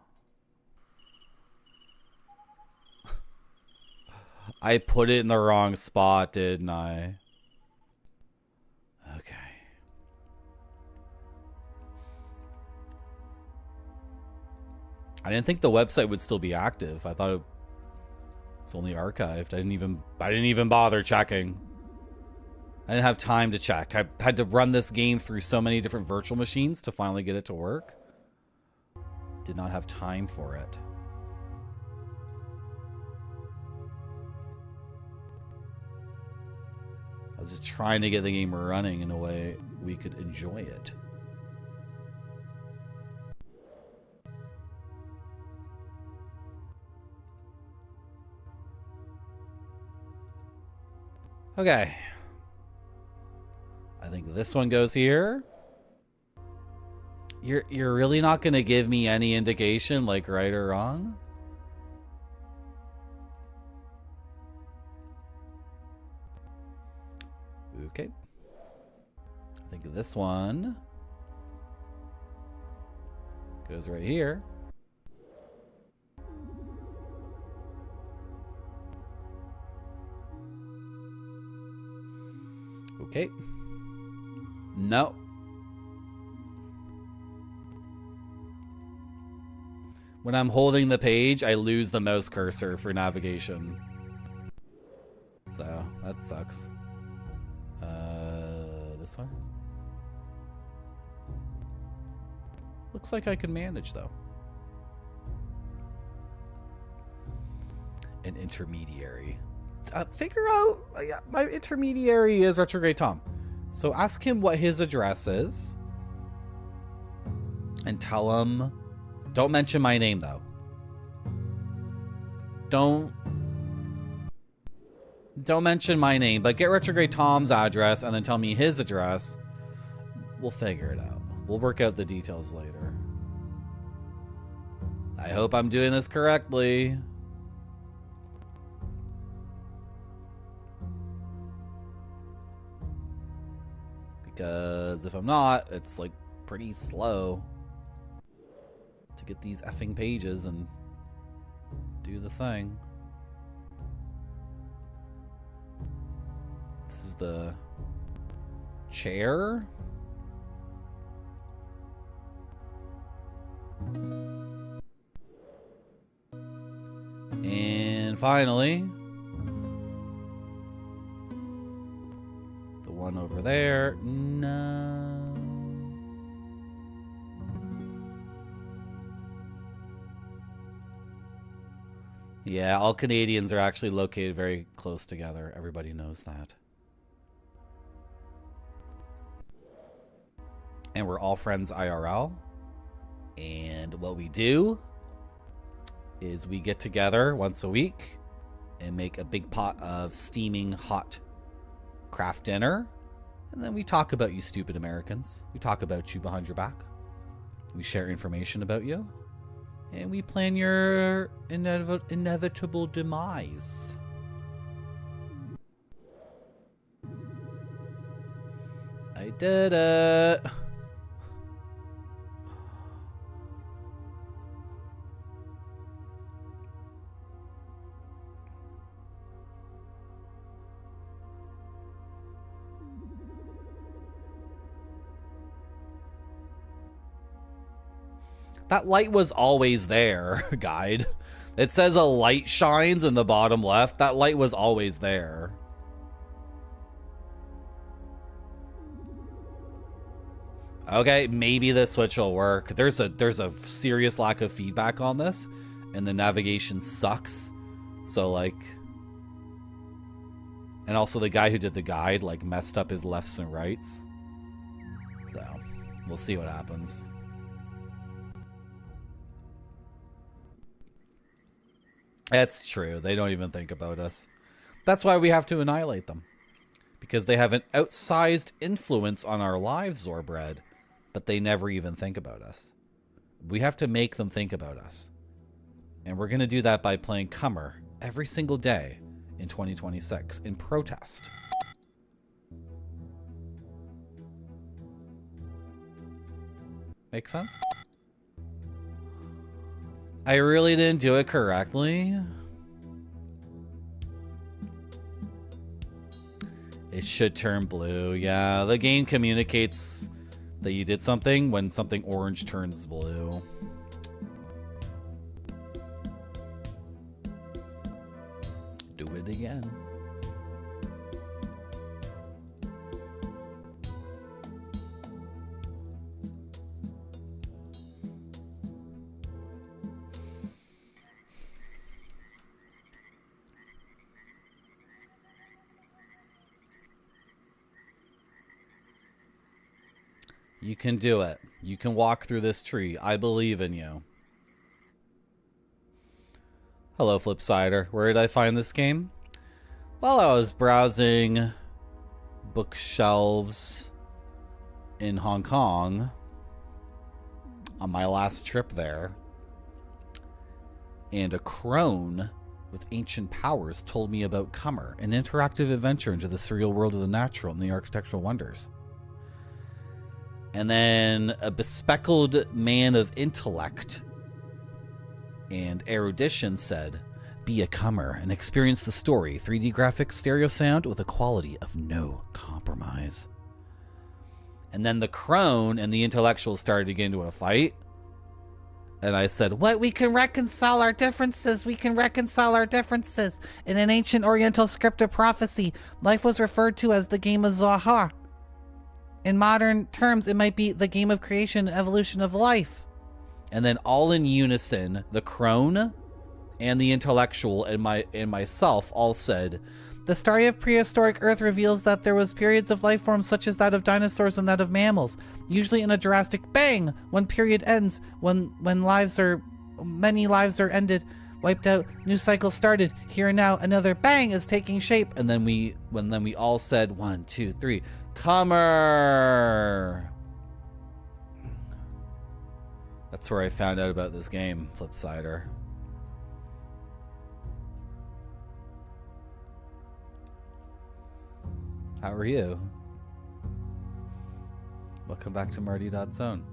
I put it in the wrong spot, didn't I? Okay. I didn't think the website would still be active. I thought it was only archived. I didn't even bother checking. I didn't have time to check. I had to run this game through so many different virtual machines to finally get it to work. Did not have time for it. I was just trying to get the game running in a way we could enjoy it. Okay. I think this one goes here. You're really not going to give me any indication, like right or wrong? Okay. I think this one goes right here. Okay. No. When I'm holding the page, I lose the mouse cursor for navigation. So, that sucks. This one? Looks like I can manage, though. An intermediary. Figure out... my intermediary is Retrograde Tom. So ask him what his address is. And tell him... Don't mention my name, though. Don't mention my name, but get Retrograde Tom's address and then tell me his address. We'll figure it out. We'll work out the details later. I hope I'm doing this correctly. Because if I'm not, it's like pretty slow to get these effing pages and do the thing. This is the chair. And finally, the one over there. No. Yeah, all Canadians are actually located very close together. Everybody knows that. And we're all friends IRL. And what we do is we get together once a week and make a big pot of steaming hot craft dinner. And then we talk about you stupid Americans. We talk about you behind your back. We share information about you. And we plan your inevitable demise. I did it. That light was always there, guide. It says a light shines in the bottom left. That light was always there. Okay, maybe the switch will work. There's a serious lack of feedback on this, and the navigation sucks. So like, and also the guy who did the guide like messed up his lefts and rights. So we'll see what happens. That's true. They don't even think about us. That's why we have to annihilate them. Because they have an outsized influence on our lives, Zorbred. But they never even think about us. We have to make them think about us. And we're going to do that by playing COMER every single day in 2026 in protest. Make sense? I really didn't do it correctly. It should turn blue. Yeah, the game communicates that you did something when something orange turns blue. Do it again. You can do it. You can walk through this tree. I believe in you. Hello, Flipsider. Where did I find this game? While I was browsing bookshelves in Hong Kong on my last trip there, and a crone with ancient powers told me about COMER, an interactive adventure into the surreal world of the natural and the architectural wonders. And then a bespectacled man of intellect and erudition said, be a COMER and experience the story. 3D graphics, stereo sound with a quality of no compromise. And then the crone and the intellectual started to get into a fight. And I said, what? We can reconcile our differences. We can reconcile our differences. In an ancient oriental script of prophecy, life was referred to as the game of Zohar. In modern terms, it might be the game of creation and evolution of life. And then all in unison, the crone and the intellectual and myself all said, the story of prehistoric Earth reveals that there was periods of life forms such as that of dinosaurs and that of mammals, usually in a drastic bang. One period ends when many lives are ended, wiped out, new cycle started. Here and now, another bang is taking shape. And then we all said 1, 2, 3. COMER! That's where I found out about this game, Flipsider. How are you? Welcome back to Marty.Zone.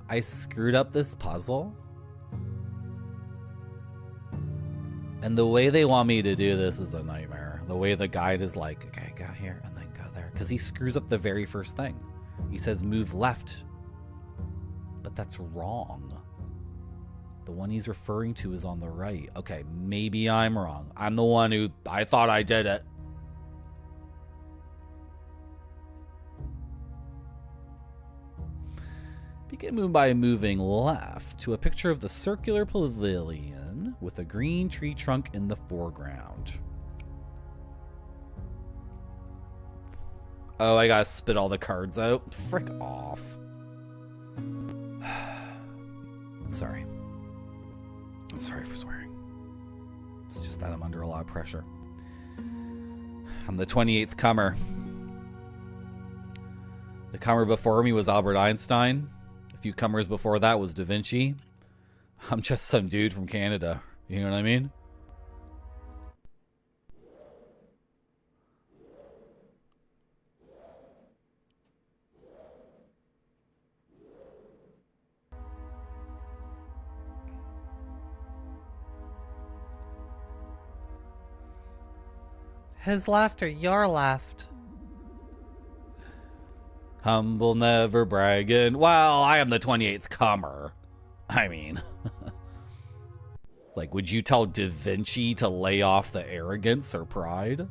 I screwed up this puzzle. And the way they want me to do this is a nightmare. The way the guide is like, okay, go here and then go there. Because he screws up the very first thing. He says move left. But that's wrong. The one he's referring to is on the right. Okay, maybe I'm wrong. I'm the one who, I thought I did it. Begin by moving left to a picture of the circular pavilion with a green tree trunk in the foreground. Oh, I gotta spit all the cards out. Frick off. Sorry. I'm sorry for swearing. It's just just that I'm under a lot of pressure. I'm the 28th comer. The comer before me was Albert Einstein. A few comers before that was Da Vinci. I'm just some dude from Canada. You know what I mean? His left or your left? Humble, never bragging. Well, I am the 28th comer. I mean, like, would you tell Da Vinci to lay off the arrogance or pride?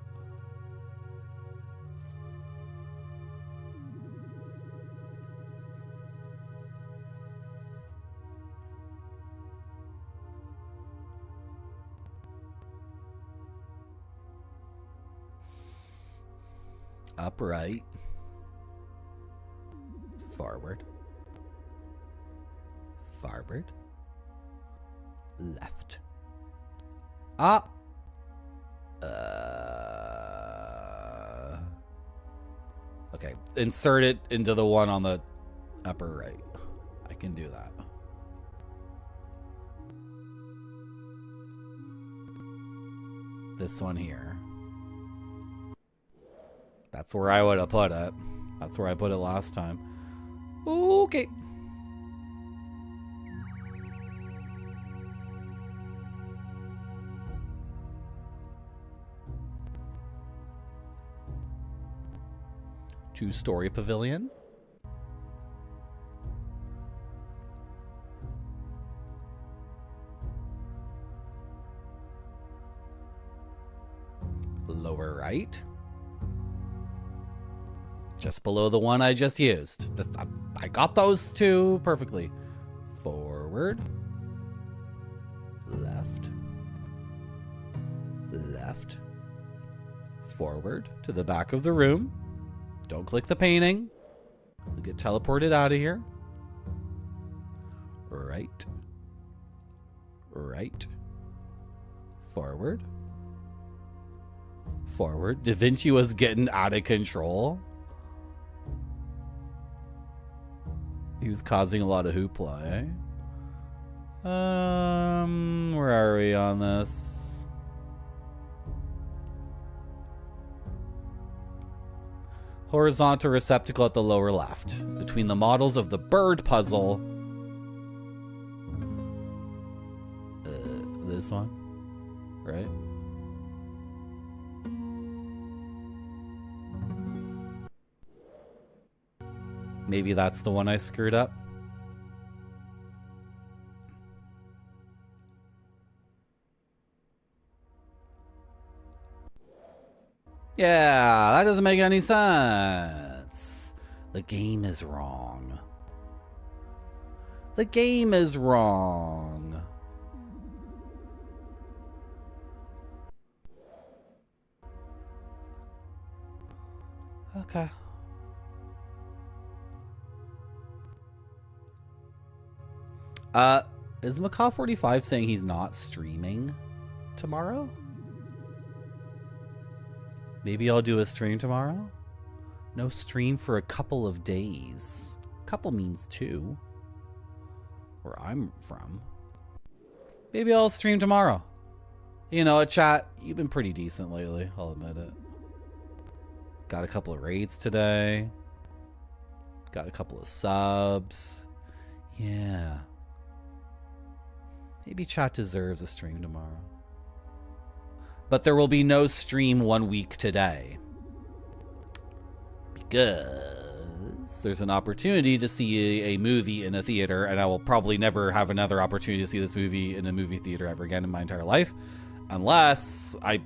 Upright. Forward. Forward. Left. Up. Okay. Insert it into the one on the upper right. I can do that. This one here. That's where I would have put it. That's where I put it last time. Okay. Two-story pavilion. Lower right. Just below the one I just used. I got those two perfectly. Forward. Left. Left. Forward to the back of the room. Don't click the painting. You'll get teleported out of here. Right. Right. Forward. Forward. Da Vinci was getting out of control. He was causing a lot of hoopla, eh? Where are we on this? Horizontal receptacle at the lower left. Between the models of the bird puzzle. This one? Right? Maybe that's the one I screwed up. Yeah, that doesn't make any sense. The game is wrong. The game is wrong. Okay. Is Macaw45 saying he's not streaming tomorrow? Maybe I'll do a stream tomorrow? No stream for a couple of days. Couple means 2. Where I'm from. Maybe I'll stream tomorrow. You know, chat, you've been pretty decent lately, I'll admit it. Got a couple of raids today. Got a couple of subs. Yeah. Maybe chat deserves a stream tomorrow. But there will be no stream 1 week today. Because there's an opportunity to see a movie in a theater, and I will probably never have another opportunity to see this movie in a movie theater ever again in my entire life. Unless I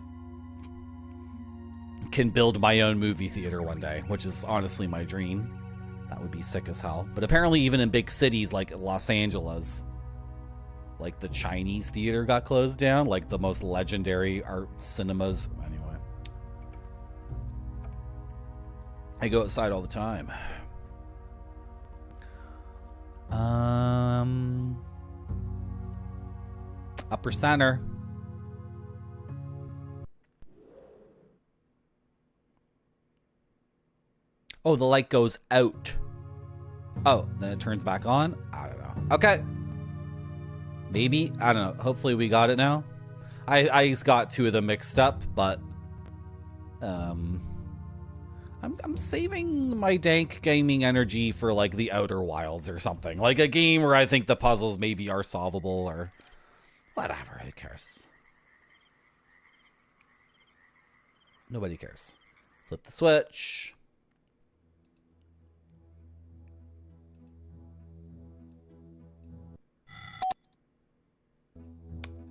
can build my own movie theater one day, which is honestly my dream. That would be sick as hell. But apparently even in big cities like Los Angeles, like the Chinese theater got closed down, like the most legendary art cinemas. Anyway, I go outside all the time. Upper center. Oh, the light goes out. Oh, then it turns back on? I don't know. Okay. Maybe. I don't know. Hopefully we got it now. I got two of them mixed up, but I'm saving my dank gaming energy for like the Outer Wilds or something. Like a game where I think the puzzles maybe are solvable or whatever. Who cares? Nobody cares. Flip the switch.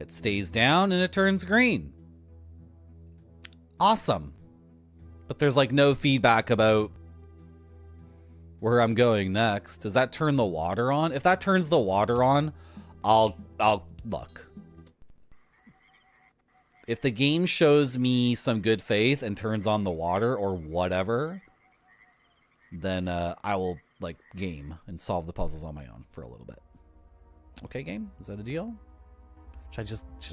It stays down and it turns green. Awesome. But there's like no feedback about where I'm going next. Does that turn the water on? If that turns the water on, I'll look. If the game shows me some good faith and turns on the water or whatever, then I will like game and solve the puzzles on my own for a little bit. Okay, game? Is that a deal? Should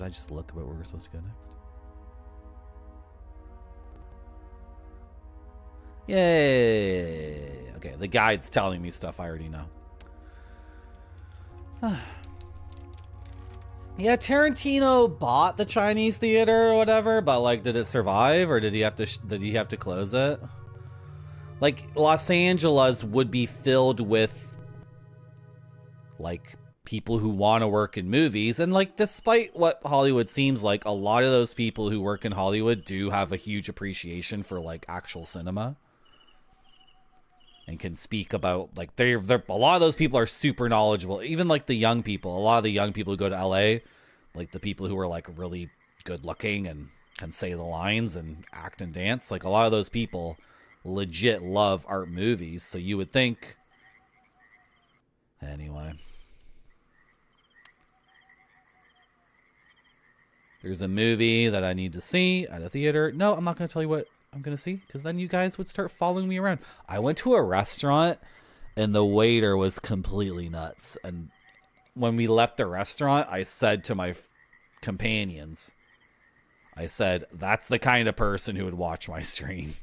I just look about where we're supposed to go next? Yay! Okay, the guide's telling me stuff I already know. Yeah, Tarantino bought the Chinese theater or whatever, but like, did it survive or did he have to close it? Like, Los Angeles would be filled with like people who want to work in movies, and like, despite what Hollywood seems like, a lot of those people who work in Hollywood do have a huge appreciation for like actual cinema and can speak about like they're a lot of those people are super knowledgeable. Even like the young people, a lot of the young people who go to LA, like the people who are like really good looking and can say the lines and act and dance, like a lot of those people legit love art movies. So you would think anyway. There's a movie that I need to see at a theater. No, I'm not going to tell you what I'm going to see because then you guys would start following me around. I went to a restaurant and the waiter was completely nuts. And when we left the restaurant, I said to my companions, I said, that's the kind of person who would watch my stream.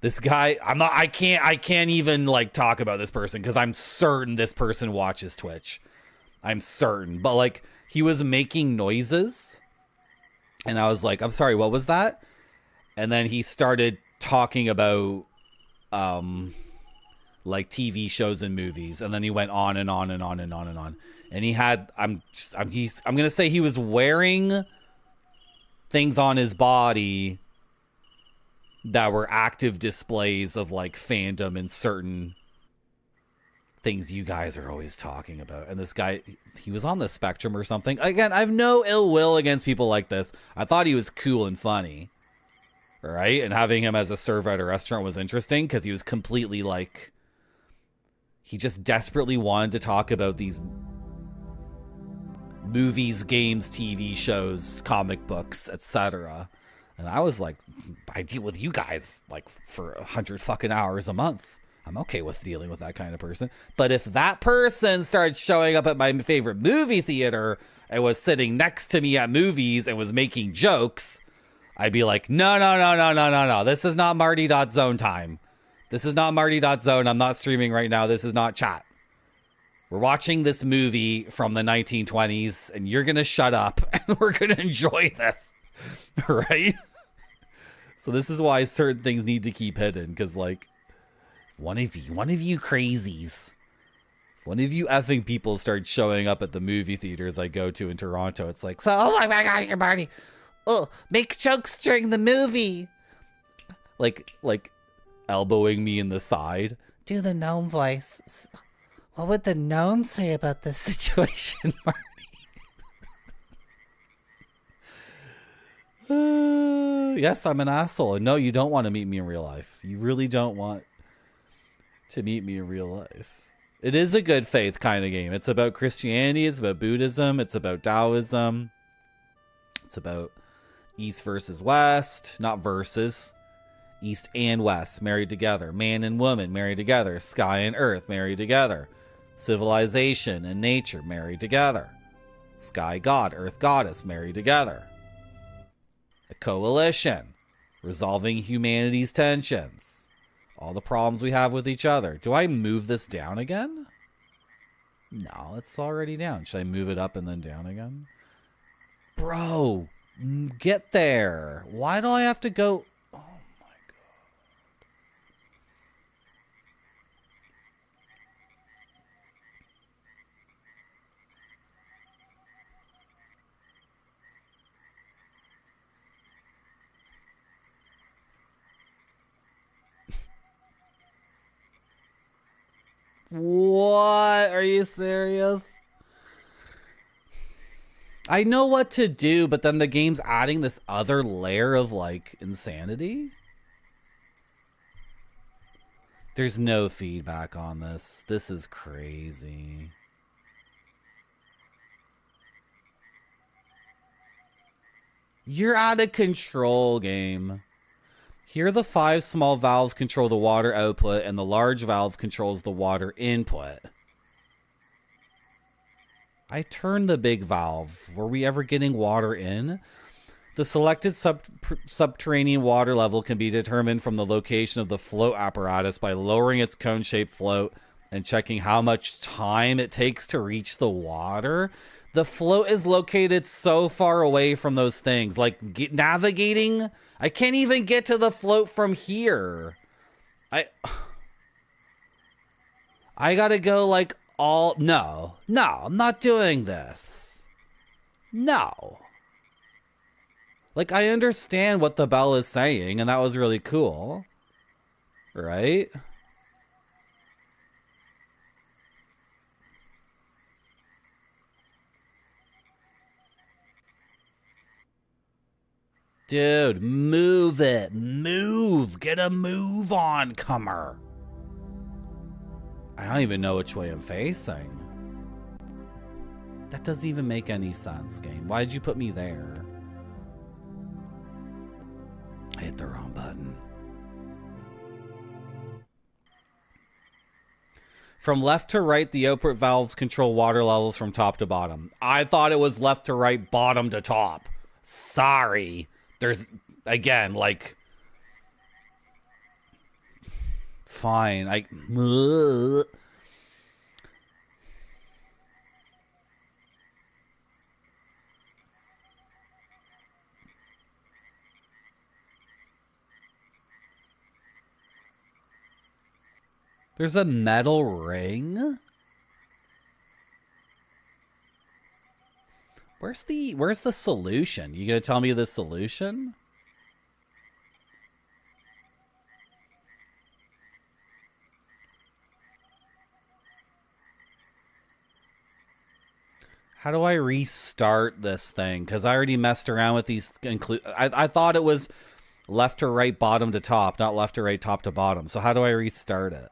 This guy, I can't even like talk about this person because I'm certain this person watches Twitch. I'm certain. But like, he was making noises. And I was like, I'm sorry, what was that? And then he started talking about like TV shows and movies. And then he went on and on and on and on and on. And he had, I'm going to say he was wearing things on his body that were active displays of like fandom and certain things you guys are always talking about. And this guy, he was on the spectrum or something. Again, I have no ill will against people like this. I thought he was cool and funny. Right? And having him as a server at a restaurant was interesting because he was completely like, he just desperately wanted to talk about these movies, games, TV shows, comic books, etc. And I was like, I deal with you guys like for 100 fucking hours a month. I'm okay with dealing with that kind of person. But if that person started showing up at my favorite movie theater and was sitting next to me at movies and was making jokes, I'd be like, no. This is not Marty.zone time. This is not Marty.zone. I'm not streaming right now. This is not chat. We're watching this movie from the 1920s and you're going to shut up and we're going to enjoy this. Right? So this is why certain things need to keep hidden. Because like, one of you crazies, one of you effing people start showing up at the movie theaters I go to in Toronto. It's like, so, oh my God, you're Marty. Oh, make jokes during the movie. Like elbowing me in the side. Do the gnome voice. What would the gnome say about this situation, Marty? Yes, I'm an asshole. And no, you don't want to meet me in real life. You really don't want to meet me in real life. It is a good faith kind of game. It's about Christianity. It's about Buddhism. It's about Taoism. It's about East versus West. Not versus. East and West married together. Man and woman married together. Sky and earth married together. Civilization and nature married together. Sky god, earth goddess married together. A coalition. Resolving humanity's tensions. All the problems we have with each other. Do I move this down again? No, it's already down. Should I move it up and then down again? Bro, get there. Why do I have to go? Oh my God. What? Are you serious? I know what to do, but then the game's adding this other layer of, like, insanity. There's no feedback on this. This is crazy. You're out of control, game. Here, the 5 small valves control the water output, and the large valve controls the water input. I turned the big valve. Were we ever getting water in? The selected subterranean water level can be determined from the location of the float apparatus by lowering its cone-shaped float and checking how much time it takes to reach the water. The float is located so far away from those things. Like, navigating... I can't even get to the float from here. I gotta go, like, all... No, I'm not doing this. No. Like, I understand what the bell is saying, and that was really cool. Right? Dude, move it. Move. Get a move on, COMER. I don't even know which way I'm facing. That doesn't even make any sense, game. Why did you put me there? I hit the wrong button. From left to right, the output valves control water levels from top to bottom. I thought it was left to right, bottom to top. Sorry. There's, again, like... Fine. There's a metal ring? Where's the solution? You gonna tell me the solution? How do I restart this thing? Because I already messed around with these. I thought it was left to right, bottom to top, not left to right, top to bottom. So how do I restart it?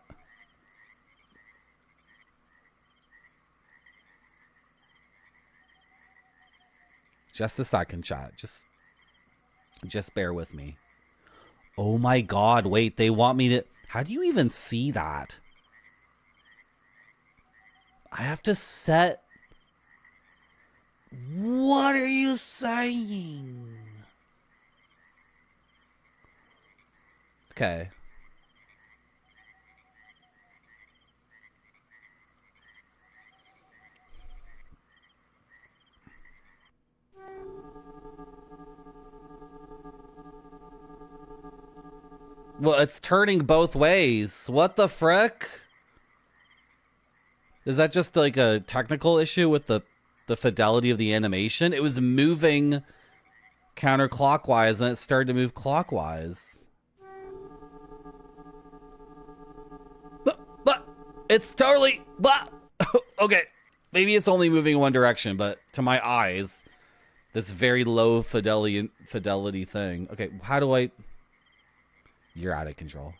Just a second, chat. Just bear with me. Oh my God, wait, they want me to... How do you even see that? I have to set... What are you saying? Okay. Well, it's turning both ways. What the frick? Is that just like a technical issue with the fidelity of the animation? It was moving counterclockwise and it started to move clockwise. But it's totally... Okay, maybe it's only moving in one direction, but to my eyes, this very low fidelity thing. Okay, how do I... You're out of control.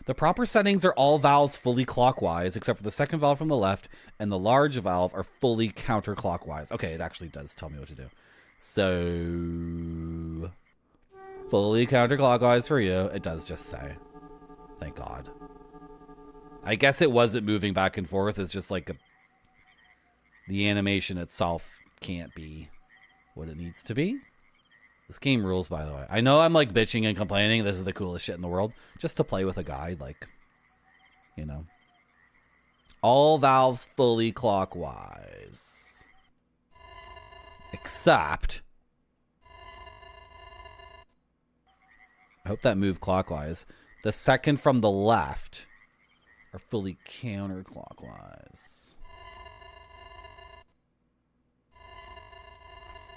The proper settings are all valves fully clockwise, except for the second valve from the left, and the large valve are fully counterclockwise. Okay, it actually does tell me what to do. So... Fully counterclockwise for you. It does just say. Thank God. I guess it wasn't moving back and forth. It's just like the animation itself can't be what it needs to be. This game rules, by the way. I know I'm like bitching and complaining. This is the coolest shit in the world. Just to play with a guide, like, you know. All valves fully clockwise. Except... I hope that moved clockwise. The second from the left are fully counterclockwise.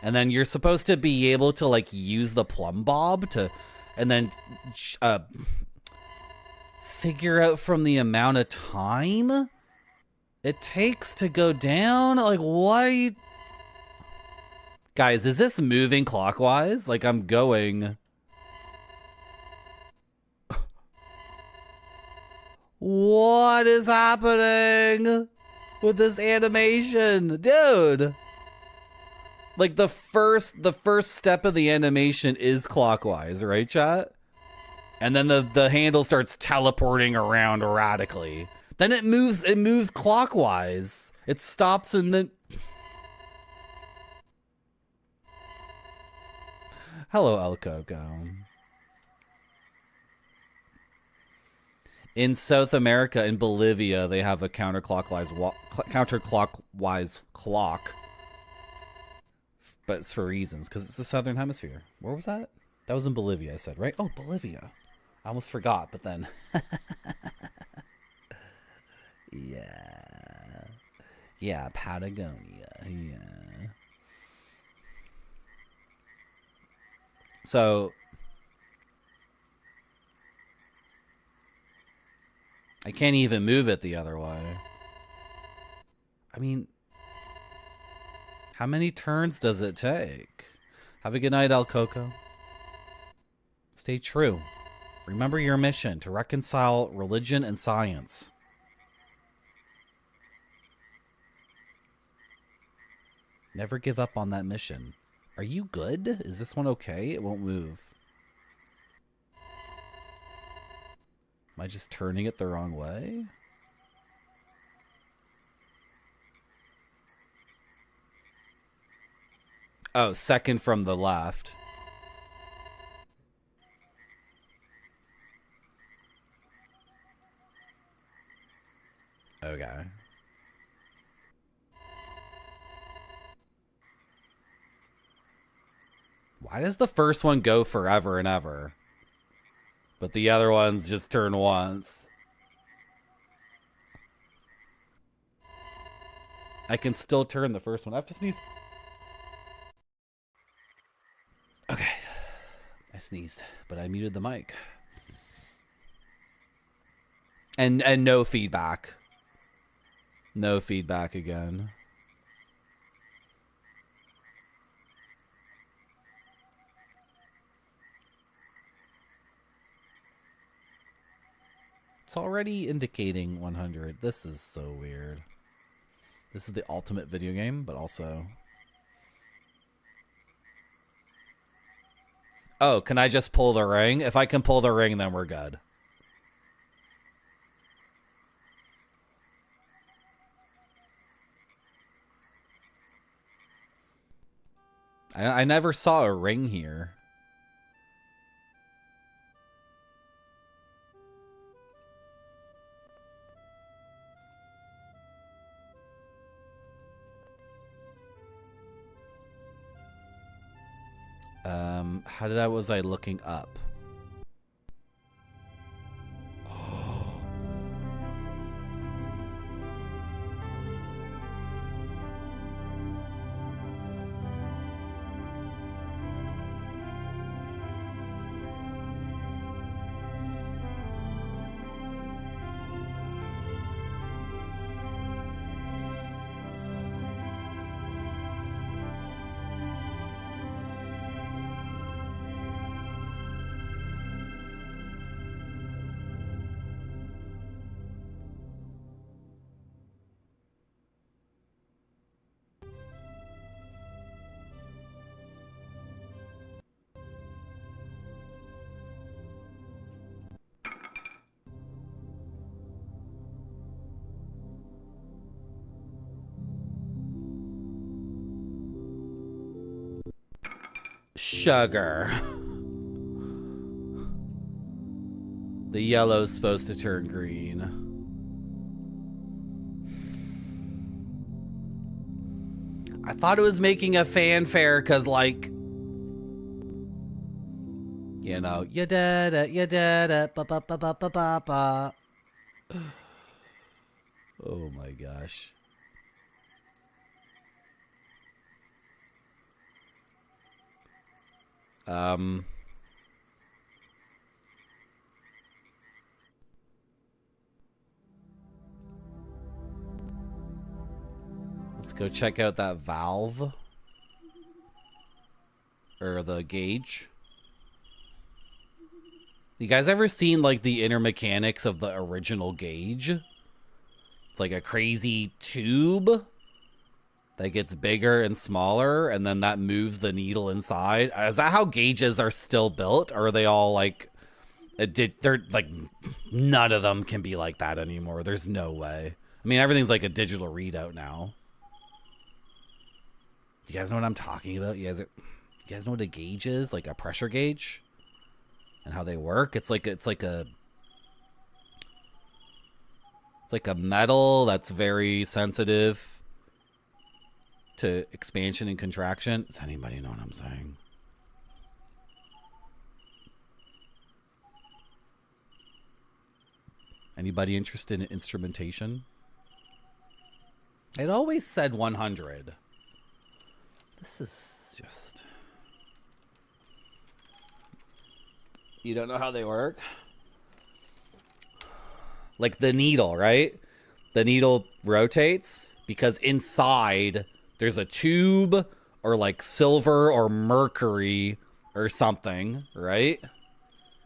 And then you're supposed to be able to like use the plumb bob to, and then figure out from the amount of time it takes to go down. Like, what are you... Guys, is this moving clockwise? Like, I'm going... What is happening with this animation? Dude! Like, the first step of the animation is clockwise, right, chat? And then the handle starts teleporting around erratically. Then it moves clockwise. It stops and then... Hello, El Coco. In South America, in Bolivia, they have a counterclockwise clock. But it's for reasons, because it's the Southern Hemisphere. Where was that? That was in Bolivia, I said, right? Oh, Bolivia. I almost forgot, but then... Yeah. Yeah, Patagonia. Yeah. So... I can't even move it the other way. I mean... How many turns does it take? Have a good night, El Coco. Stay true. Remember your mission to reconcile religion and science. Never give up on that mission. Are you good? Is this one okay? It won't move. Am I just turning it the wrong way? Oh, second from the left. Okay. Why does the first one go forever and ever? But the other ones just turn once. I can still turn the first one. I have to sneeze. Okay. I sneezed, but I muted the mic. And no feedback. No feedback again. It's already indicating 100. This is so weird. This is the ultimate video game, but also... Oh, can I just pull the ring? If I can pull the ring, then we're good. I never saw a ring here. Was I looking up? Sugar. The yellow's supposed to turn green. I thought it was making a fanfare because, like, you know, you did it, ba ba ba ba ba ba ba. Oh my gosh. Let's go check out that valve. Or the gauge. You guys ever seen, like, the inner mechanics of the original gauge? It's like a crazy tube that gets bigger and smaller, and then that moves the needle inside. Is that how gauges are still built? Or are they all, like... They're, like, none of them can be like that anymore. There's no way. I mean, everything's like a digital readout now. Do you guys know what I'm talking about? You guys know what a gauge is? Like a pressure gauge? And how they work? It's like a metal that's very sensitive to expansion and contraction. Does anybody know what I'm saying? Anybody interested in instrumentation? It always said 100. This is just... You don't know how they work? Like the needle, right? The needle rotates because inside there's a tube or like silver or mercury or something, right?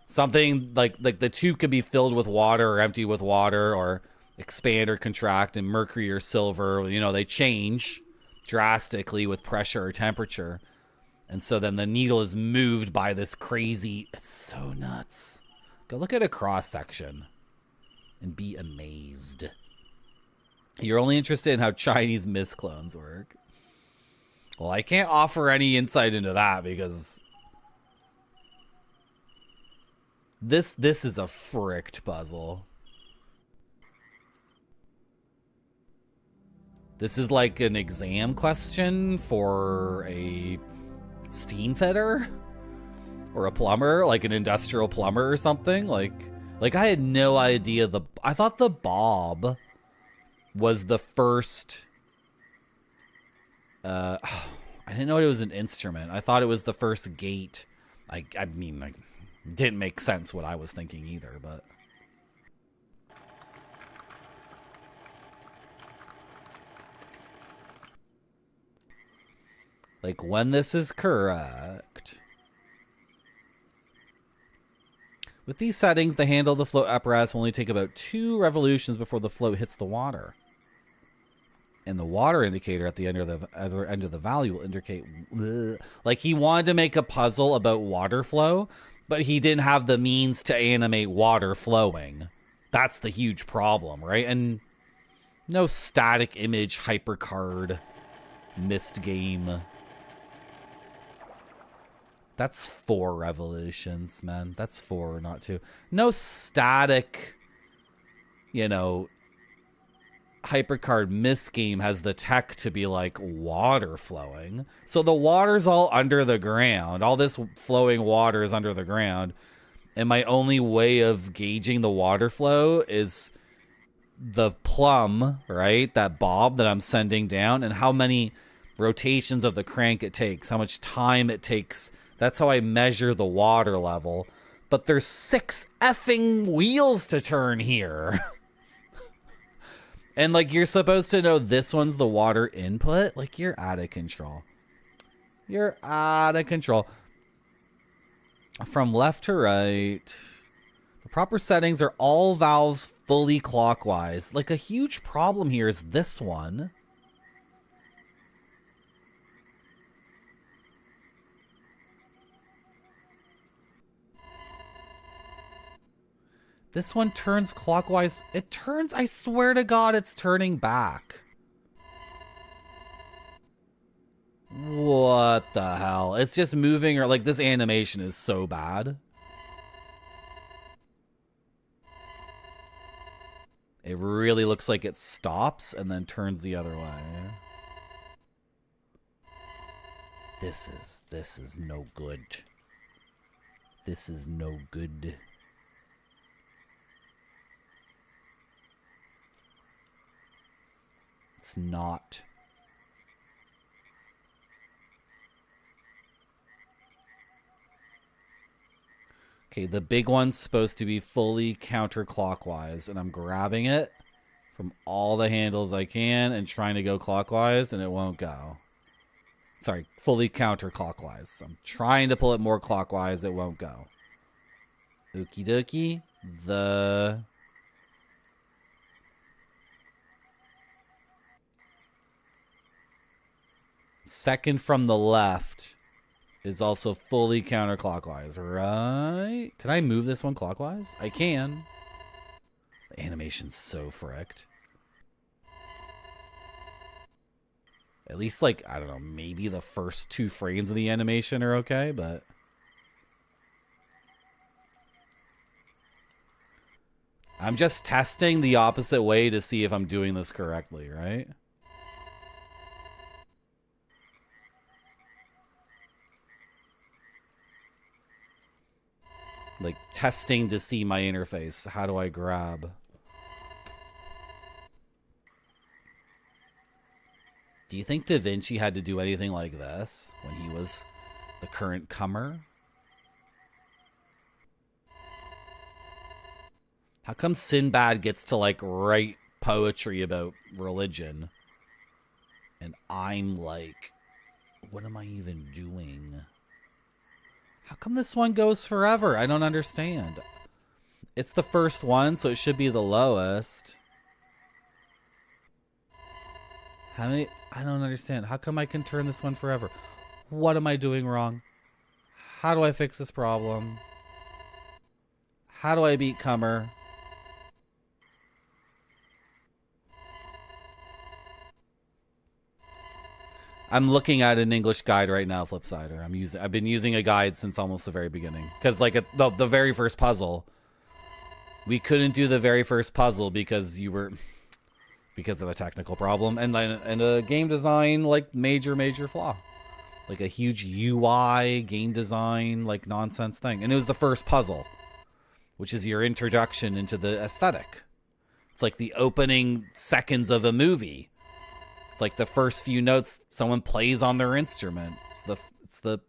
Something like the tube could be filled with water or empty with water or expand or contract, and mercury or silver, you know, they change drastically with pressure or temperature. And so then the needle is moved by this crazy, it's so nuts. Go look at a cross section and be amazed. You're only interested in how Chinese Myst clones work. Well, I can't offer any insight into that because this is a fricked puzzle. This is like an exam question for a steam fitter or a plumber, like an industrial plumber or something. Like I had no idea. I thought the bob was the first. I didn't know it was an instrument. I thought it was the first gate. I mean, like, didn't make sense what I was thinking either, but. Like, when this is correct. With these settings, the handle of the float apparatus will only take about 2 revolutions before the float hits the water. And the water indicator at the end of the value will indicate... Bleh. Like, he wanted to make a puzzle about water flow, but he didn't have the means to animate water flowing. That's the huge problem, right? And no static image hypercard Myst game. That's 4 revolutions, man. That's 4, not 2. No static, you know, hypercard Myst game has the tech to be like water flowing. So the water's all under the ground. All this flowing water is under the ground. And my only way of gauging the water flow is the plumb, right? That bob that I'm sending down, and how many rotations of the crank it takes, how much time it takes. That's how I measure the water level. But there's 6 effing wheels to turn here. And, like, you're supposed to know this one's the water input? Like, you're out of control. You're out of control. From left to right. The proper settings are all valves fully clockwise. Like, a huge problem here is this one. This one turns clockwise. It turns, I swear to God, it's turning back. What the hell? It's just moving, or like this animation is so bad. It really looks like it stops and then turns the other way. This is no good. This is no good. It's not. Okay, the big one's supposed to be fully counterclockwise, and I'm grabbing it from all the handles I can and trying to go clockwise, and it won't go. Sorry, fully counterclockwise. I'm trying to pull it more clockwise, it won't go. Okie dokie. The second from the left is also fully counterclockwise, right? Can I move this one clockwise? I can. The animation's so fricked. At least, like, I don't know, maybe the first 2 frames of the animation are okay, but... I'm just testing the opposite way to see if I'm doing this correctly, right? Like, testing to see my interface. How do I grab? Do you think Da Vinci had to do anything like this when he was the current comer? How come Sinbad gets to, like, write poetry about religion? And I'm like, what am I even doing? How come this one goes forever? I don't understand. It's the first one, so it should be the lowest. How many? I don't understand. How come I can turn this one forever? What am I doing wrong? How do I fix this problem? How do I beat Comer? I'm looking at an English guide right now, Flipsider. I've been using a guide since almost the very beginning. Because like the very first puzzle, we couldn't do the very first puzzle because because of a technical problem and a game design like major flaw. Like a huge UI game design like nonsense thing. And it was the first puzzle, which is your introduction into the aesthetic. It's like the opening seconds of a movie. It's like the first few notes someone plays on their instrument. It's the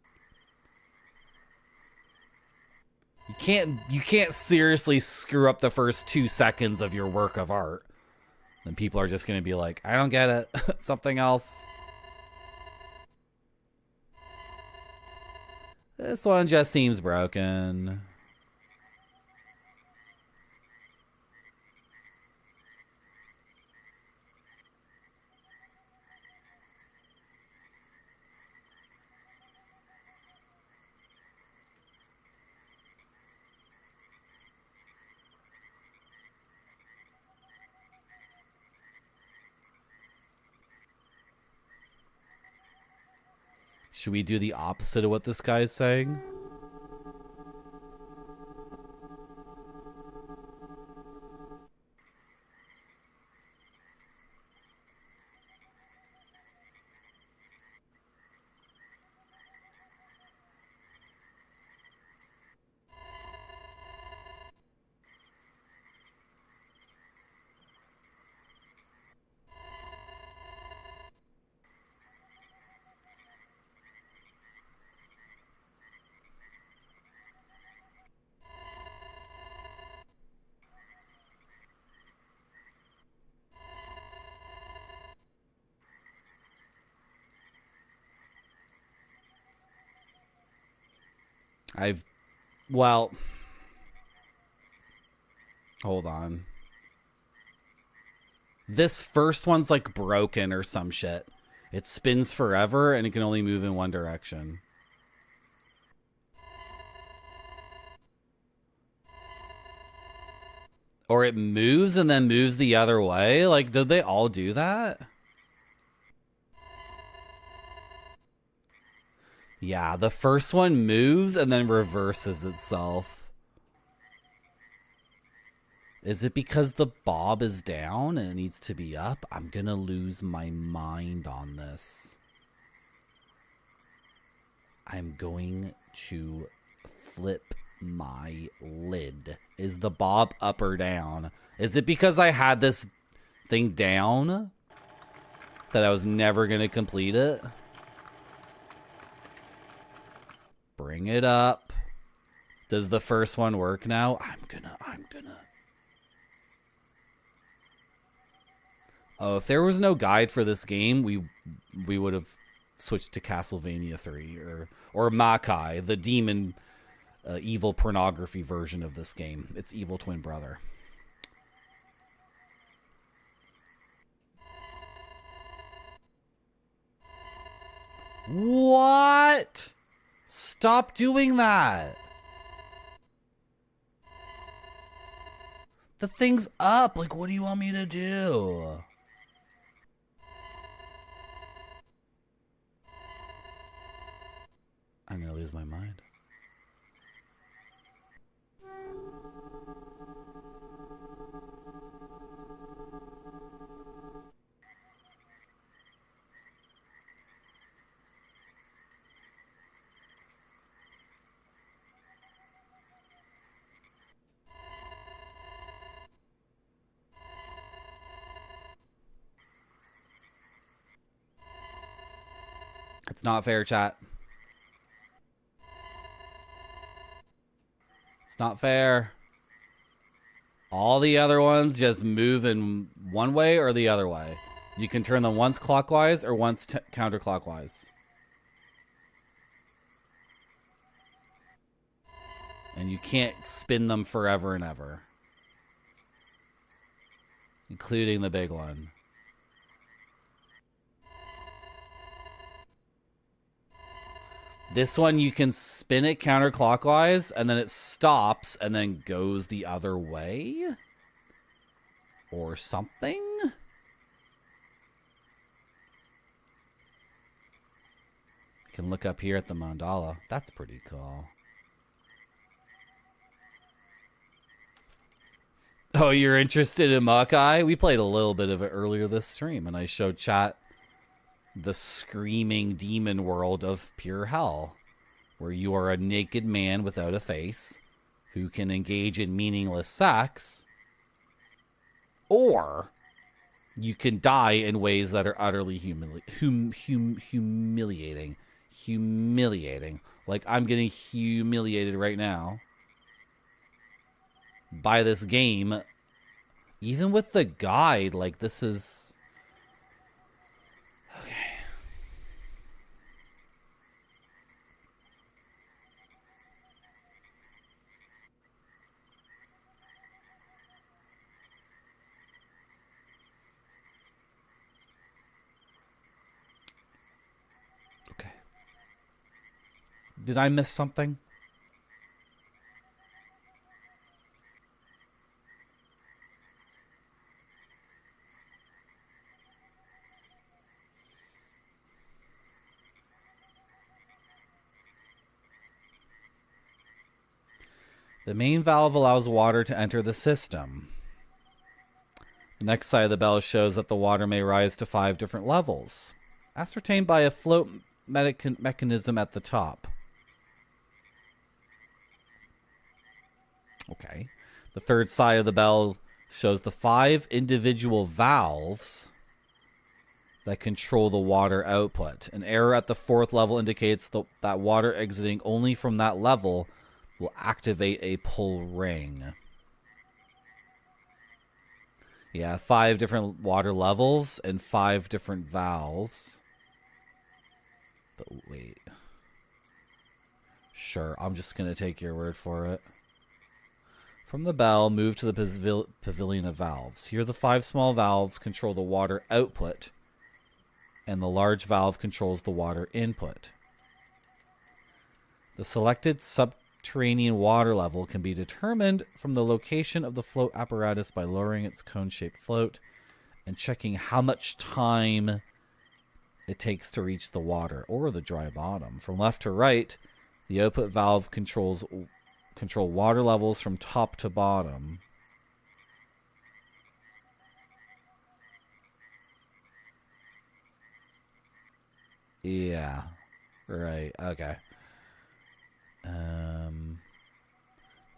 you can't seriously screw up the first 2 seconds of your work of art. Then people are just going to be like, I don't get it. Something else. This one just seems broken. Should we do the opposite of what this guy is saying? Well, hold on. This first one's like broken or some shit. It spins forever and it can only move in one direction. Or it moves and then moves the other way. Like, did they all do that? Yeah, the first one moves and then reverses itself. Is it because the bob is down and it needs to be up? I'm gonna lose my mind on this. I'm going to flip my lid. Is the bob up or down? Is it because I had this thing down that I was never gonna complete it? Bring it up. Does the first one work now? I'm gonna. Oh, if there was no guide for this game, we would have switched to Castlevania 3 or Makai, the demon evil pornography version of this game. Its evil twin brother. What? Stop doing that. The thing's up. Like, what do you want me to do? I'm gonna lose my mind. It's not fair, chat. It's not fair. All the other ones just move in one way or the other way. You can turn them once clockwise or once counterclockwise. And you can't spin them forever and ever. Including the big one. This one, you can spin it counterclockwise, and then it stops, and then goes the other way? Or something? You can look up here at the mandala. That's pretty cool. Oh, you're interested in Makai? We played a little bit of it earlier this stream, and I showed chat the screaming demon world of pure hell, where you are a naked man without a face who can engage in meaningless sex, or you can die in ways that are utterly humiliating. Humiliating. Like, I'm getting humiliated right now by this game. Even with the guide, like, this is... Okay. Okay. Did I miss something? The main valve allows water to enter the system. The next side of the bell shows that the water may rise to 5 different levels, ascertained by a float mechanism at the top. Okay. The third side of the bell shows the 5 individual valves that control the water output. An error at the 4th level indicates that water exiting only from that level will activate a pull ring. Yeah, 5 different water levels and 5 different valves. But wait. Sure, I'm just going to take your word for it. From the bell, move to the pavilion of valves. Here, the 5 small valves control the water output, and the large valve controls the water input. The selected subterranean water level can be determined from the location of the float apparatus by lowering its cone-shaped float and checking how much time it takes to reach the water or the dry bottom. From left to right, the output valve control water levels from top to bottom. Yeah. Right. Okay.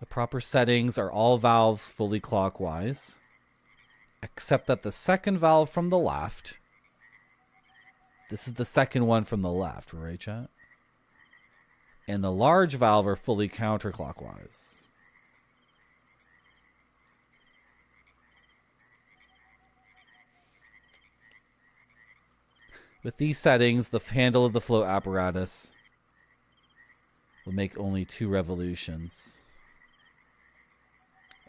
The proper settings are all valves fully clockwise, except that the second valve from the left. This is the second one from the left, right, chat? And the large valve are fully counterclockwise. With these settings, the handle of the float apparatus will make only 2 revolutions.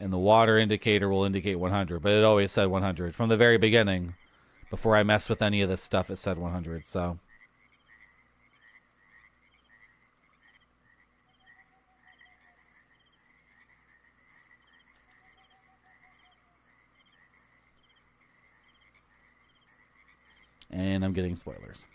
And the water indicator will indicate 100, but it always said 100. From the very beginning, before I messed with any of this stuff, it said 100, so. And I'm getting spoilers.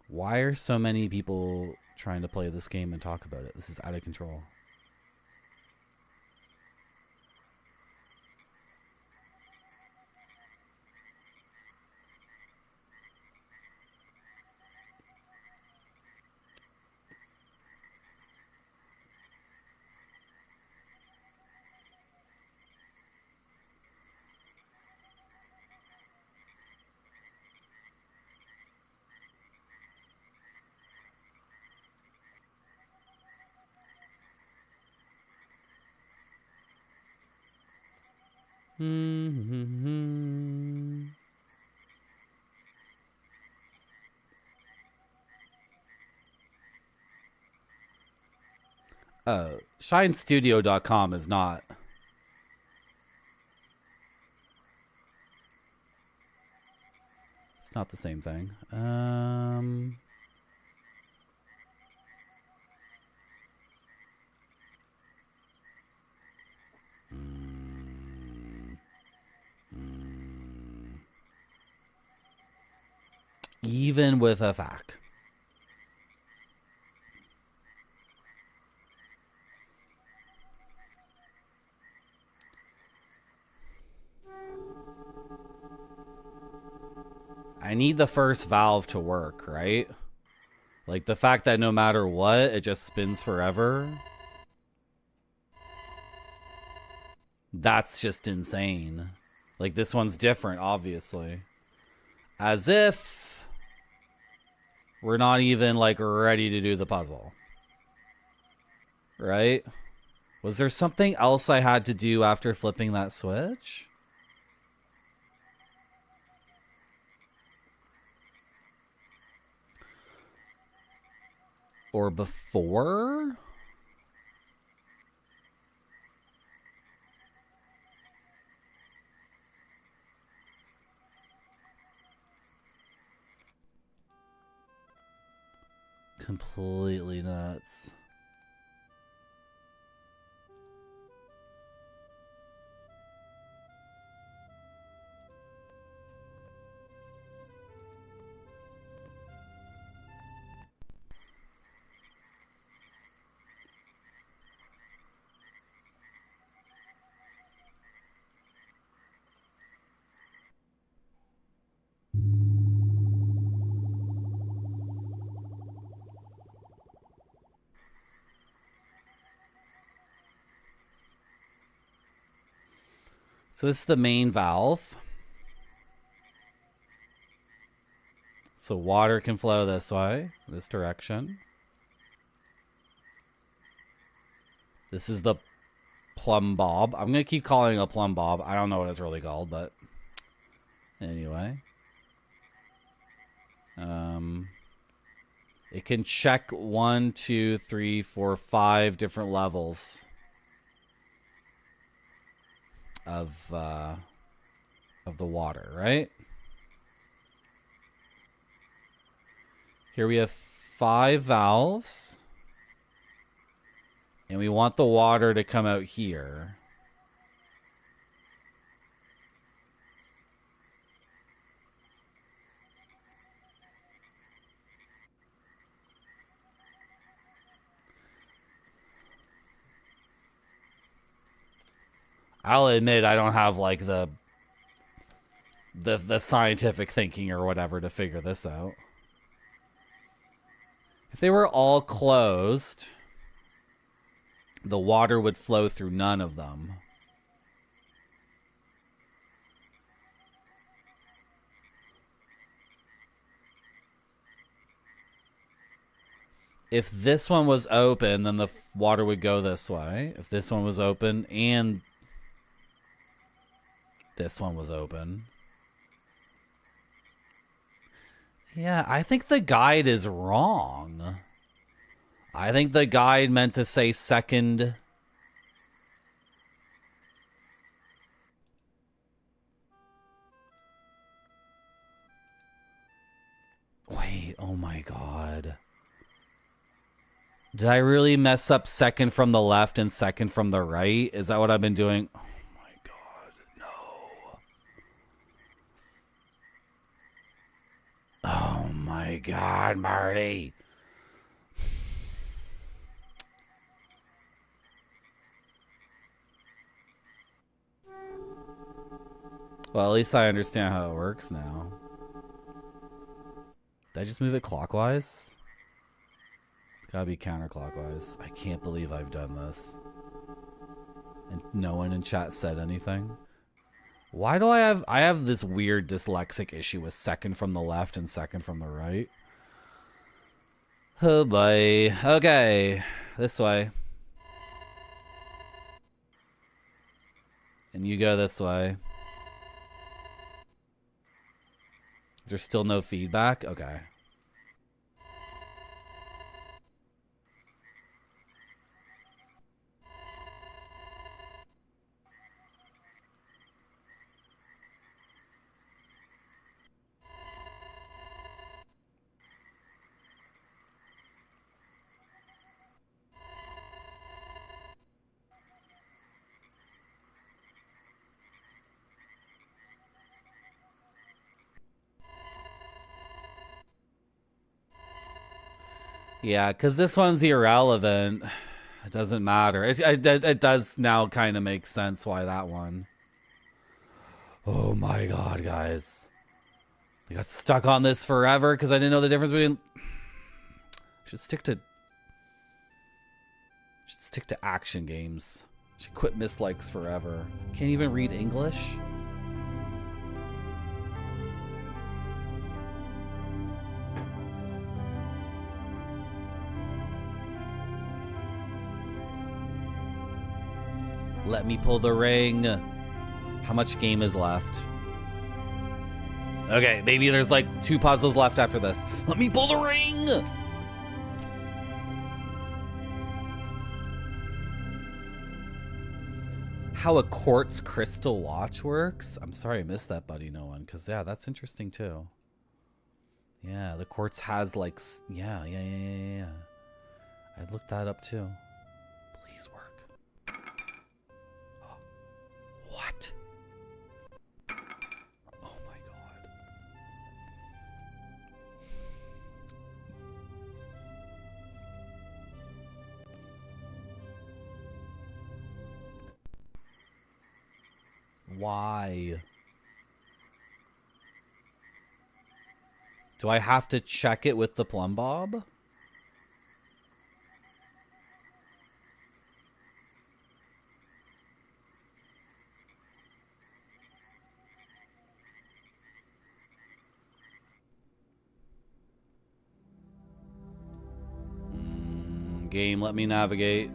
Why are so many people trying to play this game and talk about it? This is out of control. ShineStudio.com is not. It's not the same thing. Even with a FAQ. I need the first valve to work, right? Like the fact that no matter what, it just spins forever. That's just insane. Like this one's different, obviously. As if we're not even like ready to do the puzzle. Right? Was there something else I had to do after flipping that switch? Or before? Completely nuts. So this is the main valve. So water can flow this way, this direction. This is the plumb bob. I'm going to keep calling it a plumb bob. I don't know what it's really called, but anyway. It can check 1, 2, 3, 4, 5 different levels of the water, right? Here we have 5 valves. And we want the water to come out here. I'll admit I don't have like the scientific thinking or whatever to figure this out. If they were all closed, the water would flow through none of them. If this one was open, then the water would go this way. If this one was open and this one was open. Yeah, I think the guide is wrong. I think the guide meant to say second. Wait, oh my God. Did I really mess up second from the left and second from the right? Is that what I've been doing? Oh my God, no. Oh my God, Marty. Well, at least I understand how it works now. Did I just move it clockwise? It's gotta be counterclockwise. I can't believe I've done this. And no one in chat said anything. Why do I have this weird dyslexic issue with second from the left and second from the right? Oh boy. Okay. This way. And you go this way. Is there still no feedback? Okay. Yeah, because this one's irrelevant. It doesn't matter. It does now kind of make sense why that one. Oh my God, guys. I got stuck on this forever because I didn't know the difference between... Should stick to action games. Should quit Myst-likes forever. Can't even read English? Let me pull the ring. How much game is left? Okay, maybe there's like 2 puzzles left after this. Let me pull the ring! How a quartz crystal watch works? I'm sorry I missed that, buddy, no one. Because, yeah, that's interesting, too. Yeah, the quartz has, like... Yeah. I looked that up, too. Please work. What? Oh my God. Why? Do I have to check it with the plumb bob? Game, let me navigate.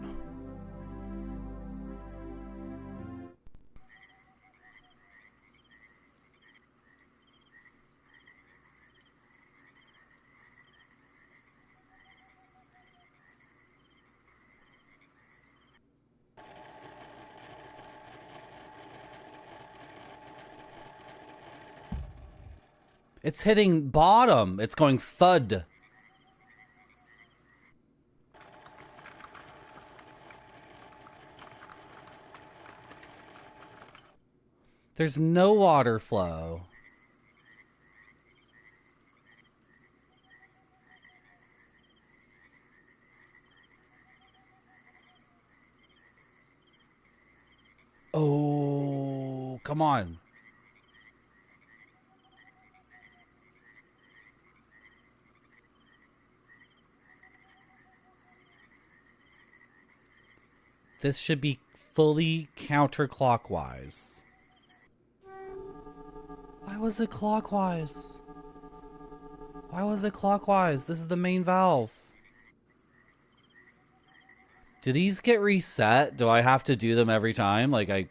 It's hitting bottom. It's going thud. There's no water flow. Oh, come on. This should be fully counterclockwise. Why was it clockwise? Why was it clockwise? This is the main valve. Do these get reset? Do I have to do them every time? Like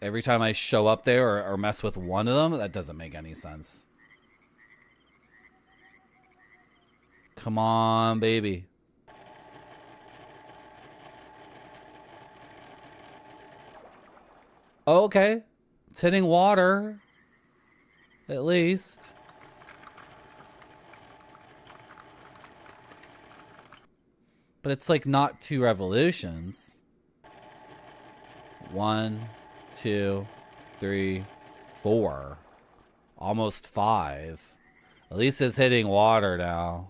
every time I show up there or mess with one of them? That doesn't make any sense. Come on, baby. Oh, okay. It's hitting water. At least. But it's like not 2 revolutions. 1, 2, 3, 4. Almost 5. At least it's hitting water now.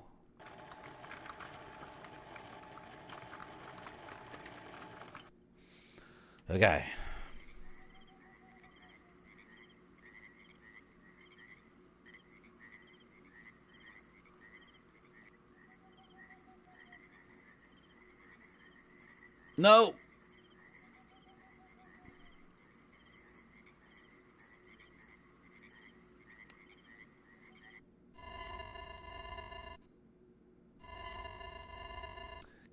Okay. No.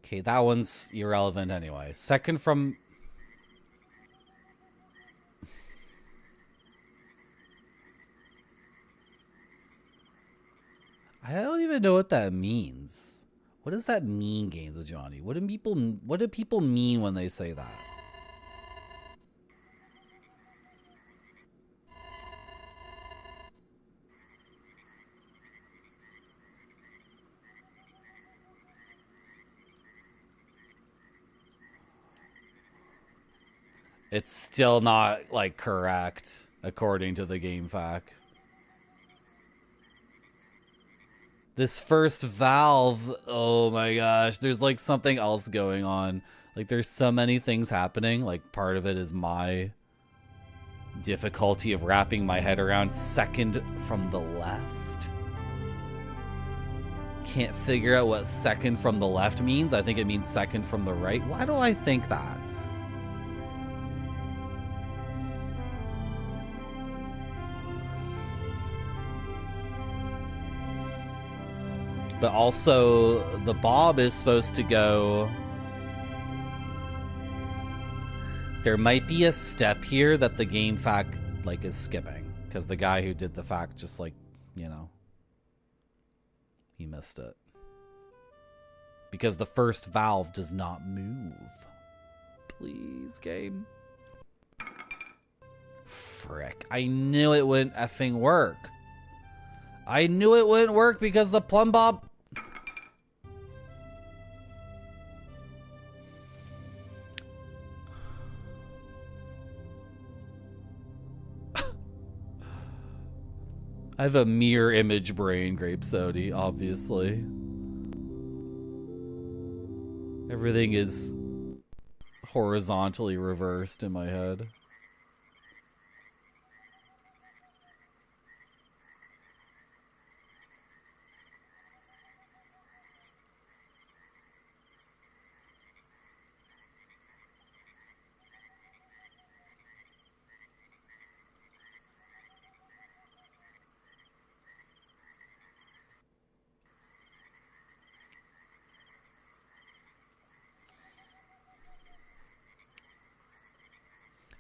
Okay, that one's irrelevant anyway. Second from... I don't even know what that means. What does that mean, Games with Johnny? What do people mean when they say that? It's still not, like, correct, according to the game fact. This first valve, oh my gosh, there's, like, something else going on. Like, there's so many things happening. Like, part of it is my difficulty of wrapping my head around second from the left. Can't figure out what second from the left means. I think it means second from the right. Why do I think that? But also, the bob is supposed to go... There might be a step here that the game fact, like, is skipping. Because the guy who did the fact just, like, you know... He missed it. Because the first valve does not move. Please, game. Frick. I knew it wouldn't effing work. I knew it wouldn't work because the plumb bob... I have a mirror image brain, Grape Sody, obviously. Everything is horizontally reversed in my head.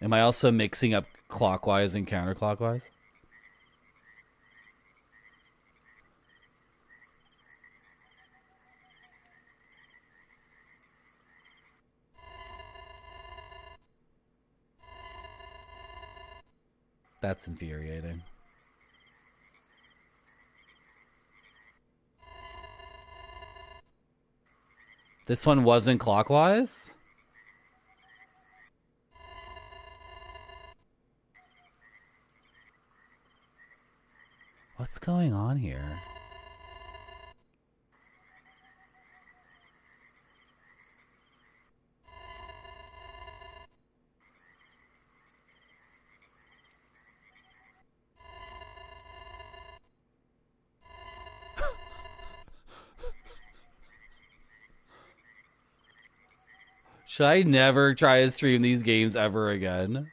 Am I also mixing up clockwise and counterclockwise? That's infuriating. This one wasn't clockwise? What's going on here? Should I never try to stream these games ever again?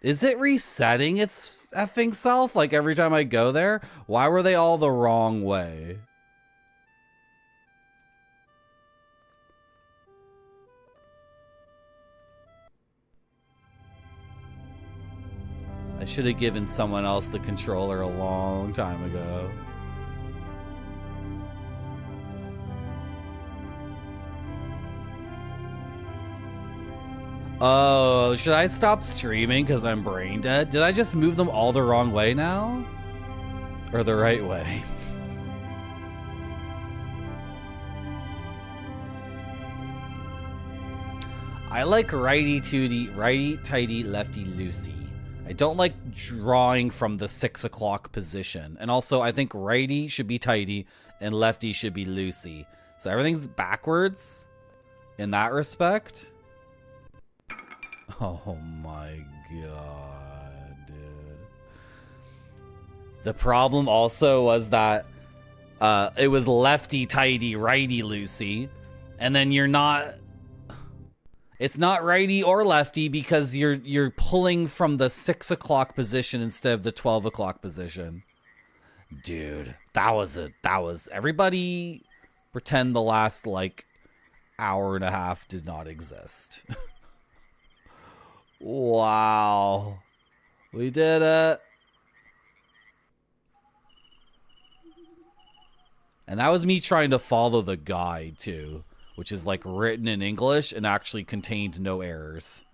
Is it resetting its effing self like every time I go there? Why were they all the wrong way? I should have given someone else the controller a long time ago. Oh, should I stop streaming because I'm brain dead? Did I just move them all the wrong way now? Or the right way? I like righty-tighty, lefty-loosey. I don't like drawing from the 6 o'clock position. And also, I think righty should be tighty and lefty should be loosey. So everything's backwards in that respect. Oh my god, dude. The problem also was that it was lefty-tighty, righty-loosey. And then you're not... It's not righty or lefty because you're pulling from the 6 o'clock position instead of the 12 o'clock position. Dude, that was everybody pretend the last like hour and a half did not exist. Wow. We did it. And that was me trying to follow the guide too, which is like written in English and actually contained no errors.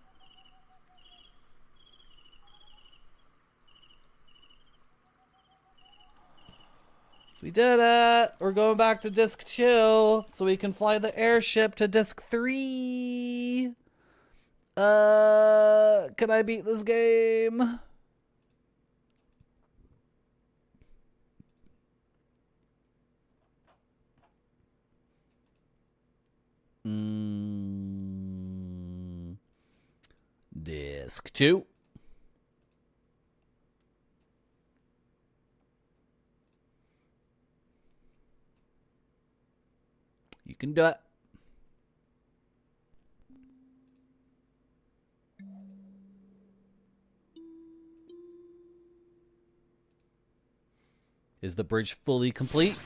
We did it! We're going back to disc 2 so we can fly the airship to disc 3. Can I beat this game? Disc 2. You can do it. Is the bridge fully complete?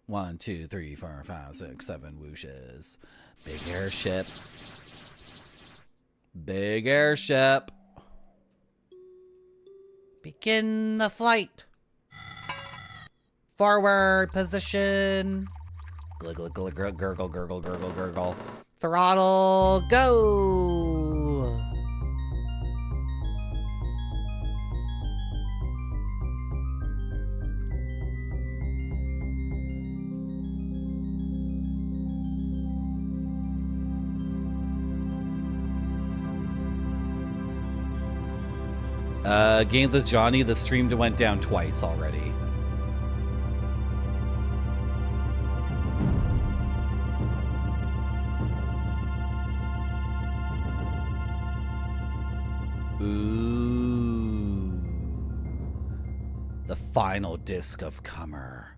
1, 2, 3, 4, 5, 6, 7 whooshes. Big airship. Big airship. Begin the flight. Forward position. Gurgle, gurgle, gurgle, gurgle, gurgle. Throttle, go. Games with Johnny, the stream went down twice already. Ooh. The final disc of COMER.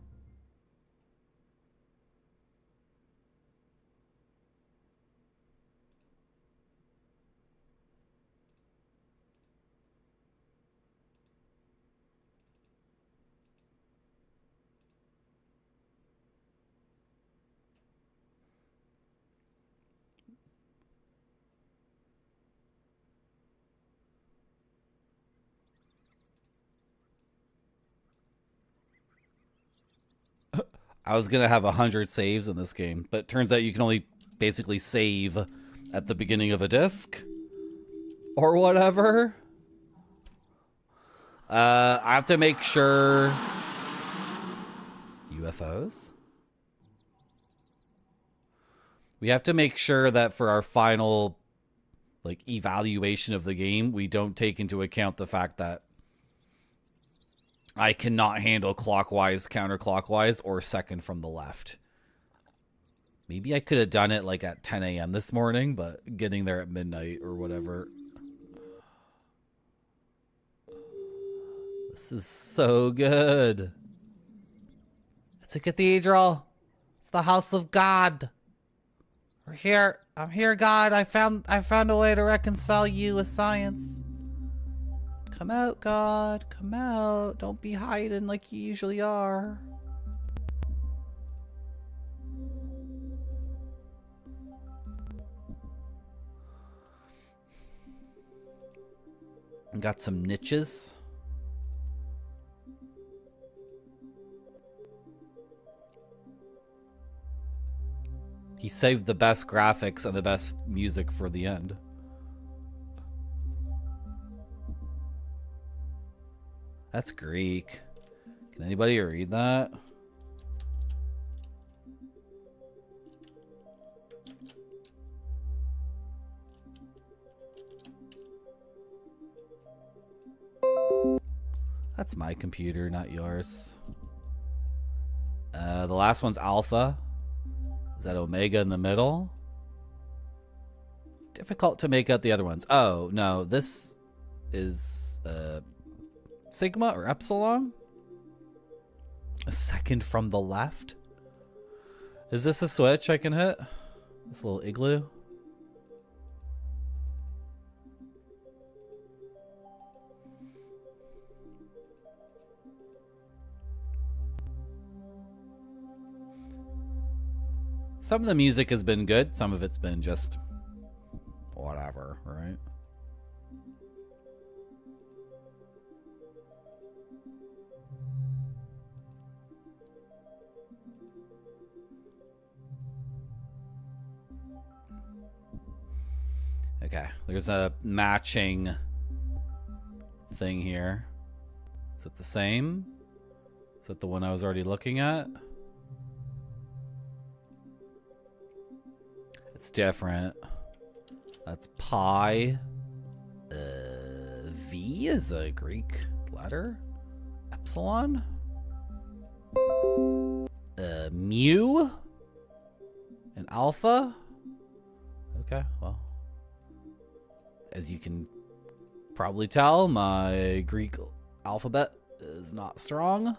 I was gonna have 100 saves in this game, but it turns out you can only basically save at the beginning of a disc or whatever. I have to make sure UFOs. We have to make sure that for our final like evaluation of the game, we don't take into account the fact that I cannot handle clockwise, counterclockwise, or second from the left. Maybe I could have done it like at 10 a.m. this morning, but getting there at midnight or whatever. This is so good. It's a cathedral. It's the house of God. We're here. I'm here, God. I found a way to reconcile you with science. Come out, God. Come out. Don't be hiding like you usually are. Got some niches. He saved the best graphics and the best music for the end. That's Greek. Can anybody read that? That's my computer, not yours. The last one's alpha. Is that omega in the middle? Difficult to make out the other ones. Oh, no. This is sigma or epsilon? A second from the left? Is this a switch I can hit? This little igloo? Some of the music has been good. Some of it's been just whatever, right? Okay, there's a matching thing here. Is it the same? Is it the one I was already looking at? It's different. That's pi. V is a Greek letter. Epsilon. Mu. And alpha. Okay, well. As you can probably tell, my Greek alphabet is not strong.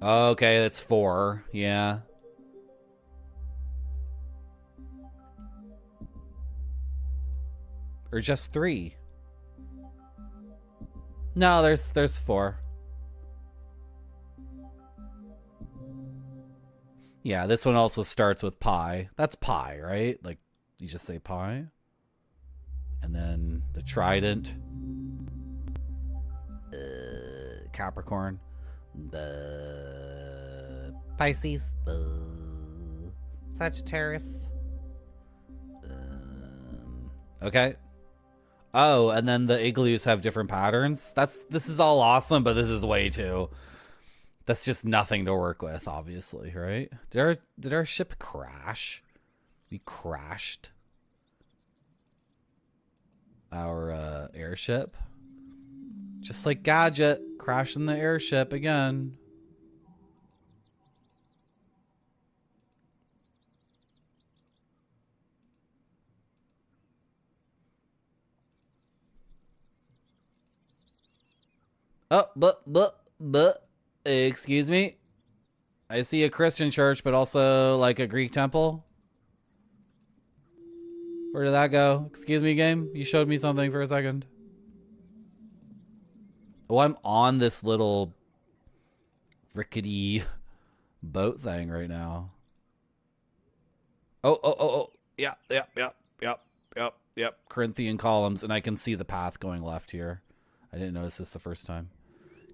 Okay, that's 4. Yeah. Or just 3. No, there's 4. Yeah, this one also starts with pi. That's pi, right? Like, you just say pi. And then the trident. Capricorn. The Pisces. Sagittarius. Okay. Oh, and then the igloos have different patterns. This is all awesome, but this is way too. That's just nothing to work with, obviously, right? Did our ship crash? We crashed our airship. Just like Gadget crashing the airship again. Oh, but, excuse me. I see a Christian church, but also like a Greek temple. Where did that go? Excuse me, game. You showed me something for a second. Oh, I'm on this little rickety boat thing right now. Oh. Yeah. Corinthian columns, and I can see the path going left here. I didn't notice this the first time.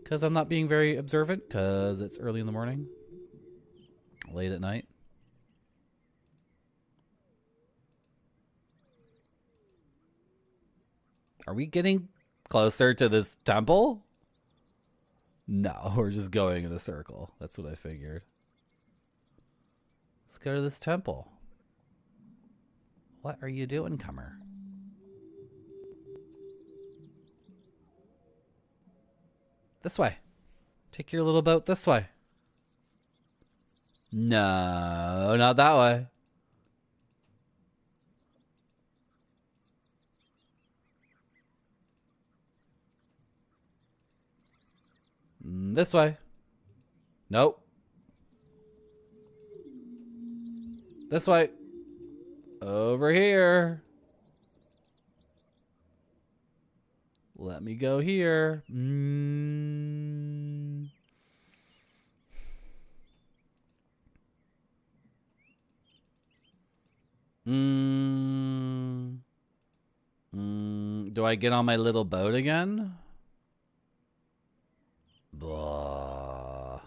Because I'm not being very observant, because it's early in the morning. Late at night. Are we getting Closer to this temple? No, we're just going in a circle. That's what I figured. Let's go to this temple. What are you doing, Comer? This way. Take your little boat this way. No, not that way. This way. Nope. This way. Over here. Let me go here. Do I get on my little boat again? Blah.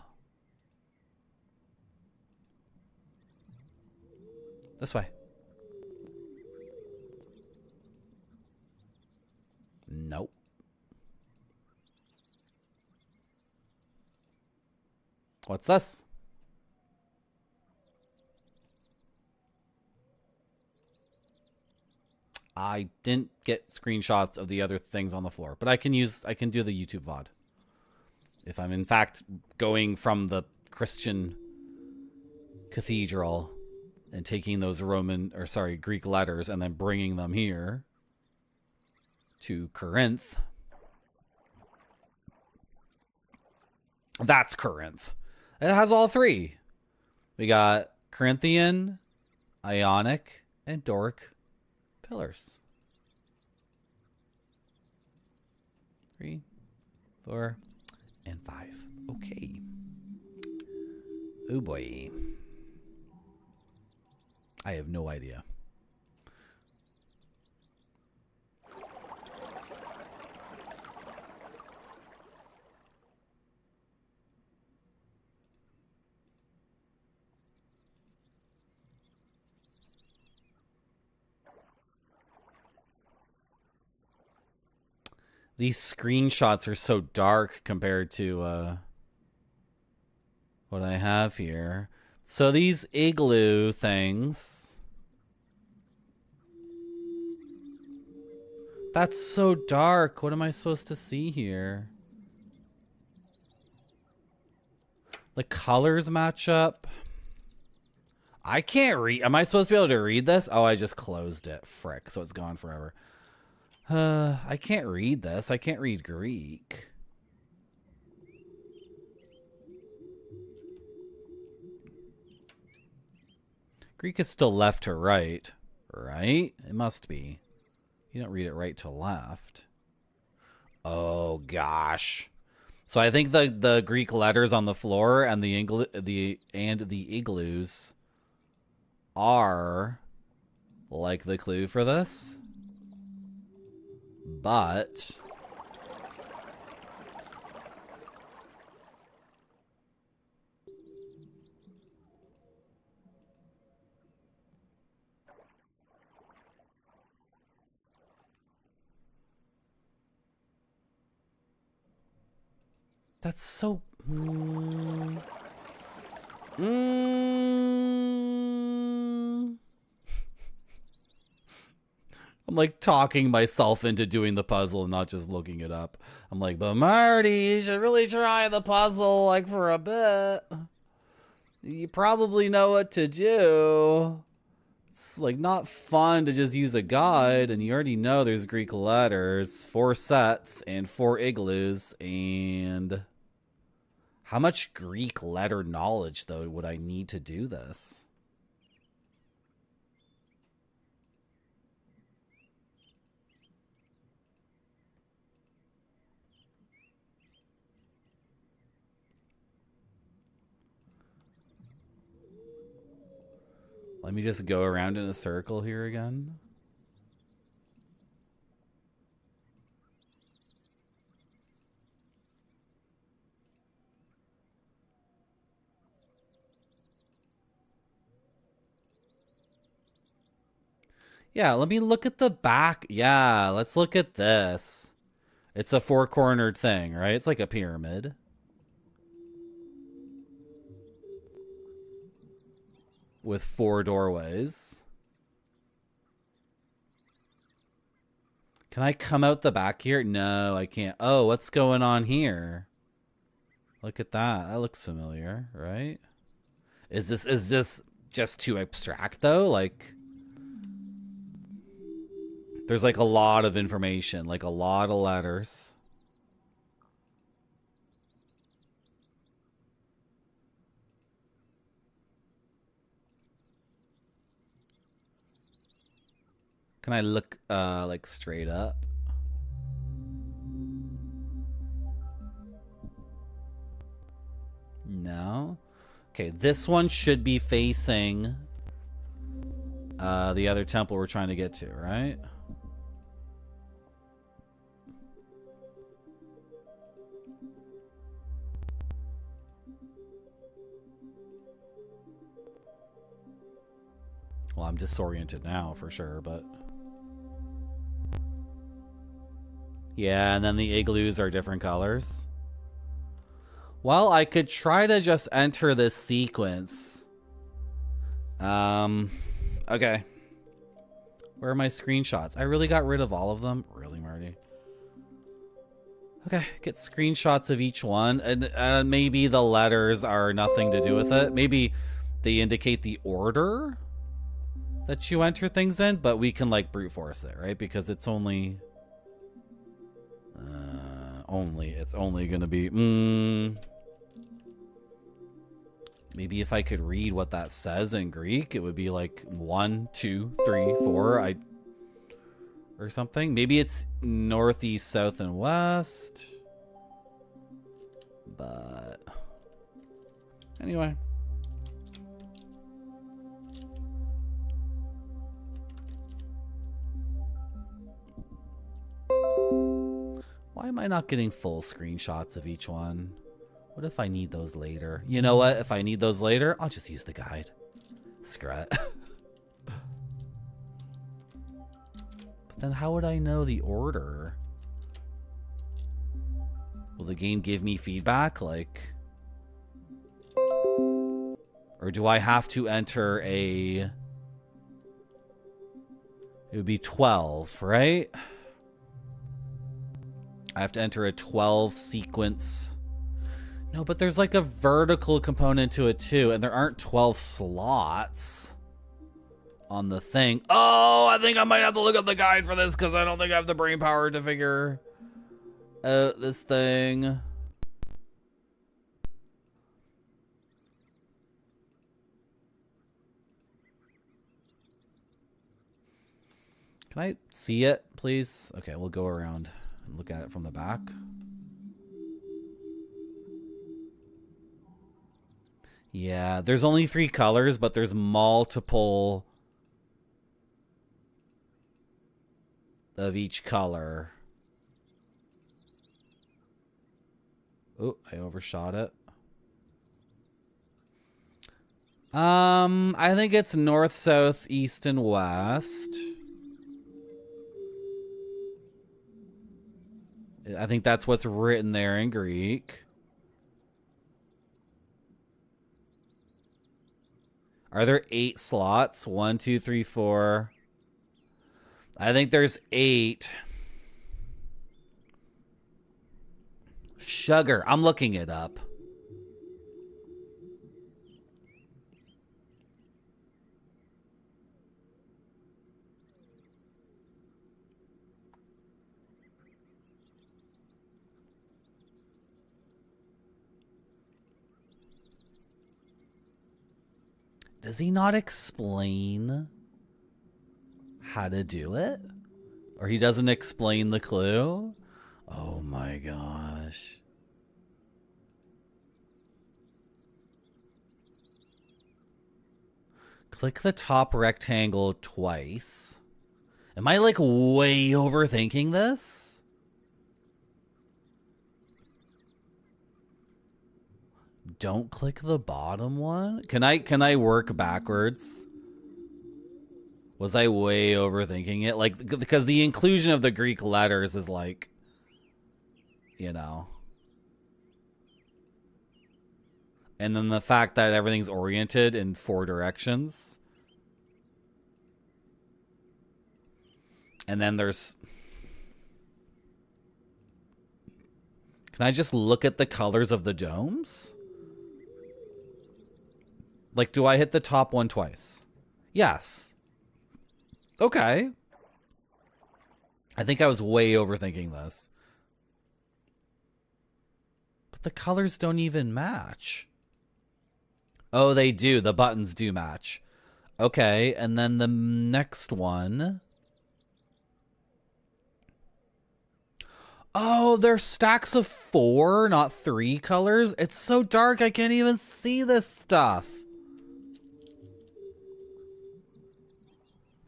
This way. Nope. What's this? I didn't get screenshots of the other things on the floor, but I can do the YouTube VOD. If I'm in fact going from the Christian cathedral and taking those Greek letters and then bringing them here to Corinth. That's Corinth. It has all three. We got Corinthian, Ionic, and Doric pillars. 3, 4, and 5. Okay. Oh boy. I have no idea. These screenshots are so dark compared to what I have here. So these igloo things. That's so dark. What am I supposed to see here? The colors match up. I can't read. Am I supposed to be able to read this? Oh, I just closed it. Frick. So it's gone forever. I can't read this. I can't read Greek. Greek is still left to right, right? It must be. You don't read it right to left. Oh gosh. So I think the Greek letters on the floor and the igloos are like the clue for this. But that's so I'm like talking myself into doing the puzzle and not just looking it up. I'm like, but Marty, you should really try the puzzle like for a bit. You probably know what to do. It's like not fun to just use a guide, and you already know there's Greek letters, 4 sets and 4 igloos. And how much Greek letter knowledge though would I need to do this? Let me just go around in a circle here again. Yeah, let me look at the back. Yeah, let's look at this. It's a four-cornered thing, right? It's like a pyramid. With 4 doorways. Can I come out the back here? No, I can't. Oh, what's going on here? Look at that. That looks familiar, right? Is this just too abstract though? Like, there's like a lot of information, like a lot of letters. Can I look like straight up? No. Okay, this one should be facing the other temple we're trying to get to, right? Well, I'm disoriented now for sure, but... Yeah, and then the igloos are different colors. Well, I could try to just enter this sequence. Okay. Where are my screenshots? I really got rid of all of them? Really, Marty? Okay, get screenshots of each one. And maybe the letters are nothing to do with it. Maybe they indicate the order that you enter things in, but we can like brute force it, right? Because it's only... it's only gonna be... Maybe if I could read what that says in Greek, it would be like 1, 2, 3, 4, or something. Maybe it's northeast, south, and west. But anyway. Why am I not getting full screenshots of each one? What if I need those later? You know what? If I need those later, I'll just use the guide. Screw it. But then how would I know the order? Will the game give me feedback? Like... Or do I have to enter a... It would be 12, right? I have to enter a 12 sequence... No, but there's like a vertical component to it too, and there aren't 12 slots on the thing. Oh, I think I might have to look up the guide for this because I don't think I have the brain power to figure out this thing. Can I see it, please? Okay, we'll go around and look at it from the back. Yeah, there's only 3 colors, but there's multiple of each color. Oh, I overshot it. I think it's north, south, east, and west. I think that's what's written there in Greek. Are there 8 slots? 1, 2, 3, 4. I think there's 8. Sugar. I'm looking it up. Does he not explain how to do it? Or he doesn't explain the clue? Oh my gosh. Click the top rectangle twice. Am I like way overthinking this? Don't click the bottom one. Can I work backwards? Was I way overthinking it? Like, because the inclusion of the Greek letters is like you know. And then the fact that everything's oriented in 4 directions. And then there's... Can I just look at the colors of the domes? Like, do I hit the top one twice? Yes. Okay. I think I was way overthinking this. But the colors don't even match. Oh, they do. The buttons do match. Okay, and then the next one... Oh, they're stacks of 4, not 3 colors. It's so dark I can't even see this stuff.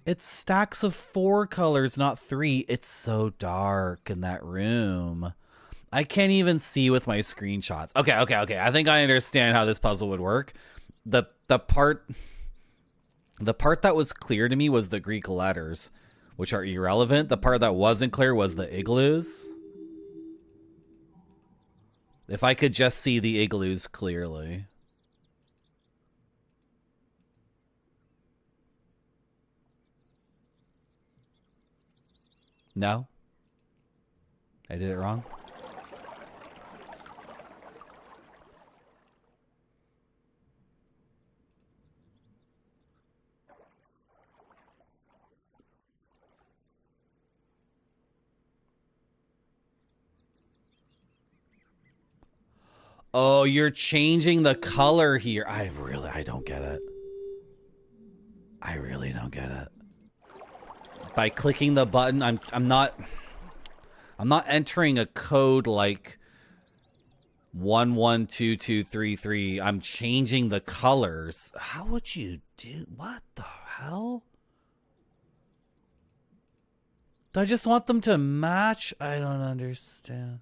It's stacks of 4 colors, not 3. It's so dark in that room. I can't even see with my screenshots. Okay. I think I understand how this puzzle would work. The part that was clear to me was the Greek letters, which are irrelevant. The part that wasn't clear was the igloos. If I could just see the igloos clearly. No? I did it wrong? Oh, you're changing the color here. I don't get it. I really don't get it. By clicking the button, I'm not entering a code like 112233. I'm changing the colors. How would you do? What the hell? Do I just want them to match? I don't understand.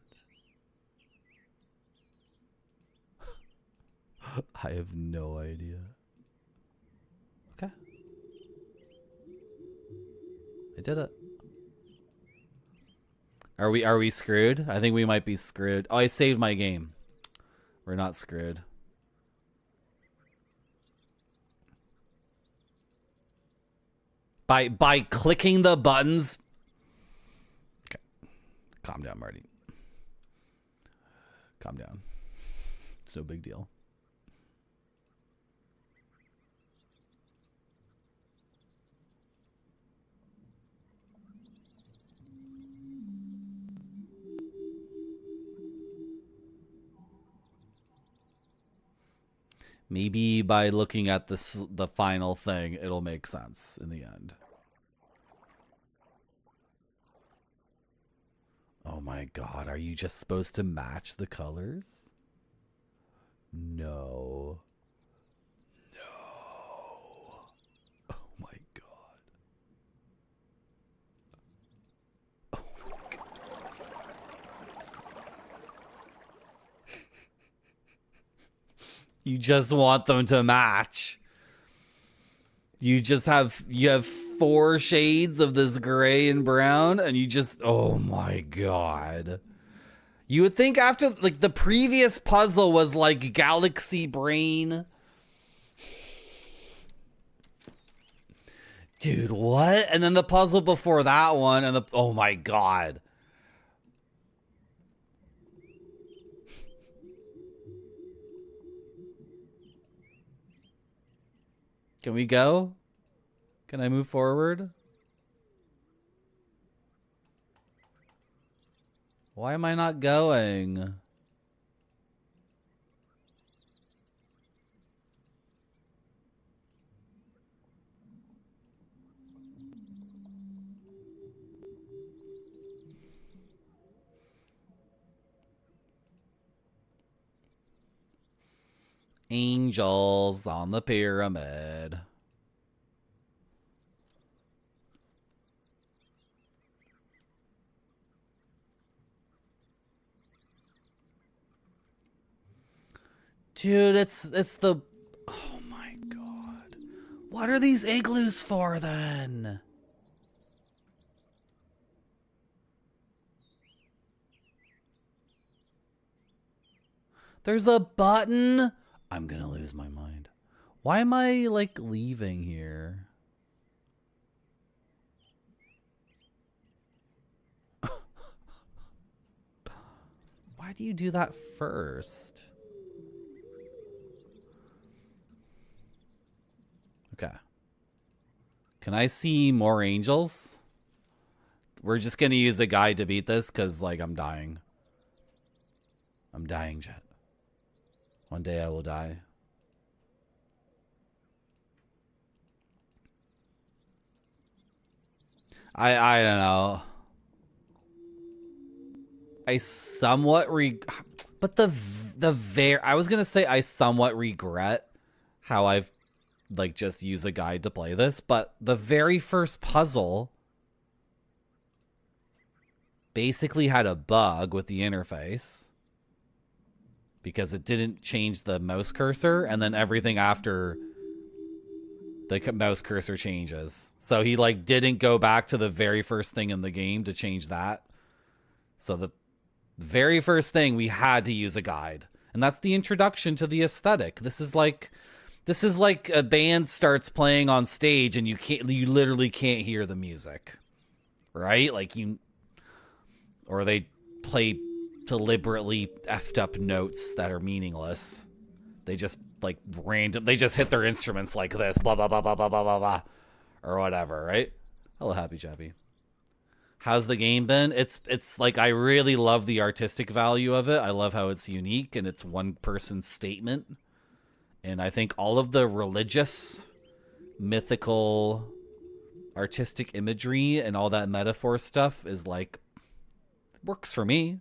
I have no idea. Okay. I did it. Are we screwed? I think we might be screwed. Oh, I saved my game. We're not screwed. By clicking the buttons. Okay. Calm down, Marty. Calm down. It's no big deal. Maybe by looking at the final thing, it'll make sense in the end. Oh my god, are you just supposed to match the colors? No. No. Oh my god. Oh my god. You just want them to match. You have 4 shades of this gray and brown, and you just, oh my god. You would think after, like, the previous puzzle was like Galaxy Brain. Dude, what? And then the puzzle before that one, and oh my god. Can we go? Can I move forward? Why am I not going? Angels on the pyramid. Dude, it's the... Oh my god. What are these igloos for then? There's a button. I'm gonna lose my mind. Why am I like leaving here? Why do you do that first? Okay. Can I see more angels? We're just gonna use a guide to beat this because, like, I'm dying. I'm dying, Jet. One day I will die. I don't know. I somewhat but I was gonna say I somewhat regret how I've like just used a guide to play this, but the very first puzzle basically had a bug with the interface because it didn't change the mouse cursor, and then everything after the mouse cursor changes. So he like didn't go back to the very first thing in the game to change that. So the very first thing we had to use a guide, and that's the introduction to the aesthetic. This is like a band starts playing on stage and you literally can't hear the music, right? Like or they play deliberately effed up notes that are meaningless. They just like they just hit their instruments like this, blah blah blah blah blah blah blah blah, or whatever, right? Hello, Happy Chappy. How's the game been? It's like, I really love the artistic value of it. I love how it's unique and it's one person's statement. And I think all of the religious, mythical, artistic imagery and all that metaphor stuff is like, works for me.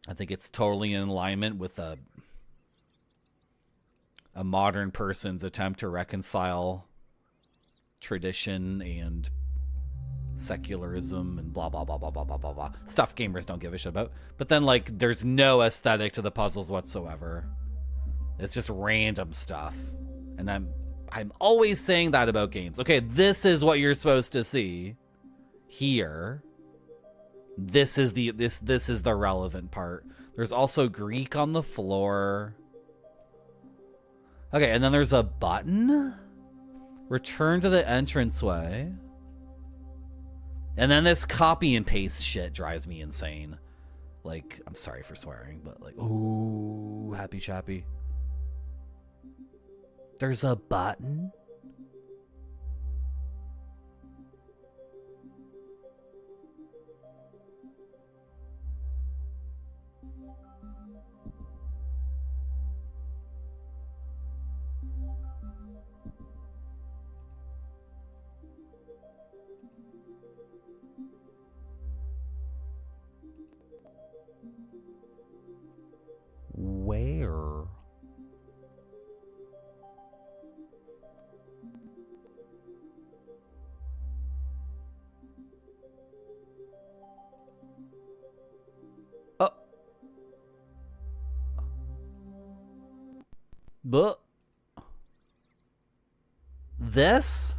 I think it's totally in alignment with a modern person's attempt to reconcile tradition and secularism and blah blah blah blah blah blah blah blah stuff gamers don't give a shit about. But then like there's no aesthetic to the puzzles whatsoever. It's just random stuff. And I'm always saying that about games. Okay, this is what you're supposed to see here. This is the relevant part. There's also Greek on the floor. Okay, and then there's a button. Return to the entranceway. And then this copy and paste shit drives me insane. Like, I'm sorry for swearing, but like, ooh, Happy Chappy. There's a button? Where? Oh. But this?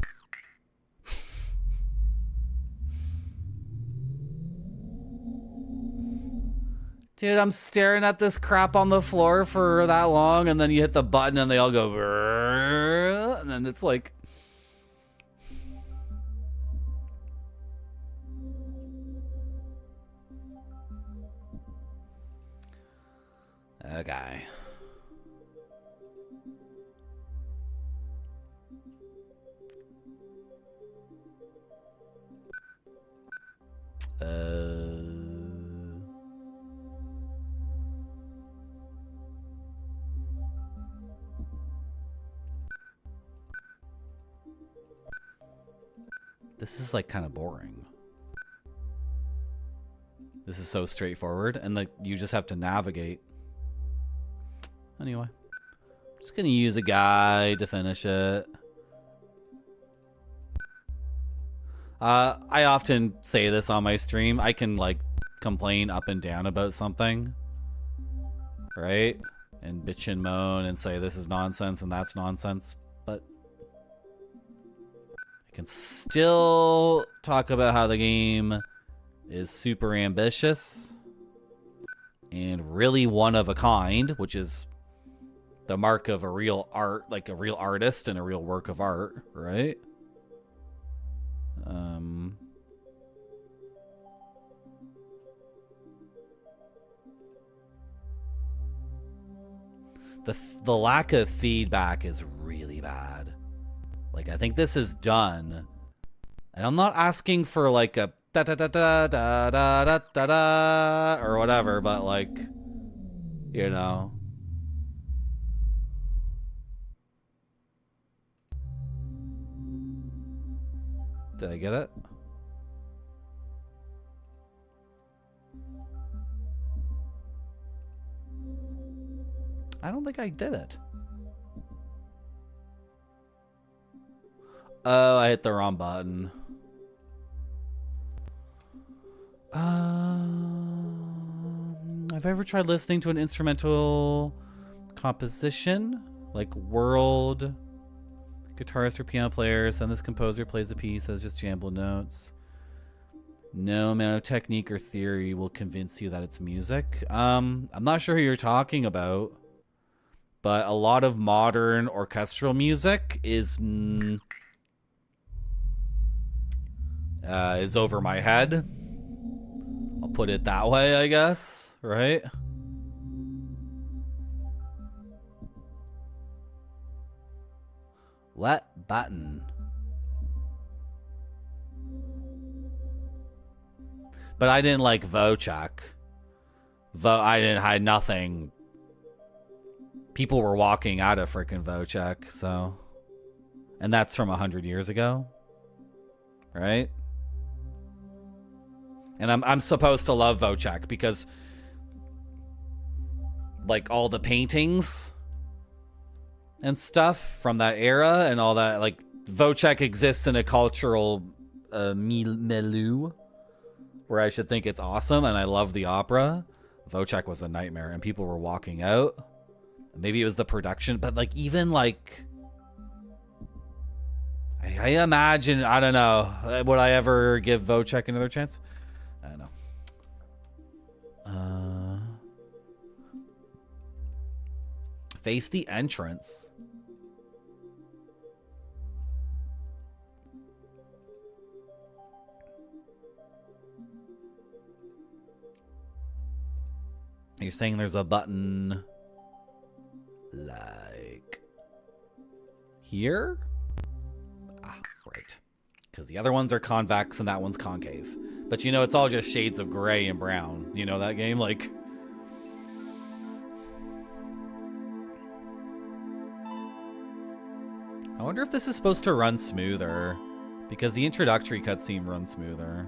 Dude, I'm staring at this crap on the floor for that long, and then you hit the button and they all go, and then it's like, okay. This is like kind of boring. This is so straightforward, and like you just have to navigate. Anyway, I'm just gonna use a guide to finish it. I often say this on my stream. I can like complain up and down about something, right? And bitch and moan and say this is nonsense and that's nonsense, but I can still talk about how the game is super ambitious and really one of a kind, which is the mark of a real art, like a real artist and a real work of art, right? The lack of feedback is really bad. Like, I think this is done, and I'm not asking for like a da da da da da da da da da or whatever, but like, you know. Did I get it? I don't think I did it. Oh, I hit the wrong button. Have I ever tried listening to an instrumental composition? Like world guitarist or piano players, and this composer plays a piece as just jumbled notes. No amount of technique or theory will convince you that it's music. I'm not sure who you're talking about, but a lot of modern orchestral music is over my head. I'll put it that way, I guess, right? What button? But I didn't like Vocek. I had nothing. People were walking out of freaking Vocek, so. And that's from 100 years ago. Right? And I'm supposed to love Vocek because like all the paintings and stuff from that era and all that, like Vocek exists in a cultural milieu where I should think it's awesome, and I love the opera. Vocek was a nightmare and people were walking out. Maybe it was the production, but like even like I imagine, I don't know, would I ever give Vocek another chance? I don't know. Face the entrance. You're saying there's a button like here? Ah, right. Because the other ones are convex and that one's concave. But you know, it's all just shades of gray and brown. You know that game? Like, I wonder if this is supposed to run smoother, because the introductory cutscene runs smoother.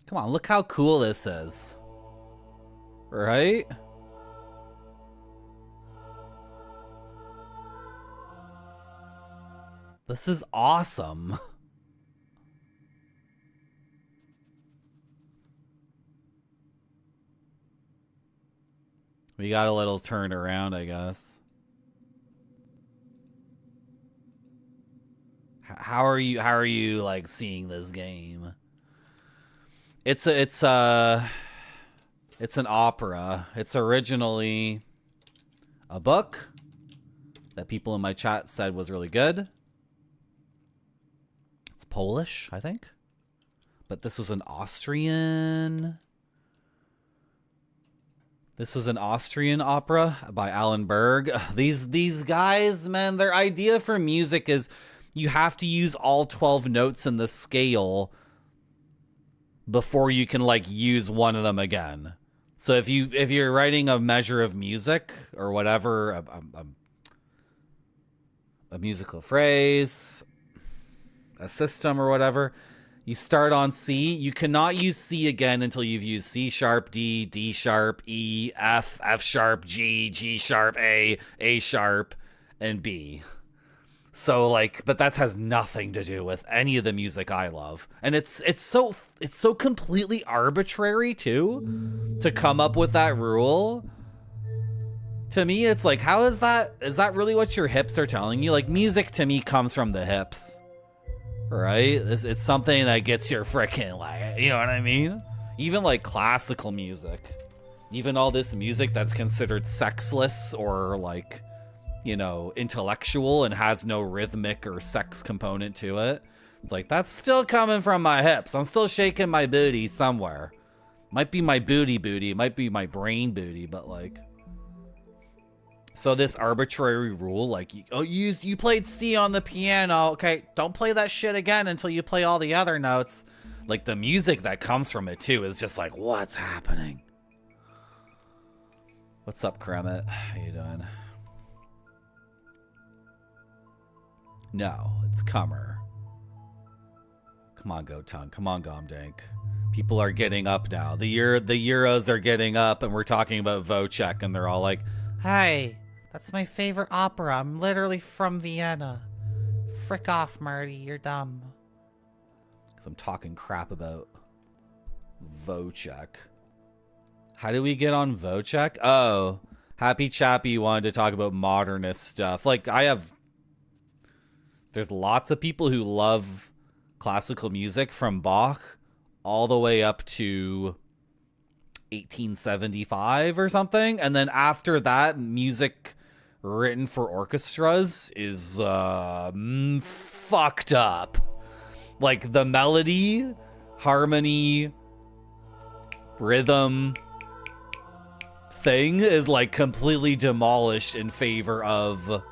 Come on, look how cool this is. Right? This is awesome. We got a little turned around, I guess. How are you like seeing this game? It's an opera. It's originally a book that people in my chat said was really good. It's Polish, I think. But this was an Austrian opera by Alan Berg. These guys, man, their idea for music is you have to use all 12 notes in the scale before you can like use one of them again. So if you're writing a measure of music or whatever, a musical phrase, a system or whatever, You start on C. You cannot use C again until you've used C sharp, D, D sharp, E, F, F sharp, G, G sharp, A sharp, and B. So like, but that has nothing to do with any of the music I love. And it's so completely arbitrary too, to come up with that rule. To me, it's like, how is that really what your hips are telling you? Like, music to me comes from the hips, right? It's something that gets your frickin', like, you know what I mean? Even like classical music, even all this music that's considered sexless or like, you know, intellectual and has no rhythmic or sex component to it. It's like, that's still coming from my hips. I'm still shaking my booty somewhere. Might be my booty, it might be my brain booty, but like, so this arbitrary rule, like, you played C on the piano, okay, don't play that shit again until you play all the other notes. Like, the music that comes from it, too, is just like, what's happening? What's up, Kremet? How you doing? No, it's COMER. Come on, Gotung. Come on, Gomdank. People are getting up now. The Euros are getting up, and we're talking about Vocek, and they're all like, hey, that's my favorite opera. I'm literally from Vienna. Frick off, Marty. You're dumb. Because I'm talking crap about Vocek. How do we get on Vocek? Oh, Happy Chappy wanted to talk about modernist stuff. Like, there's lots of people who love classical music from Bach all the way up to 1875 or something. And then after that, music written for orchestras is fucked up. Like, the melody, harmony, rhythm thing is like completely demolished in favor of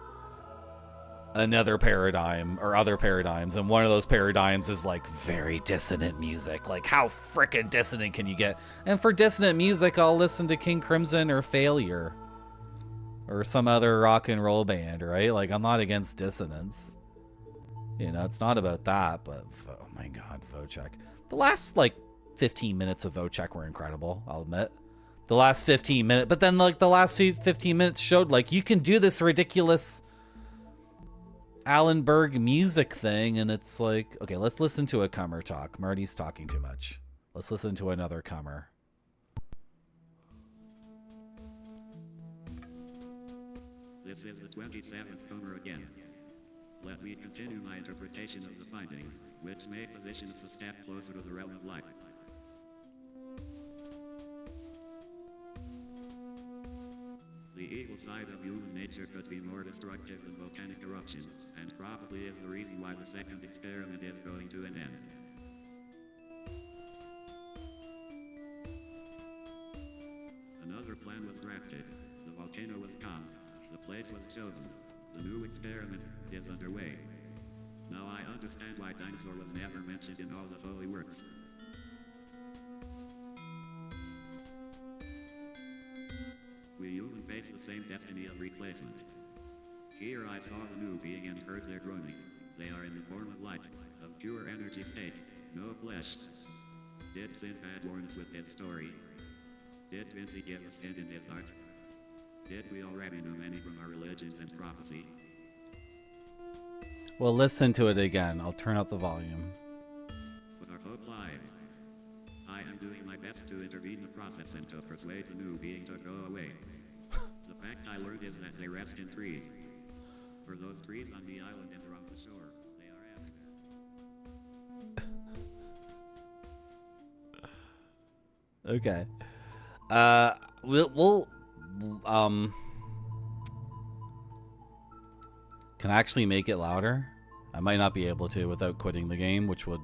another paradigm or other paradigms. And one of those paradigms is like very dissonant music. Like, how freaking dissonant can you get? And for dissonant music, I'll listen to King Crimson or Failure or some other rock and roll band, right? Like, I'm not against dissonance. You know, it's not about that, but oh my God, Vocek. The last like 15 minutes of Vocek were incredible, I'll admit. The last 15 minutes, but then like the last 15 minutes showed like you can do this ridiculous Alan Berg music thing, and it's like, okay, let's listen to a COMER talk. Marty's talking too much. Let's listen to another COMER. This is the 27th COMER again. Let me continue my interpretation of the findings, which may position us a step closer to the realm of light. The evil side of human nature could be more destructive than volcanic eruption, and probably is the reason why the second experiment is going to an end. Another plan was drafted. The volcano was calmed. The place was chosen. The new experiment is underway. Now I understand why dinosaur was never mentioned in all the holy works. We human face the same destiny of replacement. Here I saw the new being and heard their groaning. They are in the form of light, of pure energy state, no flesh. Did Sinbad warn us with his story? Did Vinci give us hint in his art? Did we already know many from our religions and prophecy? Well, listen to it again. I'll turn up the volume. But our hope lies. I am doing my best to intervene in the process and to persuade the new being to go away. The fact I learned is that they rest in trees. For those trees on the island and around the shore, they are everywhere. Okay. We'll can I actually make it louder? I might not be able to without quitting the game, which would...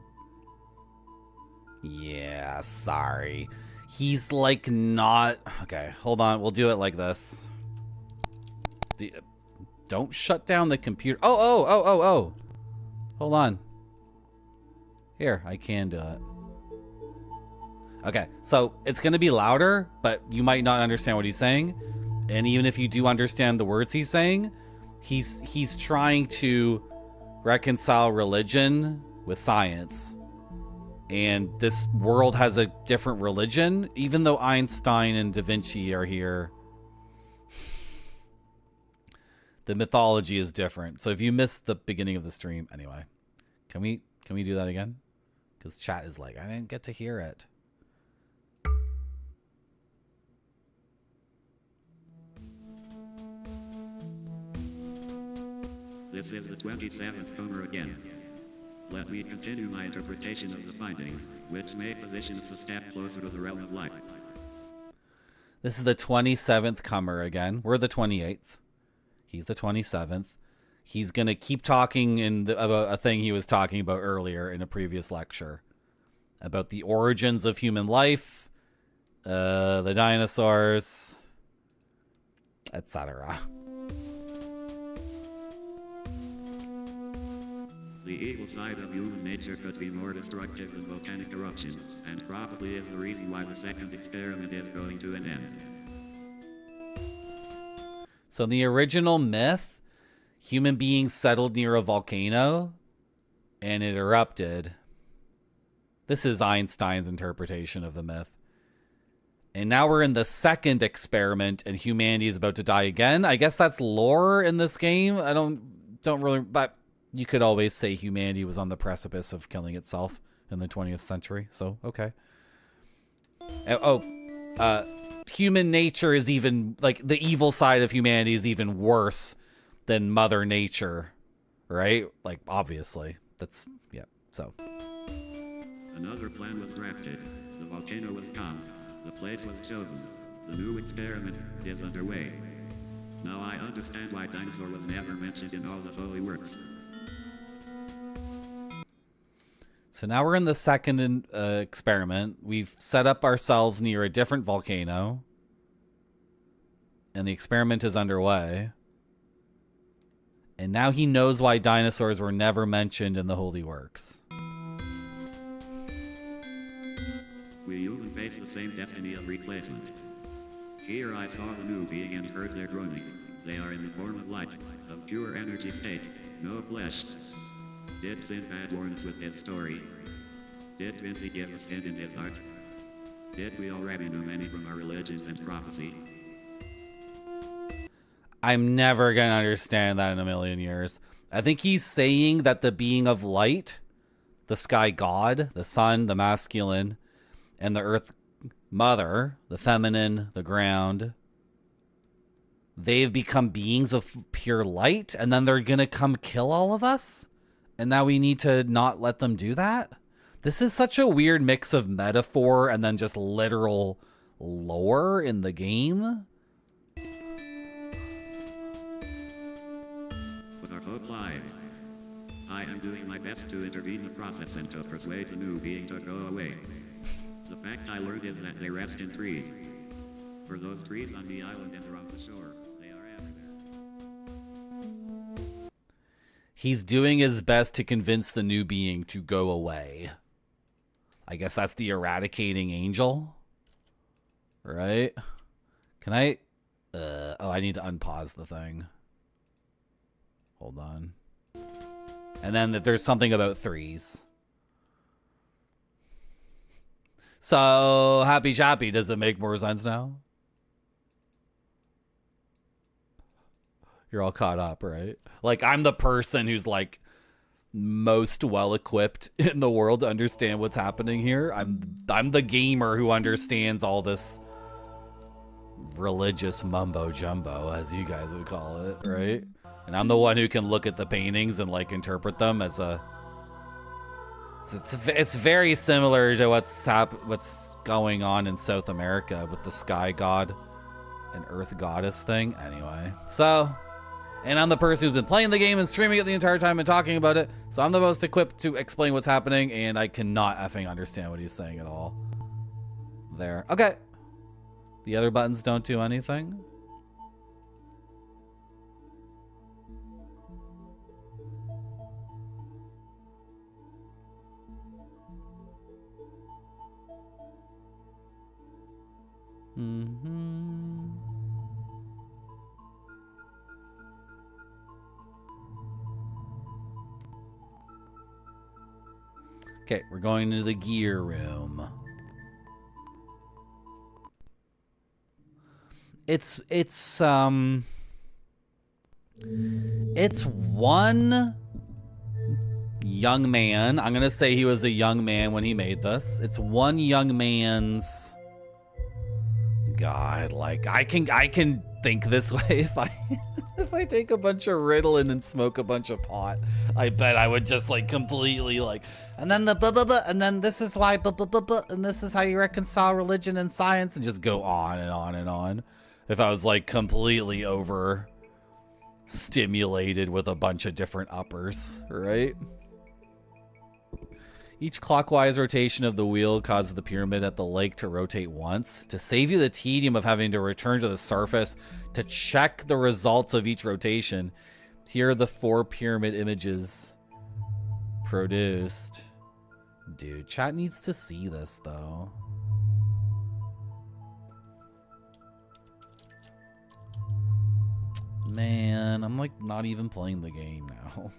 Yeah, sorry. He's like not... Okay, hold on. We'll do it like this. Don't shut down the computer. Oh. Hold on. Here, I can do it. Okay, so it's going to be louder, but you might not understand what he's saying. And even if you do understand the words he's saying, he's trying to reconcile religion with science. And this world has a different religion, even though Einstein and Da Vinci are here. The mythology is different. So if you missed the beginning of the stream, anyway, can we do that again? Because chat is like, I didn't get to hear it. This is the 27th COMER again. Let me continue my interpretation of the findings, which may position us a step closer to the realm of light. This is the 27th COMER again. We're the 28th. He's the 27th. He's going to keep talking about a thing he was talking about earlier in a previous lecture. About the origins of human life, the dinosaurs, etc. The evil side of human nature could be more destructive than volcanic eruption, and probably is the reason why the second experiment is going to an end. So in the original myth, human beings settled near a volcano and it erupted. This is Einstein's interpretation of the myth. And now we're in the second experiment and humanity is about to die again. I guess that's lore in this game. I don't really, but you could always say humanity was on the precipice of killing itself in the 20th century. So, okay. Human nature is even, like, the evil side of humanity is even worse than Mother Nature, right? Like, obviously. That's, yeah, so. Another plan was drafted. The volcano was calmed. The place was chosen. The new experiment is underway. Now I understand why dinosaur was never mentioned in all the holy works. So now we're in the second experiment. We've set up ourselves near a different volcano. And the experiment is underway. And now he knows why dinosaurs were never mentioned in the holy works. We humans face the same destiny of replacement. Here I saw the new being and heard their groaning. They are in the form of light, of pure energy state, no flesh. Did Sinbad warn us with his story? Did Vinci give us hint in his art? Did we already know many from our religions and prophecy? I'm never going to understand that in a million years. I think he's saying that the being of light, the sky god, the sun, the masculine, and the earth mother, the feminine, the ground, they've become beings of pure light, and then they're going to come kill all of us? And now we need to not let them do that? This is such a weird mix of metaphor and then just literal lore in the game. But our hope lies. I am doing my best to intervene the process and to persuade the new being to go away. The fact I learned is that they rest in trees. For those trees on the island and around the shore, they are everywhere. He's doing his best to convince the new being to go away. I guess that's the eradicating angel. Right? Can I... oh, I need to unpause the thing. Hold on. And then there's something about threes. So, Happy Chappy, does it make more sense now? You're all caught up, right? Like, I'm the person who's, like, most well-equipped in the world to understand what's happening here. I'm the gamer who understands all this religious mumbo-jumbo, as you guys would call it, right? And I'm the one who can look at the paintings and, like, interpret them as a... It's very similar to what's going on in South America with the sky god and earth goddess thing. Anyway, so... And I'm the person who's been playing the game and streaming it the entire time and talking about it. So I'm the most equipped to explain what's happening, and I cannot effing understand what he's saying at all. There. Okay. The other buttons don't do anything. Okay, we're going into the gear room. It's one young man. I'm gonna say he was a young man when he made this. It's one young man's. God, like I can think this way if I if I take a bunch of Ritalin and smoke a bunch of pot. I bet I would just like completely like, and then the blah blah blah, and then this is why blah blah blah blah, and this is how you reconcile religion and science, and just go on and on and on. If I was like completely over stimulated with a bunch of different uppers, right? Each clockwise rotation of the wheel causes the pyramid at the lake to rotate once. To save you the tedium of having to return to the surface to check the results of each rotation, here are the 4 pyramid images produced. Dude, chat needs to see this, though. Man, I'm like not even playing the game now.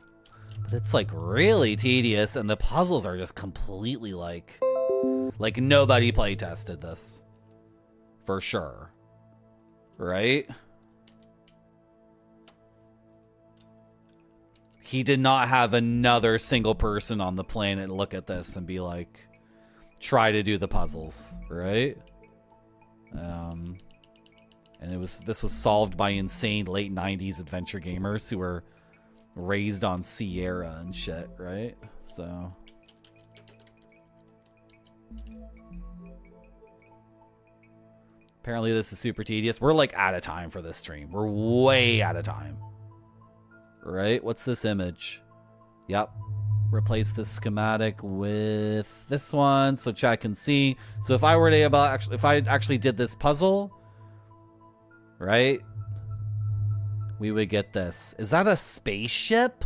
But it's like really tedious, and the puzzles are just completely like nobody play tested this. For sure. Right? He did not have another single person on the planet look at this and be like, try to do the puzzles, right? And this was solved by insane late 90s adventure gamers who were raised on Sierra and shit, right? So apparently this is super tedious. We're like out of time for this stream. We're way out of time. Right? What's this image? Yep. Replace the schematic with this one so chat can see. So if I were to if I actually did this puzzle, right? We would get this. Is that a spaceship?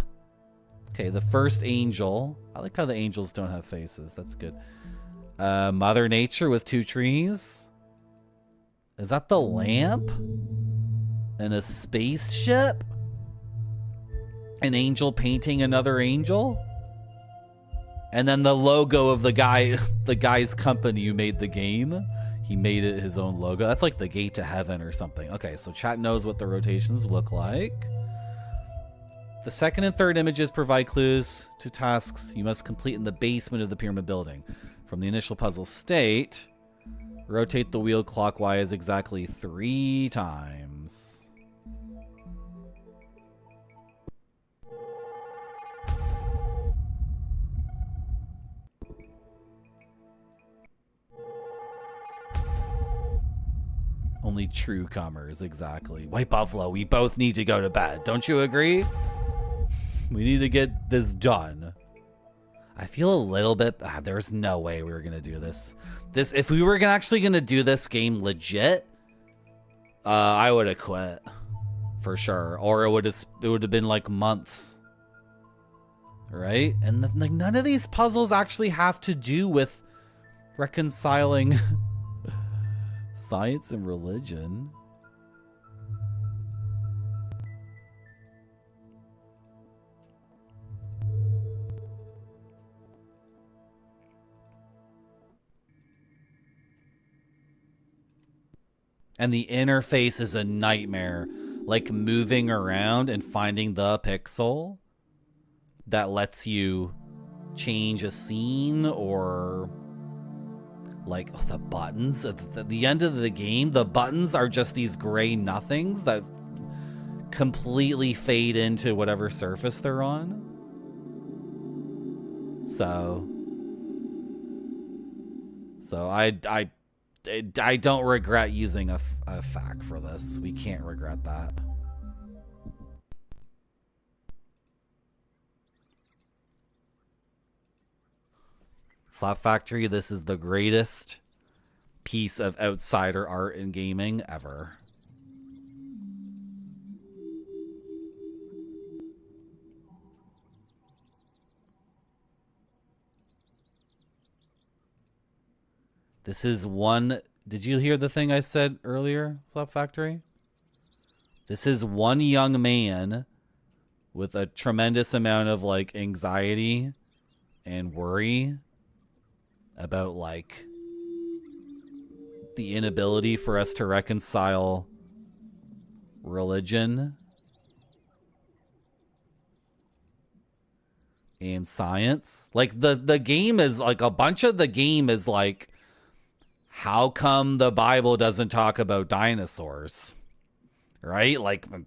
Okay, the first angel. I like how the angels don't have faces. That's good. Mother Nature with 2 trees. Is that the lamp? And a spaceship? An angel painting another angel? And then the logo of the guy's company who made the game. He made it his own logo. That's like the gate to heaven or something. Okay, so chat knows what the rotations look like. The second and third images provide clues to tasks you must complete in the basement of the pyramid building. From the initial puzzle state, rotate the wheel clockwise exactly 3 times. Only true comers, exactly. White Buffalo, we both need to go to bed. Don't you agree? We need to get this done. I feel a little bit... there's no way we were going to do this. If we were actually going to do this game legit, I would have quit. For sure. Or it would have been like months. Right? And like none of these puzzles actually have to do with reconciling... science and religion. And the interface is a nightmare. Like moving around and finding the pixel that lets you change a scene or... like, oh, the buttons at the end of the game, the buttons are just these gray nothings that completely fade into whatever surface they're on. So I don't regret using a FAQ for this. We can't regret that. Slap Factory, this is the greatest piece of outsider art in gaming ever. This is one... Did you hear the thing I said earlier, Slap Factory? This is one young man with a tremendous amount of like anxiety and worry about like the inability for us to reconcile religion and science. Like the game is like a bunch of the game is like, how come the Bible doesn't talk about dinosaurs? Right? Like, I'm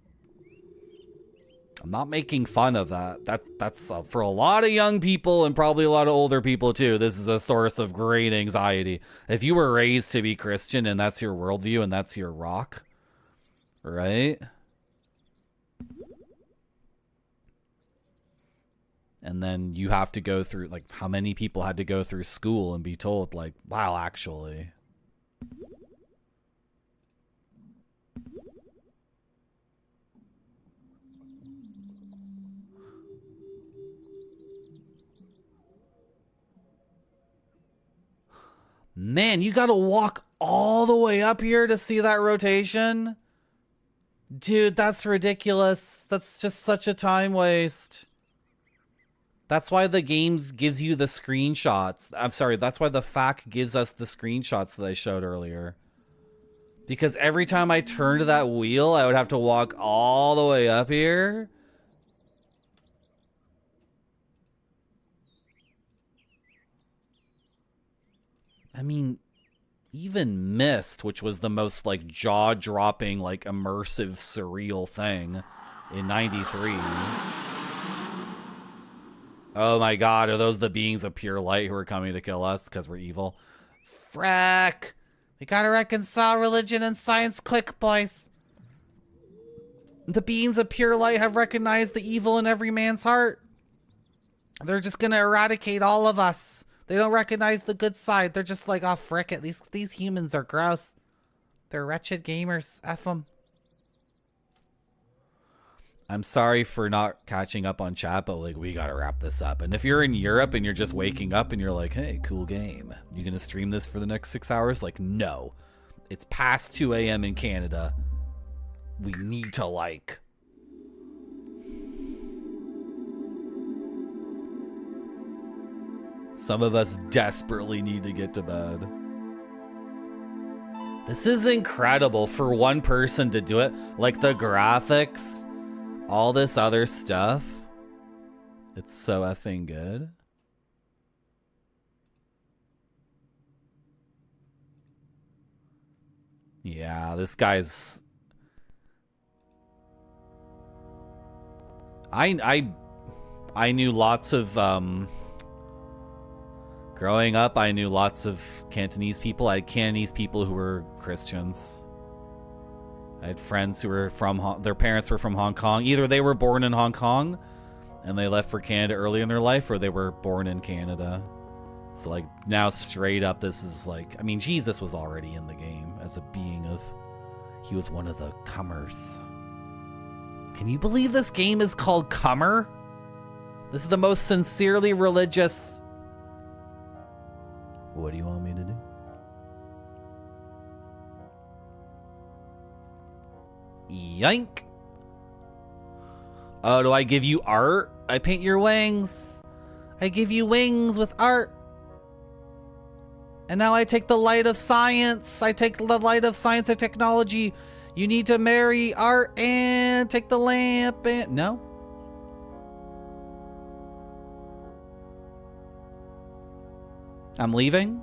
not making fun of that. That's for a lot of young people and probably a lot of older people too. This is a source of great anxiety. If you were raised to be Christian and that's your worldview and that's your rock, right? And then you have to go through, like, how many people had to go through school and be told, like, wow, actually. Man, you gotta walk all the way up here to see that rotation? Dude, that's ridiculous. That's just such a time waste. That's why the games gives you the screenshots. I'm sorry, that's why the FAQ gives us the screenshots that I showed earlier. Because every time I turned that wheel, I would have to walk all the way up here. I mean, even Myst, which was the most like jaw-dropping, like immersive, surreal thing in '93. Oh my god, are those the beings of pure light who are coming to kill us because we're evil? Frack! We gotta reconcile religion and science quick, boys. The beings of pure light have recognized the evil in every man's heart. They're just gonna eradicate all of us. They don't recognize the good side. They're just like, oh, frick it. These humans are gross. They're wretched gamers. F them. I'm sorry for not catching up on chat, but like, we gotta wrap this up. And if you're in Europe and you're just waking up and you're like, hey, cool game, you gonna stream this for the next 6 hours? Like, no. It's past 2 a.m. in Canada. We need to like... Some of us desperately need to get to bed. This is incredible for one person to do it. Like the graphics, all this other stuff. It's so effing good. Yeah, this guy's... I knew lots of... Growing up, I knew lots of Cantonese people. I had Cantonese people who were Christians. I had friends who were from... Their parents were from Hong Kong. Either they were born in Hong Kong and they left for Canada early in their life, or they were born in Canada. So, like, now straight up, this is like... I mean, Jesus was already in the game as a being of... He was one of the comers. Can you believe this game is called COMER? This is the most sincerely religious... What do you want me to do? Yank. Oh, do I give you art? I paint your wings. I give you wings with art. And now I take the light of science. I take the light of science and technology. You need to marry art and take the lamp and... No? I'm leaving?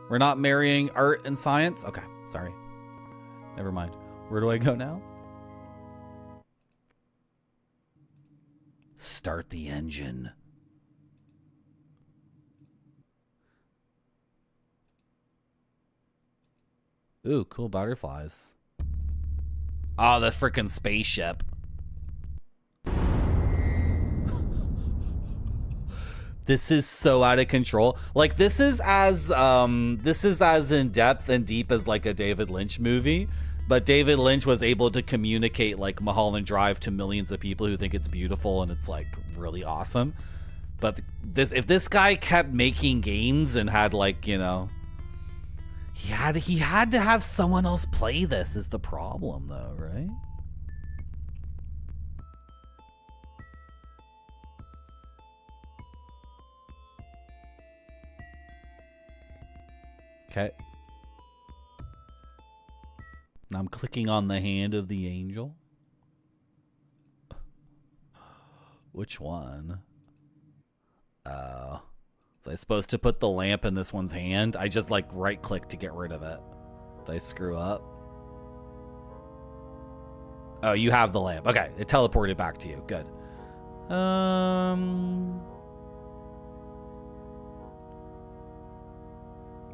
We're not marrying art and science? Okay, sorry. Never mind. Where do I go now? Start the engine. Ooh, cool butterflies. Oh, the frickin' spaceship. This is so out of control. Like, this is as in depth and deep as like a David Lynch movie. But David Lynch was able to communicate like Mulholland Drive to millions of people who think it's beautiful and it's like really awesome. But if this guy kept making games and had like, you know, he had to have someone else play this is the problem though, right? Okay. Now I'm clicking on the hand of the angel. Which one? Oh. Was I supposed to put the lamp in this one's hand? I just like right click to get rid of it. Did I screw up? Oh, you have the lamp. Okay, it teleported back to you. Good.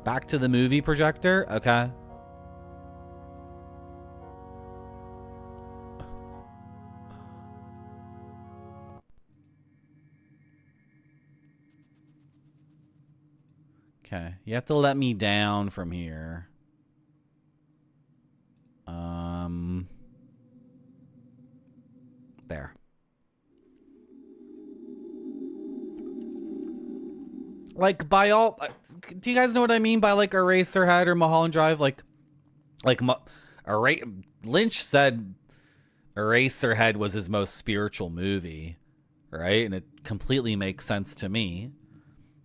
Back to the movie projector. Okay. Okay, you have to let me down from here. There. Like, by all... Do you guys know what I mean by, like, Eraserhead or Mulholland Drive? Lynch said Eraserhead was his most spiritual movie, right? And it completely makes sense to me.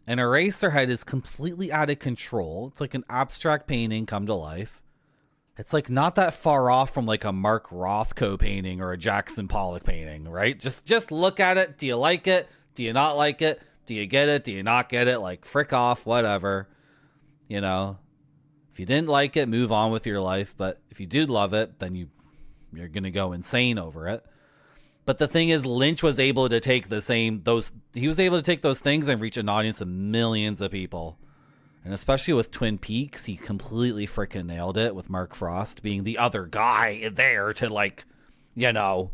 And Eraserhead is completely out of control. It's like an abstract painting come to life. It's like not that far off from like a Mark Rothko painting or a Jackson Pollock painting, right? Just look at it. Do you like it? Do you not like it? Do you get it? Do you not get it? Like, frick off, whatever. You know, if you didn't like it, move on with your life. But if you do love it, then you're going to go insane over it. But the thing is, Lynch was able to take those things and reach an audience of millions of people. And especially with Twin Peaks, he completely freaking nailed it with Mark Frost being the other guy there to, like, you know.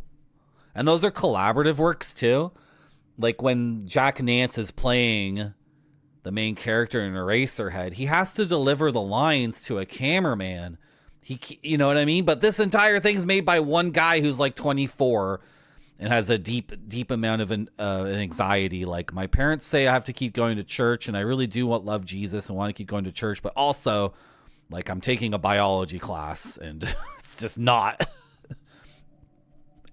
And those are collaborative works too. Like when Jack Nance is playing the main character in Eraserhead, he has to deliver the lines to a cameraman. You know what I mean? But this entire thing's made by one guy who's like 24 and has a deep amount of anxiety. Like, my parents say I have to keep going to church, and I really do love Jesus and want to keep going to church, but also, like, I'm taking a biology class, and it's just not.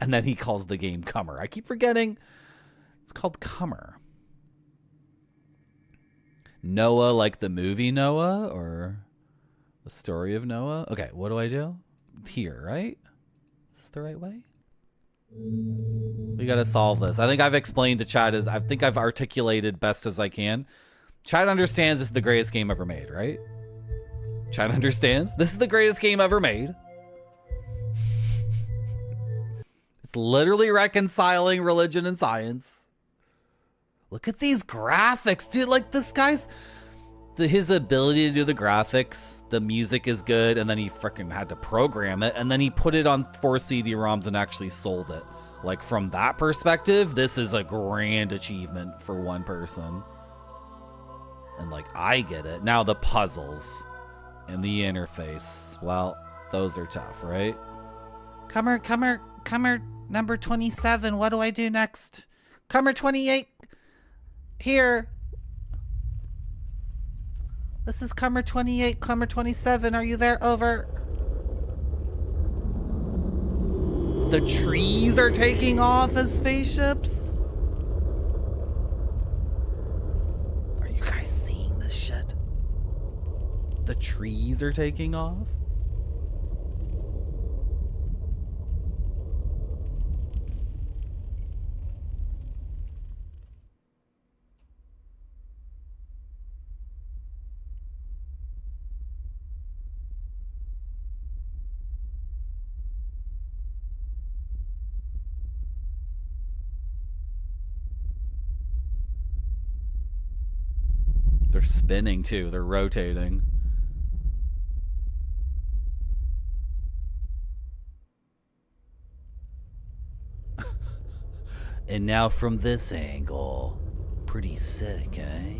And then he calls the game COMER. I keep forgetting. It's called COMER. Noah, like the movie Noah, or the story of Noah? Okay, what do I do? Here, right? Is this the right way? We gotta solve this. I think I've explained to Chad I think I've articulated best as I can. Chad understands this is the greatest game ever made, right? Chad understands this is the greatest game ever made. It's literally reconciling religion and science. Look at these graphics, dude. Like, this guy's his ability to do the graphics, the music is good, and then he freaking had to program it, and then he put it on 4 CD-ROMs and actually sold it. Like, from that perspective, this is a grand achievement for one person. And, like, I get it. Now the puzzles and the interface, well, those are tough, right? COMER number 27. What do I do next? COMER 28. Here. This is COMER 28, COMER 27. Are you there? Over. The trees are taking off as spaceships? Are you guys seeing this shit? The trees are taking off? They're spinning too. They're rotating. And now from this angle. Pretty sick, eh?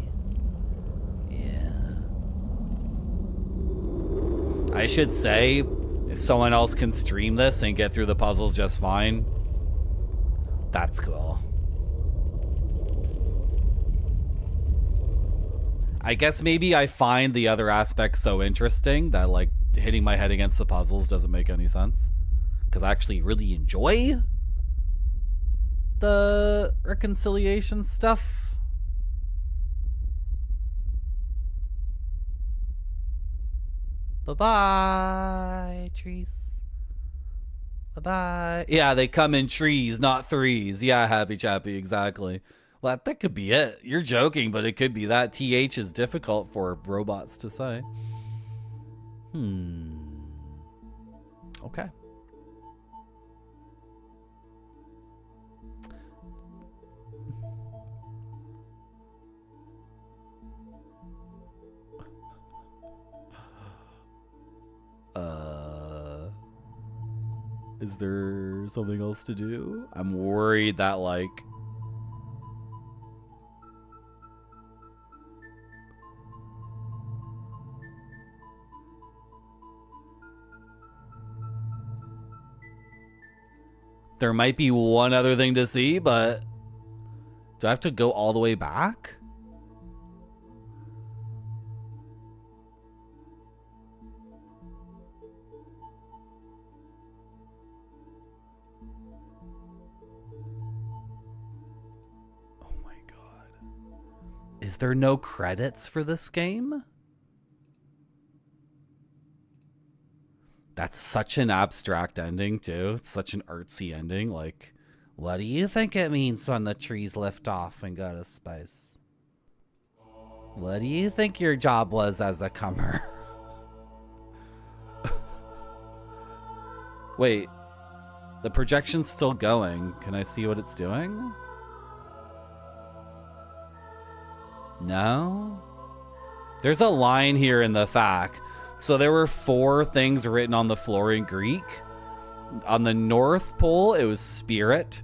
Yeah. I should say, if someone else can stream this and get through the puzzles just fine, that's cool. I guess maybe I find the other aspects so interesting that, like, hitting my head against the puzzles doesn't make any sense. Because I actually really enjoy the reconciliation stuff. Bye-bye, trees. Bye-bye. Yeah, they come in trees, not threes. Yeah, Happy Chappy, exactly. Well, that could be it. You're joking, but it could be that. TH is difficult for robots to say. Okay. Is there something else to do? I'm worried that, like... there might be one other thing to see, but... do I have to go all the way back? Is there no credits for this game? That's such an abstract ending, too. It's such an artsy ending. Like, what do you think it means when the trees lift off and go to space? What do you think your job was as a comer? Wait, the projection's still going. Can I see what it's doing? No? There's a line here in the FAQ. So there were 4 things written on the floor in Greek. On the North Pole, it was spirit.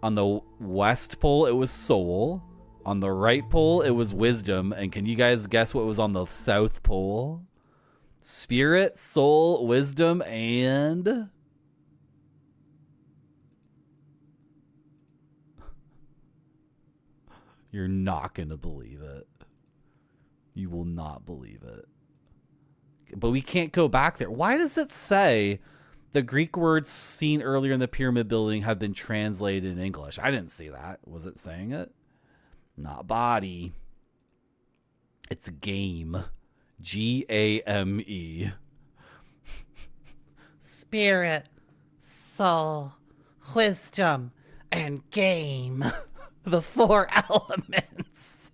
On the West Pole, it was soul. On the right pole, it was wisdom. And can you guys guess what was on the South Pole? Spirit, soul, wisdom, and... you're not going to believe it. You will not believe it. But we can't go back there. Why does it say the Greek words seen earlier in the pyramid building have been translated in English? I didn't see that. Was it saying it? Not body. It's game. G-A-M-E. Spirit, soul, wisdom, and game. The 4 elements.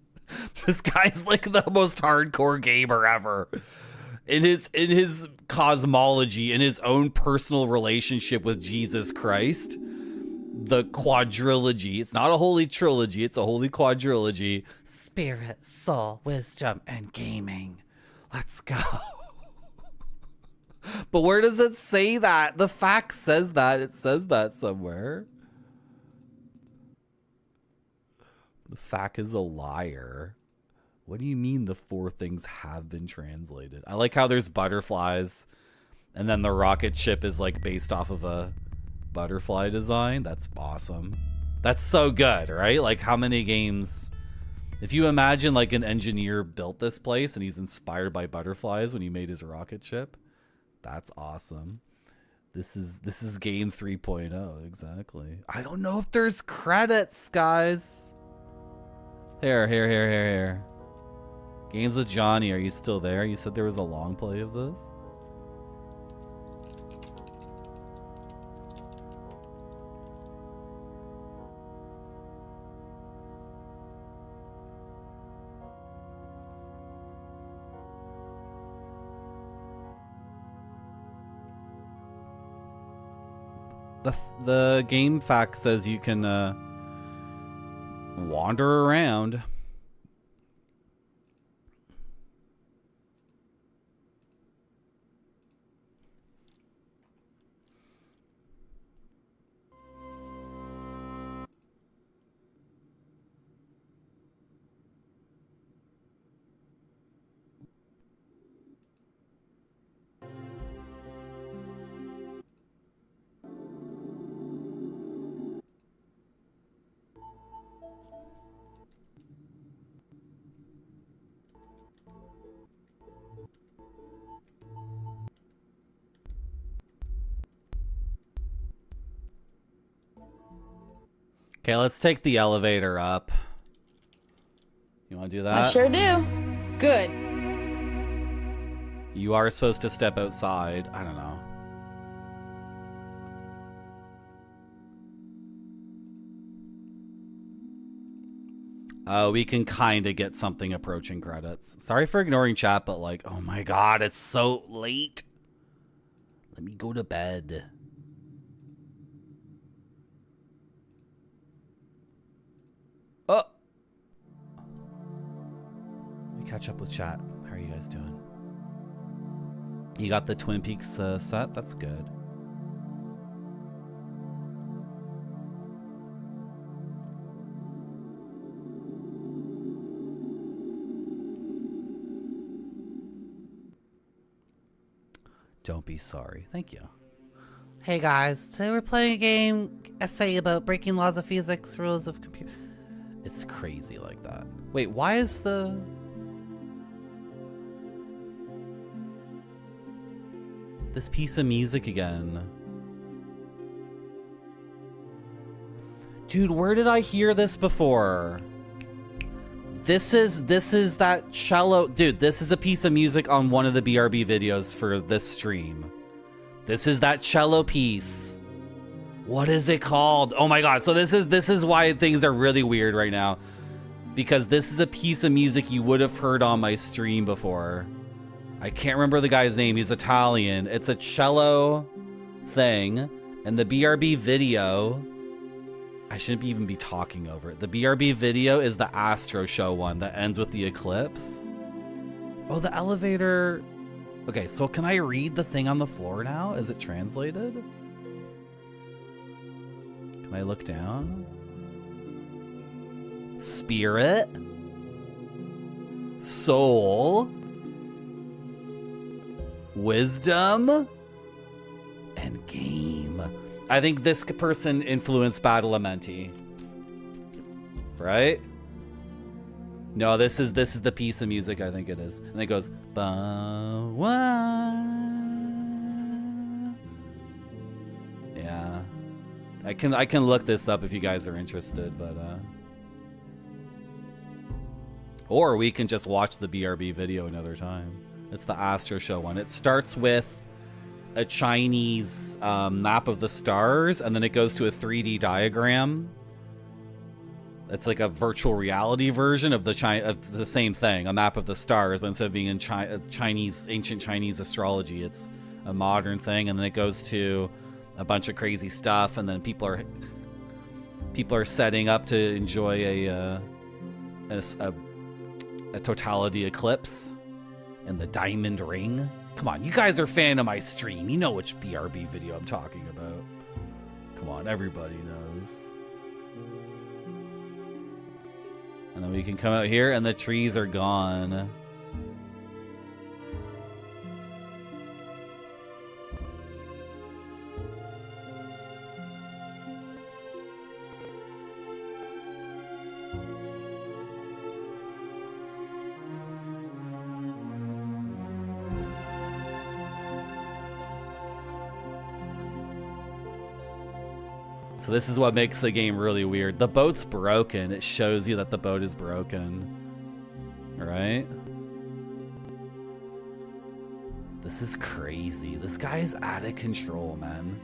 This guy's like the most hardcore gamer ever. In his cosmology, in his own personal relationship with Jesus Christ, the quadrilogy. It's not a holy trilogy, it's a holy quadrilogy. Spirit, soul, wisdom, and gaming. Let's go. But where does it say that? The fact says that. It says that somewhere. The fact is a liar. What do you mean the 4 things have been translated? I like how there's butterflies and then the rocket ship is like based off of a butterfly design. That's awesome. That's so good, right? Like how many games... if you imagine like an engineer built this place and he's inspired by butterflies when he made his rocket ship. That's awesome. This is game 3.0, exactly. I don't know if there's credits, guys. Here. Games with Johnny, are you still there? You said there was a long play of this? The game fact says you can wander around. Okay, let's take the elevator up. You want to do that? I sure do. Good. You are supposed to step outside. I don't know. We can kind of get something approaching credits. Sorry for ignoring chat, but like, oh my god, it's so late. Let me go to bed. Oh! Let me catch up with chat. How are you guys doing? You got the Twin Peaks set? That's good. Don't be sorry. Thank you. Hey guys, today we're playing a game essay about breaking laws of physics, rules of computer. It's crazy like that. Wait, why is the... this piece of music again? Dude, where did I hear this before? This is that cello. Dude, this is a piece of music on one of the BRB videos for this stream. This is that cello piece. What is it called? Oh my god. So this is why things are really weird right now. Because this is a piece of music you would have heard on my stream before. I can't remember the guy's name. He's Italian. It's a cello thing. And the BRB video... I shouldn't even be talking over it. The BRB video is the Astro Show one that ends with the eclipse. Oh, the elevator. Okay, so can I read the thing on the floor now? Is it translated? Can I look down? Spirit. Soul. Wisdom. And game. I think this person influenced Badalamenti. Right? No, this is the piece of music I think it is. And it goes ba-wah. Yeah. I can look this up if you guys are interested, but or we can just watch the BRB video another time. It's the Astro Show one. It starts with a Chinese map of the stars, and then it goes to a 3D diagram. It's like a virtual reality version of the same thing, a map of the stars, but instead of being in Chinese, ancient Chinese astrology, it's a modern thing. And then it goes to a bunch of crazy stuff, and then people are setting up to enjoy a totality eclipse and the diamond ring. Come on, you guys are a fan of my stream. You know which BRB video I'm talking about. Come on, everybody knows. And then we can come out here and the trees are gone. So this is what makes the game really weird. The boat's broken. It shows you that the boat is broken. Right? This is crazy. This guy's out of control, man.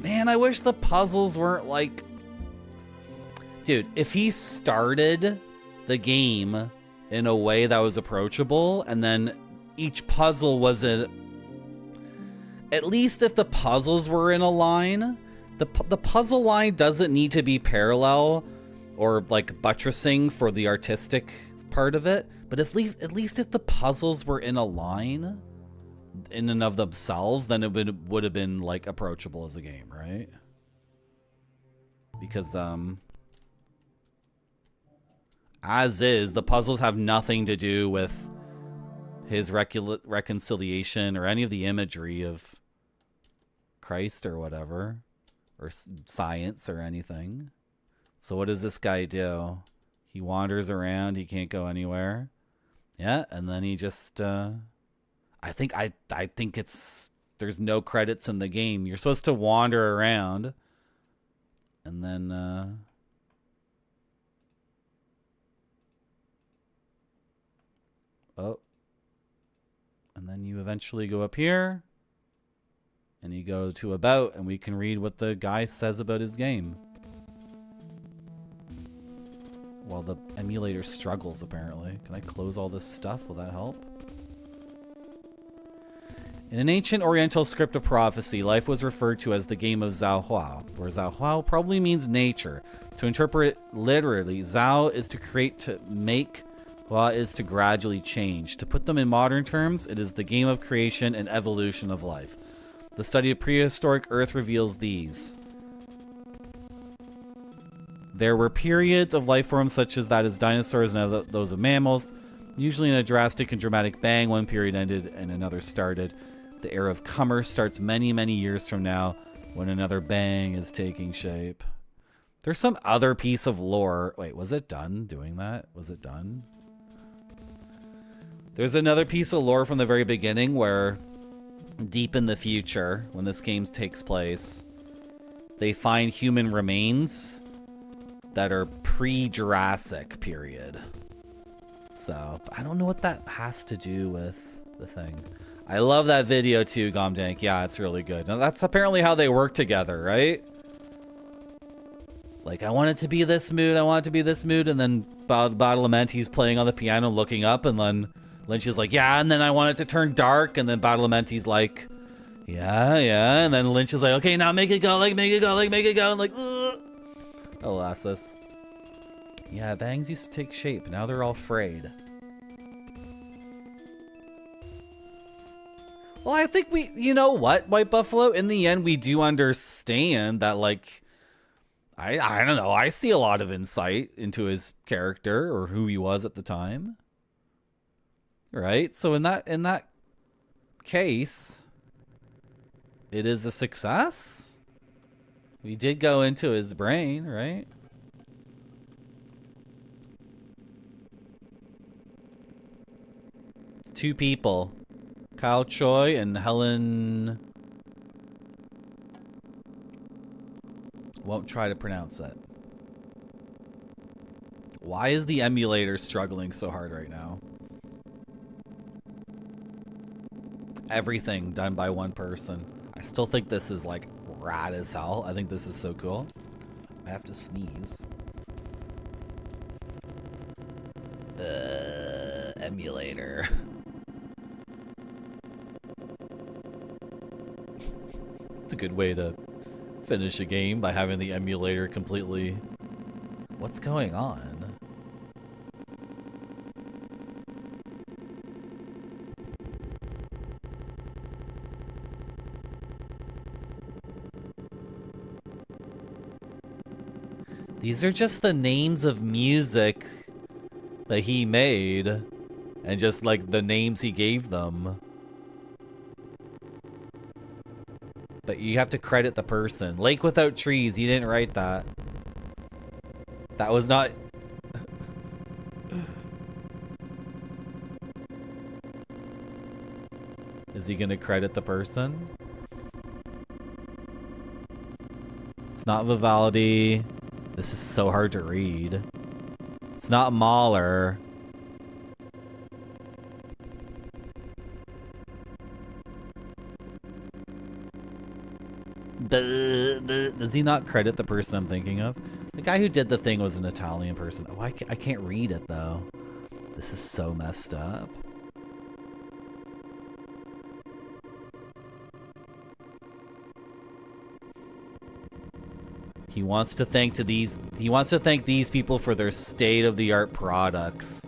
Man, I wish the puzzles weren't like... Dude, if he started the game in a way that was approachable, and then each puzzle was at least if the puzzles were in a line, the puzzle line doesn't need to be parallel or like buttressing for the artistic part of it. But at least if the puzzles were in a line in and of themselves, then it would have been like approachable as a game, right? Because as is, the puzzles have nothing to do with his reconciliation or any of the imagery of Christ or whatever, or science or anything. So what does this guy do? He wanders around. He can't go anywhere. Yeah, and then he just I think it's there's no credits in the game. You're supposed to wander around and then Oh. And then you eventually go up here. And you go to about, and we can read what the guy says about his game. While the emulator struggles, apparently. Can I close all this stuff? Will that help? In an ancient Oriental script of prophecy, life was referred to as the game of Zhao Hua, where Zhao Hua probably means nature. To interpret it literally, Zhao is to create, to make, Hua is to gradually change. To put them in modern terms, it is the game of creation and evolution of life. The study of prehistoric Earth reveals these. There were periods of life forms such as that as dinosaurs and those of mammals. Usually in a drastic and dramatic bang, one period ended and another started. The era of COMER starts many, many years from now when another bang is taking shape. There's some other piece of lore. Wait, was it done doing that? Was it done? There's another piece of lore from the very beginning where deep in the future, when this game takes place, they find human remains that are pre-Jurassic period. So, I don't know what that has to do with the thing. I love that video too, Gomdank. Yeah, it's really good. Now, that's apparently how they work together, right? Like, I want it to be this mood, I want it to be this mood, and then Badalamenti's playing on the piano looking up, and then Lynch is like, yeah, and then I want it to turn dark, and then Badalamenti's like, yeah, and then Lynch is like, okay, now make it go, like, make it go, like, make it go, and like, ugh. Alasas. Yeah, bangs used to take shape, now they're all frayed. Well, I think we, you know what, White Buffalo, in the end, we do understand that, like, I don't know, I see a lot of insight into his character, or who he was at the time. Right? So in that case, it is a success. We did go into his brain, right? It's two people. Kyle Choi and Helen... Won't try to pronounce that. Why is the emulator struggling so hard right now? Everything done by one person. I still think this is like rad as hell. I think this is so cool. I have to sneeze. Emulator. It's a good way to finish a game by having the emulator completely... What's going on? These are just the names of music that he made, and just like the names he gave them. But you have to credit the person. Lake Without Trees, you didn't write that. That was not... Is he gonna credit the person? It's not Vivaldi. This is so hard to read. It's not Mahler. Does he not credit the person I'm thinking of? The guy who did the thing was an Italian person. Oh, I can't read it though. This is so messed up. He wants to thank these people for their state-of-the-art products.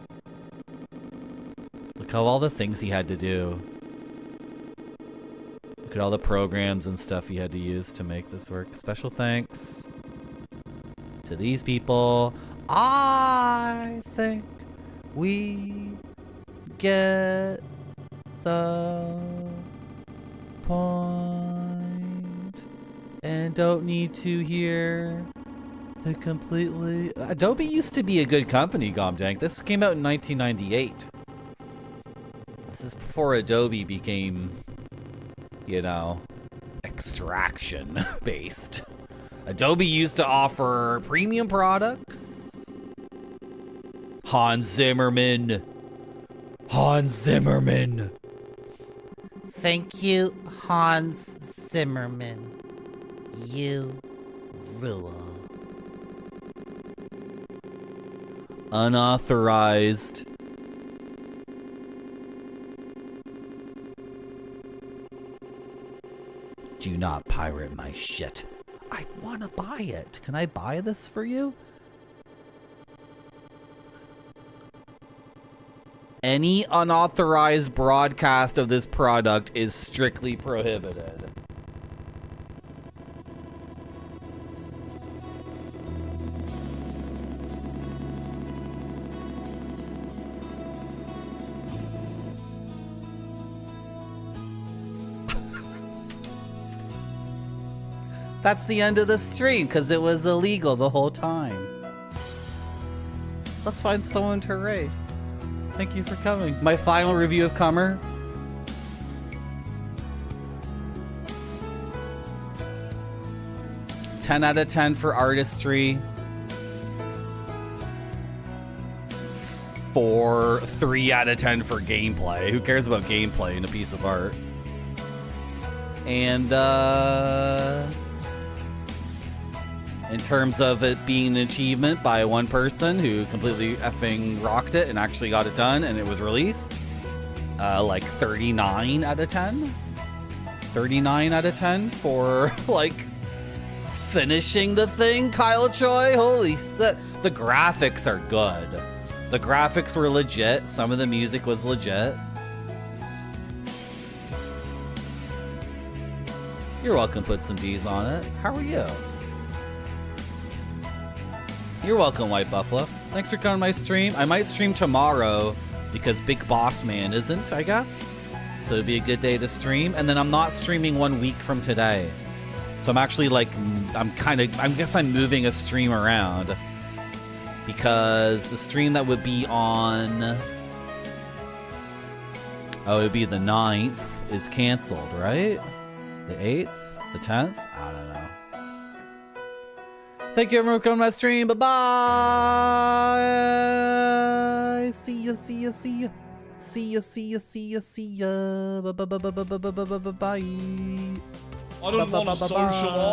Look at all the things he had to do. Look at all the programs and stuff he had to use to make this work. Special thanks to these people. I think we get the point. And don't need to hear the completely... Adobe used to be a good company, Gomdank. This came out in 1998. This is before Adobe became, you know, extraction-based. Adobe used to offer premium products. Hans Zimmerman. Hans Zimmerman. Thank you, Hans Zimmerman. You rule. Unauthorized. Do not pirate my shit. I want to buy it. Can I buy this for you? Any unauthorized broadcast of this product is strictly prohibited. That's the end of the stream, because it was illegal the whole time. Let's find someone to raid. Thank you for coming. My final review of COMER. "10 out of 10 for artistry. 3 out of 10 for gameplay. Who cares about gameplay in a piece of art? And in terms of it being an achievement by one person who completely effing rocked it and actually got it done and it was released, like 39 out of 10. 39 out of 10 for, like, finishing the thing, Kyle Choi. Holy shit. The graphics are good. The graphics were legit. Some of the music was legit. You're welcome to put some B's on it. How are you? You're welcome, White Buffalo. Thanks for coming to my stream. I might stream tomorrow because Big Boss Man isn't, I guess. So it'd be a good day to stream. And then I'm not streaming 1 week from today. So I'm actually like, I guess I'm moving a stream around. Because the stream that would be on, it would be the 9th is canceled, right? The 8th? The 10th? I don't know. Thank you everyone for coming to my stream. Bye-bye. See ya, see ya, see ya. See ya, see ya, see ya, see ya. Bye-bye. I don't want to socialize.